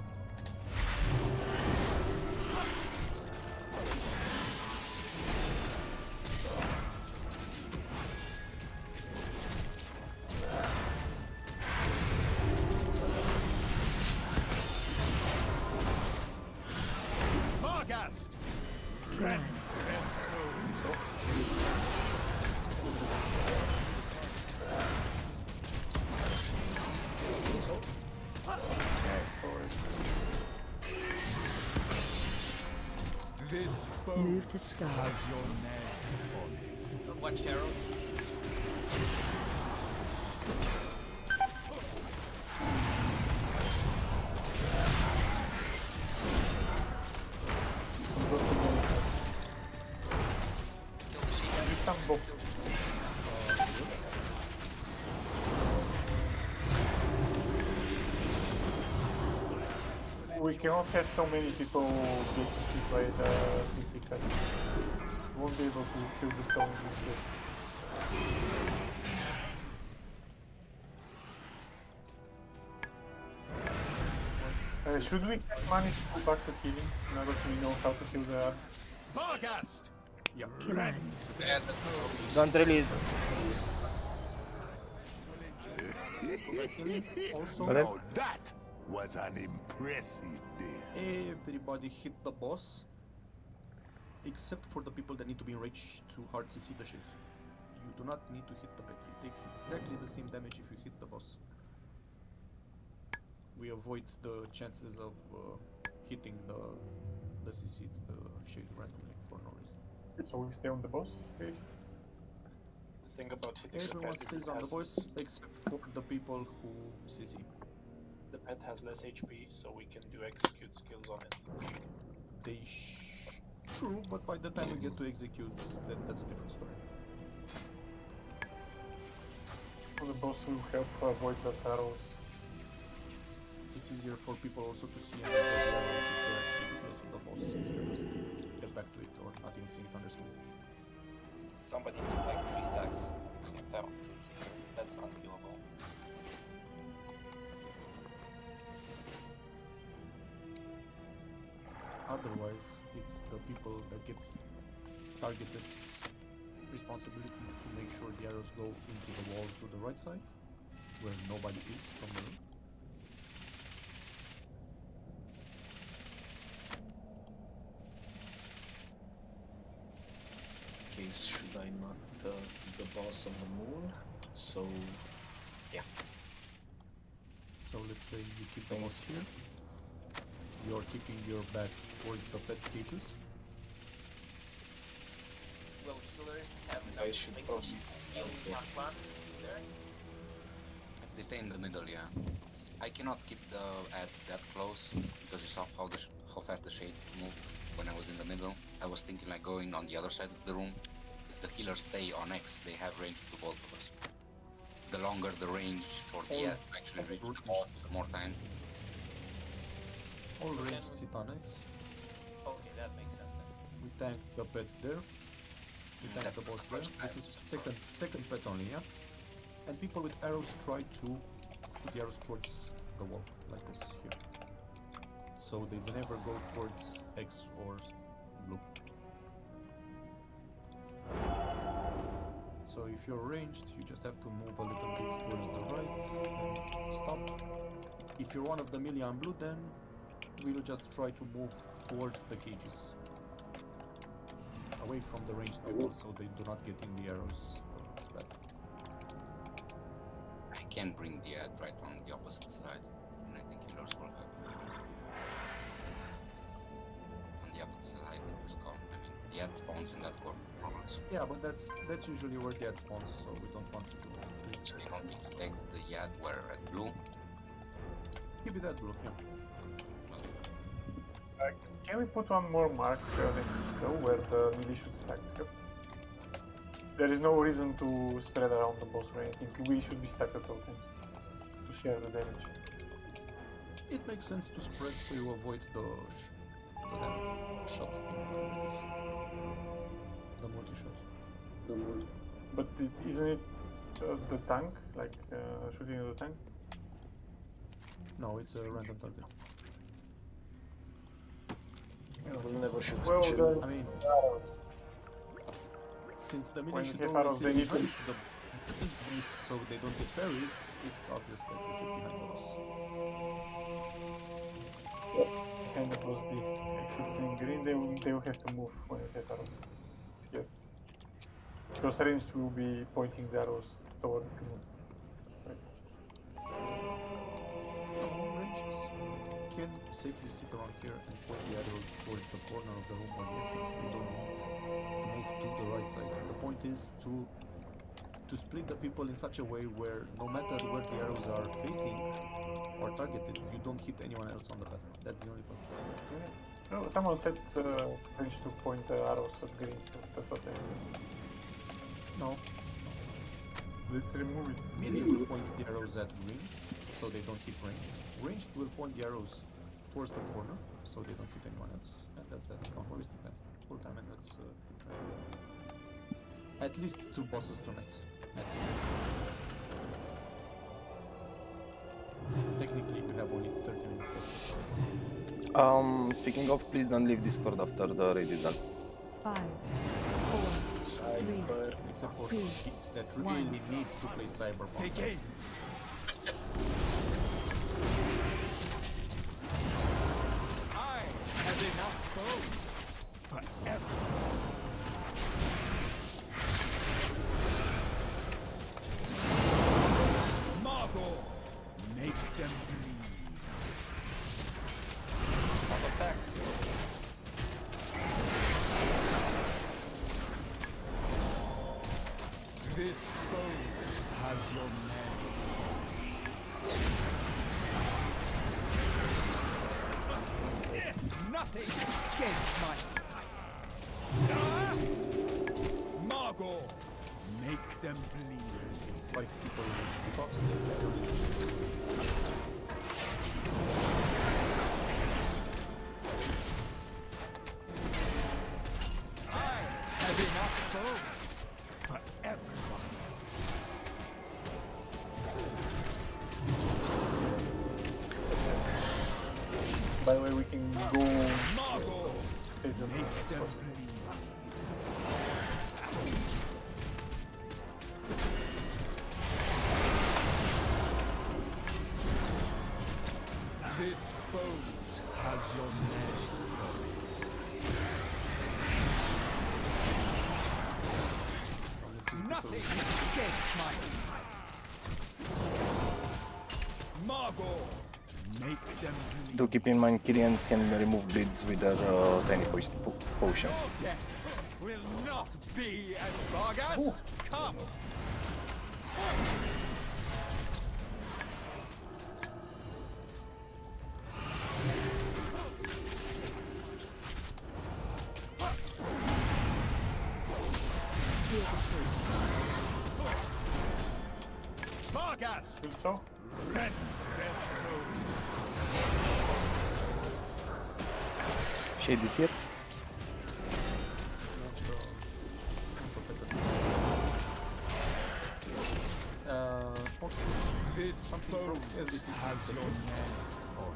Vargast! Rend their souls. This boat Move to stop. has your name on it. Watch arrows. Do some box. We cannot have so many people get hit by the CC cut. We won't be able to kill the soul in this case. Should we manage to go back to healing now that we know how to kill the ad? Vargast! Yeah. Rend Yeah, that's Don't release. Also, Okay. Now that was an impressive day. everybody hit the boss, except for the people that need to be in range to hard CC the shield. You do not need to hit the pet. It takes exactly the same damage if you hit the boss. We avoid the chances of hitting the CC shield randomly for no reason. So we stay on the boss, basically. The thing about hitting the Everyone pet is stays it on the has, boss except for the people who CC. the pet has less HP, so we can do execute skills on it. True, but by the time we get to execute, then that's a different story. So the boss will help avoid the arrows. It's easier for people also to see and avoid the arrows if they're actually placing the boss instead of get back to it. seeing it on their screen. Somebody took like 3 stacks. That one didn't see her. That's unkillable. Otherwise, it's the people that get targeted responsibility to make sure the arrows go into the wall to the right side, where nobody is from the room. Okay, should I not keep the boss on the moon? So, yeah. So let's say you keep the boss here. You're keeping your back towards the pet cages. Will healers have I enough should range probably heal Marklan there? If they stay in the middle, yeah. I cannot keep the ad that close because you saw how fast the shade moved when I was in the middle. I was thinking like going on the other side of the room. If the healers stay on X, they have range to both of us. The longer the range for the ad to actually reach the boss, the more time. All So ranged then- sit on X. Okay, that makes sense then. We tank the pet there. We tank That the boss there. first This is second pet only, yeah? And people with arrows try to put the arrows towards the wall, like this here. So they never go towards X or blue. So if you're ranged, you just have to move a little bit towards the right and stop. If you're one of the melee and blue, then we'll just try to move towards the cages. Away from the ranged people so they do not get in the arrows. Bad. I can bring the ad right on the opposite side, and I think healers will help. On the opposite side with this con, I mean, the ad spawns in that core problems. Yeah, but that's usually where the ad spawns, so we don't want to do it. So you don't need to take the ad where at blue. Keep it at blue, yeah. Can we put one more mark next to skull where the melee should stack? There is no reason to spread around the boss or anything. We should be stacked at all times to share the damage. It makes sense to spread so you avoid the damage shot thing. The multi-shot. But isn't it the tank? Like shooting at the tank? No, it's a random target. We'll never shoot. Well, I mean, since the When melee you should hit always arrows, sit they need to- behind the boost so they don't get parried, it's obvious that you sit behind the boss. Kind of must be. If it's in green, they will have to move when you hit arrows. It's good. Because ranged will be pointing the arrows toward green. Ranged can safely sit around here and point the arrows towards the corner of the room or the entrance. They don't need to move to the right side. The point is to split the people in such a way where no matter where the arrows are facing or targeted, you don't hit anyone else on the path. That's the only point. No, someone said range to point the arrows at green, so that's what I mean. No. Let's remove it. Melee will point the arrows at green, so they don't hit ranged. Ranged will point the arrows towards the corner, so they don't hit anyone else. And that's that counteristic then. Full time, and that's at least 2 bosses tonight. Technically, we have only 30 minutes left. Speaking of, please don't leave Discord after the raid is done. 5, 4, 3, Except for 2, geeks that really need to play Cyberpunk. I have enough bones for everyone. Margot, make them bleed. Attack. This bow has your name. Nothing escapes my sight. Ah! Margot, make them bleed. Like people in the box. I enough bones for everyone. By the way, we can go save them. This boat has your name. Nothing escapes my sights. Margot, make them believe. Do keep in mind, Kyrians can remove bleeds with their tiny potion. Death will not be as Vargas. Come. Vargas. So? Rend their souls. Shade is here. Okay. This boat has your name on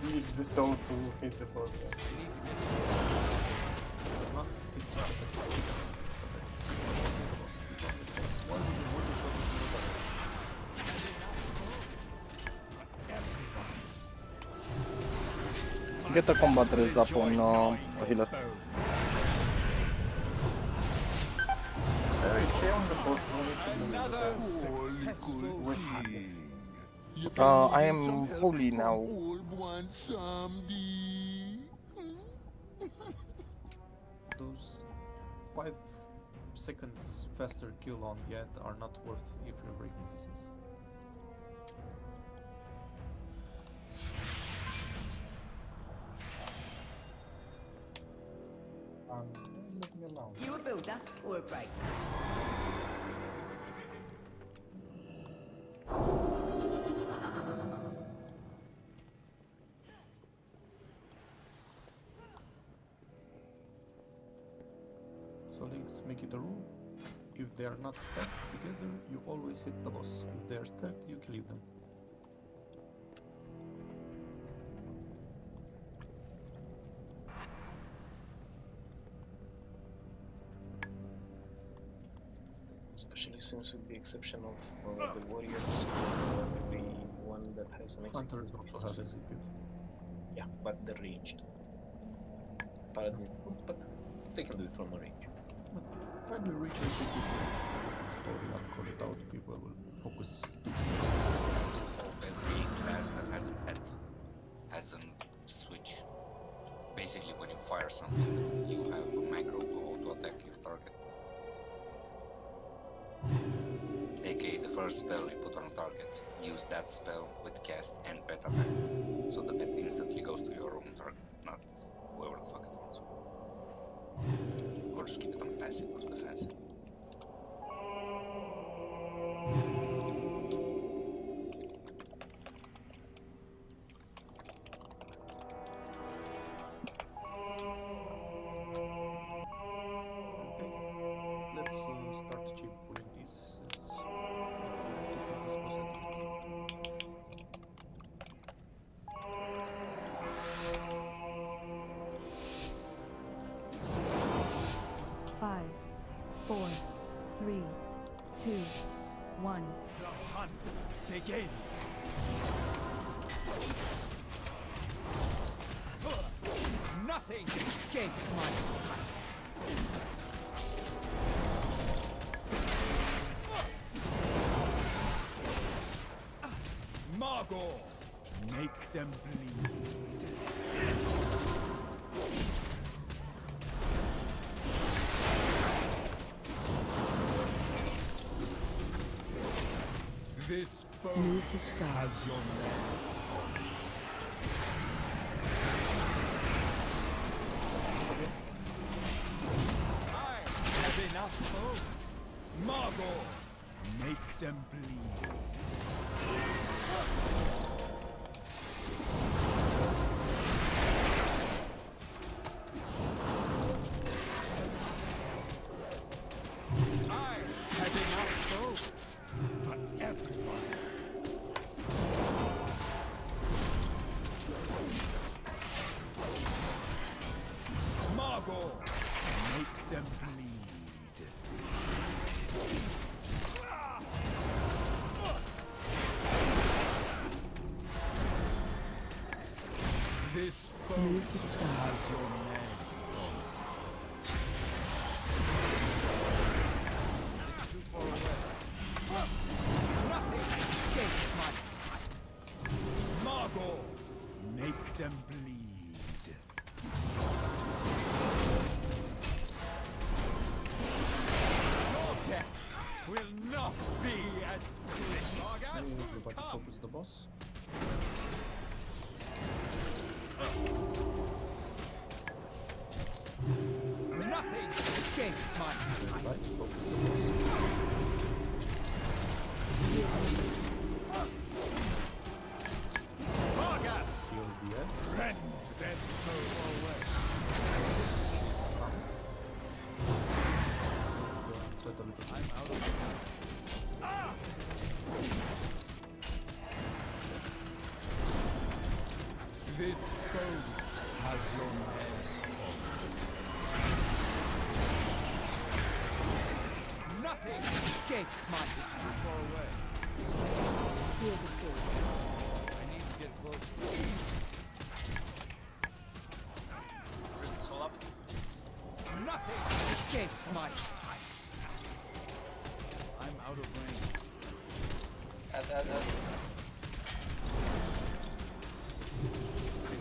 Use the soul to hit the boss. Get a combat raise up on a healer. Stay on the boss. I am holy now. Those 5 seconds faster kill on yet are not worth if you're breaking CCs. Leave me alone. You a builder or a break? So let's make it a rule. If they are not stacked together, you always hit the boss. If they are stacked, you kill them. Especially since, with the exception of the warriors, every one that has an Hunters execute also is- have execute. Yeah, but they're ranged. Paladins, but they can do it from a range. When we reach execute, it's a story, I'll call it out. People will focus. Every class that has a pet has a switch. Basically, when you fire something, you have a macro to auto-attack your target. AKA the first spell you put on a target, use that spell with cast and pet attack. So the pet instantly goes to your own target, not whoever the fuck it wants. Or just keep it on passive or defensive. Let's start cheap pulling these. Since this was interesting. 5, 4, 3, 2, 1. The hunt begins. Nothing escapes my sights. Margot, make them bleed. This boat Move to start. has your name. Margot, make them bleed. I have enough souls for everyone. Margot, make them bleed. This Move to start. has your name. It's too far away. Nothing escapes my sights. Margot, make them bleed. Your death will not be as quick. Vargas, Everybody come. focus the boss. Nothing escapes my sight. Everybody focus the boss. Vargas, Steal the edge. rend them so away. Set a little I'm out of ah! This boat has your name. Nothing escapes my sight. Too far away. I need to get closer. Soul up. Nothing escapes my sight. I'm out of range. Add. I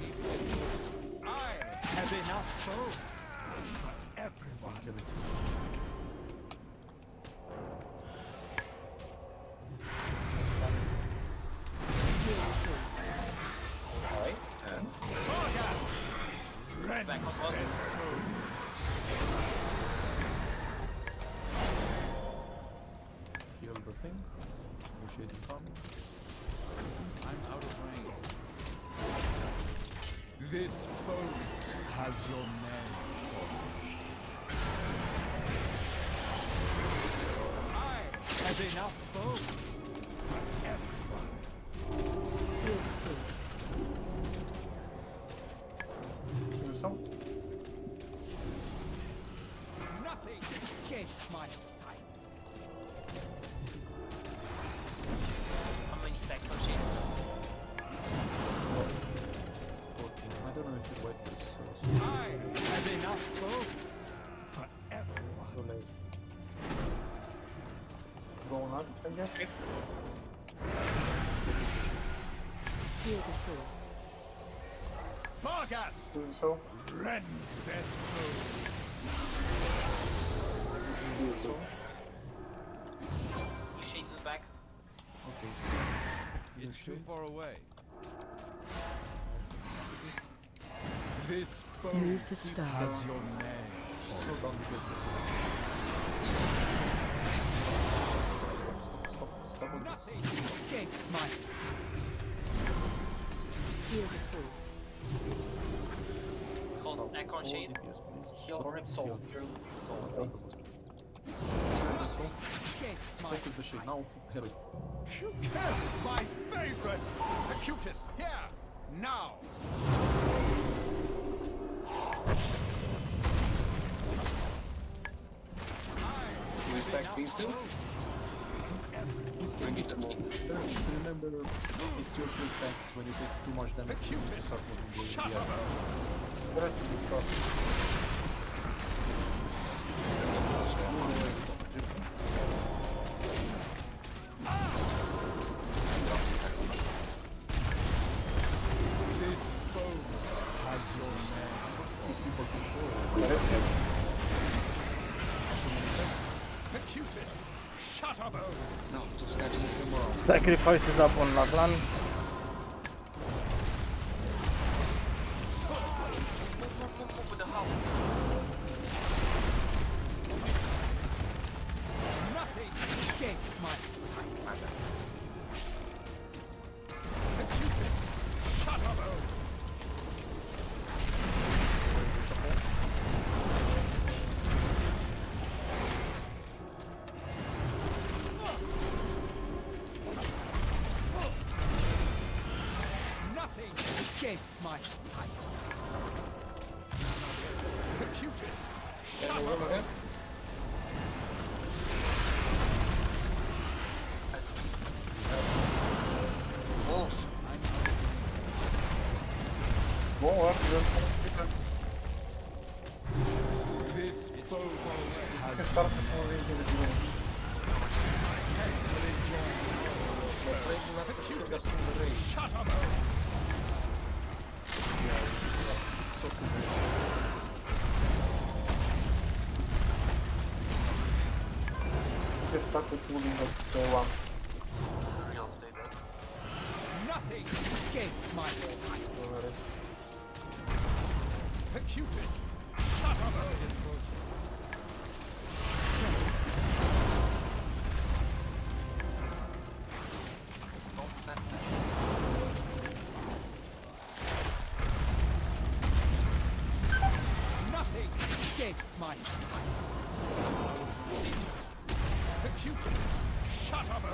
need to get closer. I have enough boats for everyone. Alright, and Rend Back on top. them Heal the thing. Initiating combat. I'm out of range. This boat has your name. I have enough boats for everyone. Do so. Nothing escapes my sight. How many stacks on shade? 14. I don't know if you wait this. I have enough boats for everyone. Too late. Go on, I guess. Vargas, Doing so. rend their souls. Do so. You shade in the back. Okay. It's too far away. This boat Move to start. has your name. Slow down a bit. Stop on this. Nothing escapes my sight. Hold stack on shade. DPS, please. Heal Rip Soul. Heal Rip Soul, Not please. the boss. Escapes my Focus the shit. Now, hit it. You killed my favorite! Acutus, here! Now! do we stack these two? Bring it to me. Remember, it's your choose stacks when you take too much damage. You start moving the Shut the up! The rest will be crossed. This boat has your name. Acutus, shut up! No, two stacks. Sacrifice is up on Lachlan. Move with the house. Nothing escapes my sights. The cutest. Can you roll again? Wolf. More. This bow has Start already in the beginning. shut up. They started moving at one. Nothing escapes my sight. The cutest. Shut up. Nothing escapes my sight. The cutest. Shut up.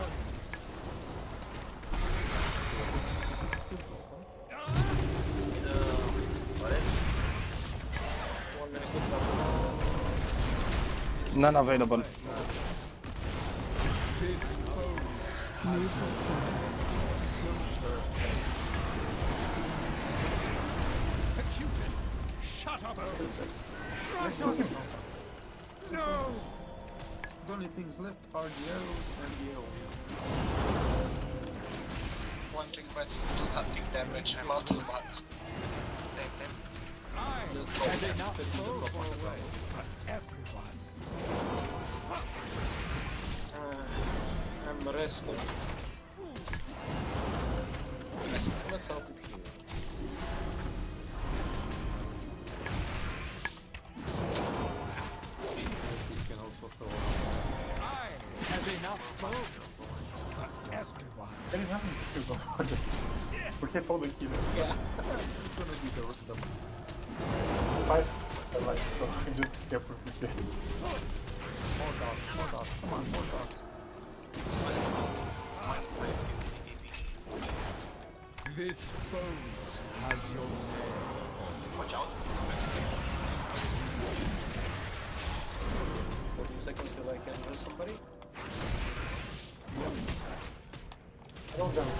None available. Move to start. The cutest. Shut up. No. The only things left are the arrows and the arrow. One thing, but do not take damage. I'm out of mana. Same. Had enough for everyone. I'm resting. Let's help it here. You can also throw. I have enough focus for everyone. There is nothing to do about it. We have all the healers. Yeah. It's gonna be the 5 like so I just kept with this. More dots. Come on, more dots. This bones has your name. Watch out. 14 seconds till I can heal somebody. Roll down.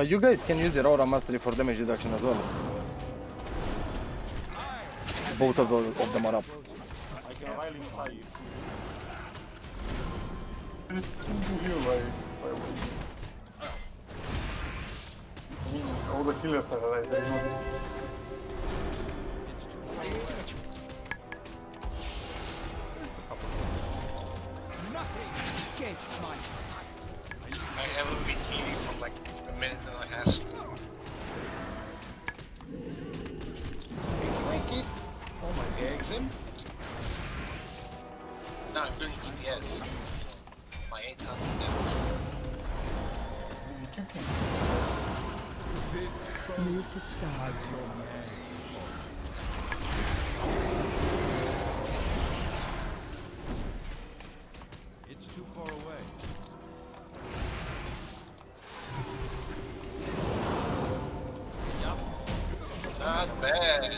You guys can use your aura mastery for damage reduction as well. Both of them are up. I can really try you. I mean, all the healers are alive. There is no. Nothing escapes my sight. I haven't been healing for like a minute and a half. Make it. Oh my eggs him. Now I'm doing DPS. My 800 damage. This Move to start. has your name. It's too far away. Not bad.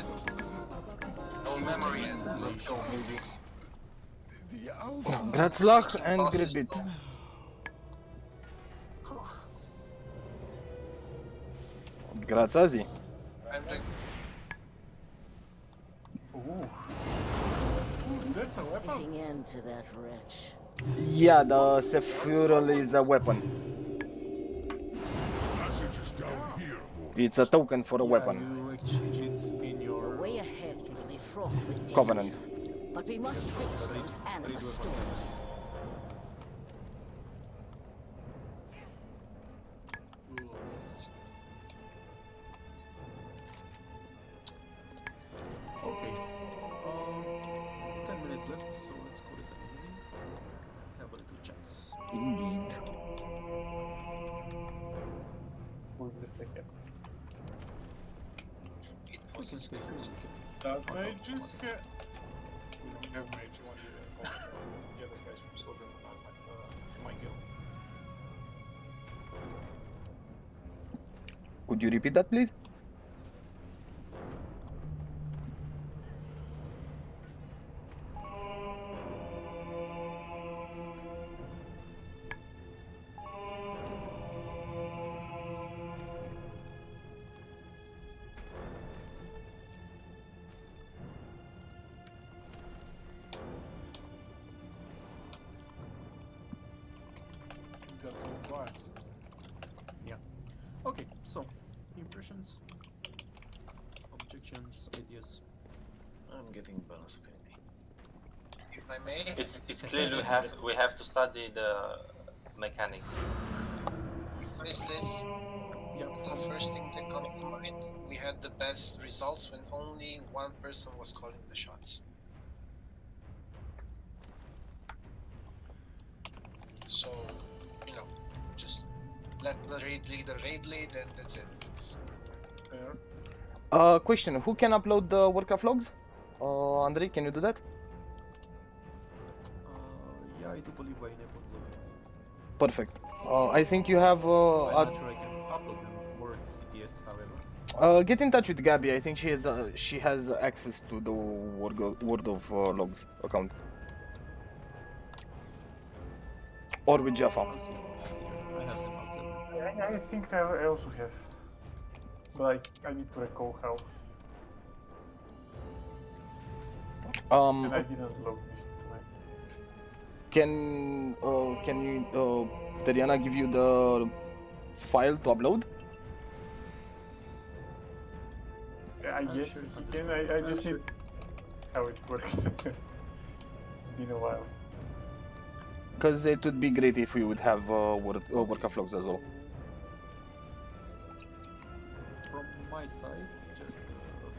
No memory yet. Let's go. Gratzlach and great bit. Grazazi. I'm doing. Ooh. That's a weapon. Putting end to that wretch. Yeah, the Sephiral is a weapon. Passage is down here. It's a token for a weapon. You exchange it in your The way ahead will be fraught with danger. Covenant. But we must fix those anima stores. Okay. 10 minutes left, so let's call it an evening. Have a little chance. Indeed. We'll just take it. That mage is here. We don't have mage. You want the other guys from Slytherin in my guild. Could you repeat that, please? Got some advice. Yeah. Okay, so impressions, objections, ideas. I'm getting bonus affinity. If I may. It's clear we have to study the mechanics. What is this? Yeah. The first thing that comes to mind, we had the best results when only one person was calling the shots. So, you know, just let the raid leader raid lead and that's it. Fair. Question: who can upload the Warcraft logs? Andrei, can you do that? Yeah, I do believe I enabled loading. Perfect. I think you have. I'm not sure I can upload them or CTS, however. Get in touch with Gabby. I think she has access to the Word of Logs account. Or with Jaffa. I have them after. I think I also have. But I need to recall how. And I didn't log this tonight. Can you Teriana give you the file to upload? I guess he can. I just need how it works. It's been a while. Because it would be great if we would have Warcraft logs as well. From my side, just a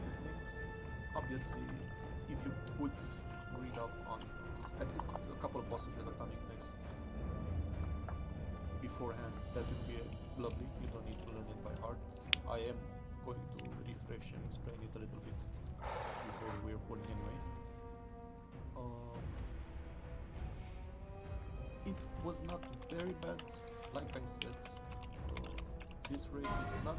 few things. Obviously, if you could read up on at least a couple of bosses that are coming next beforehand, that would be lovely. You don't need to learn it by heart. I am going to refresh and explain it a little bit before we're pulling anyway. It was not very bad. Like I said, this raid is not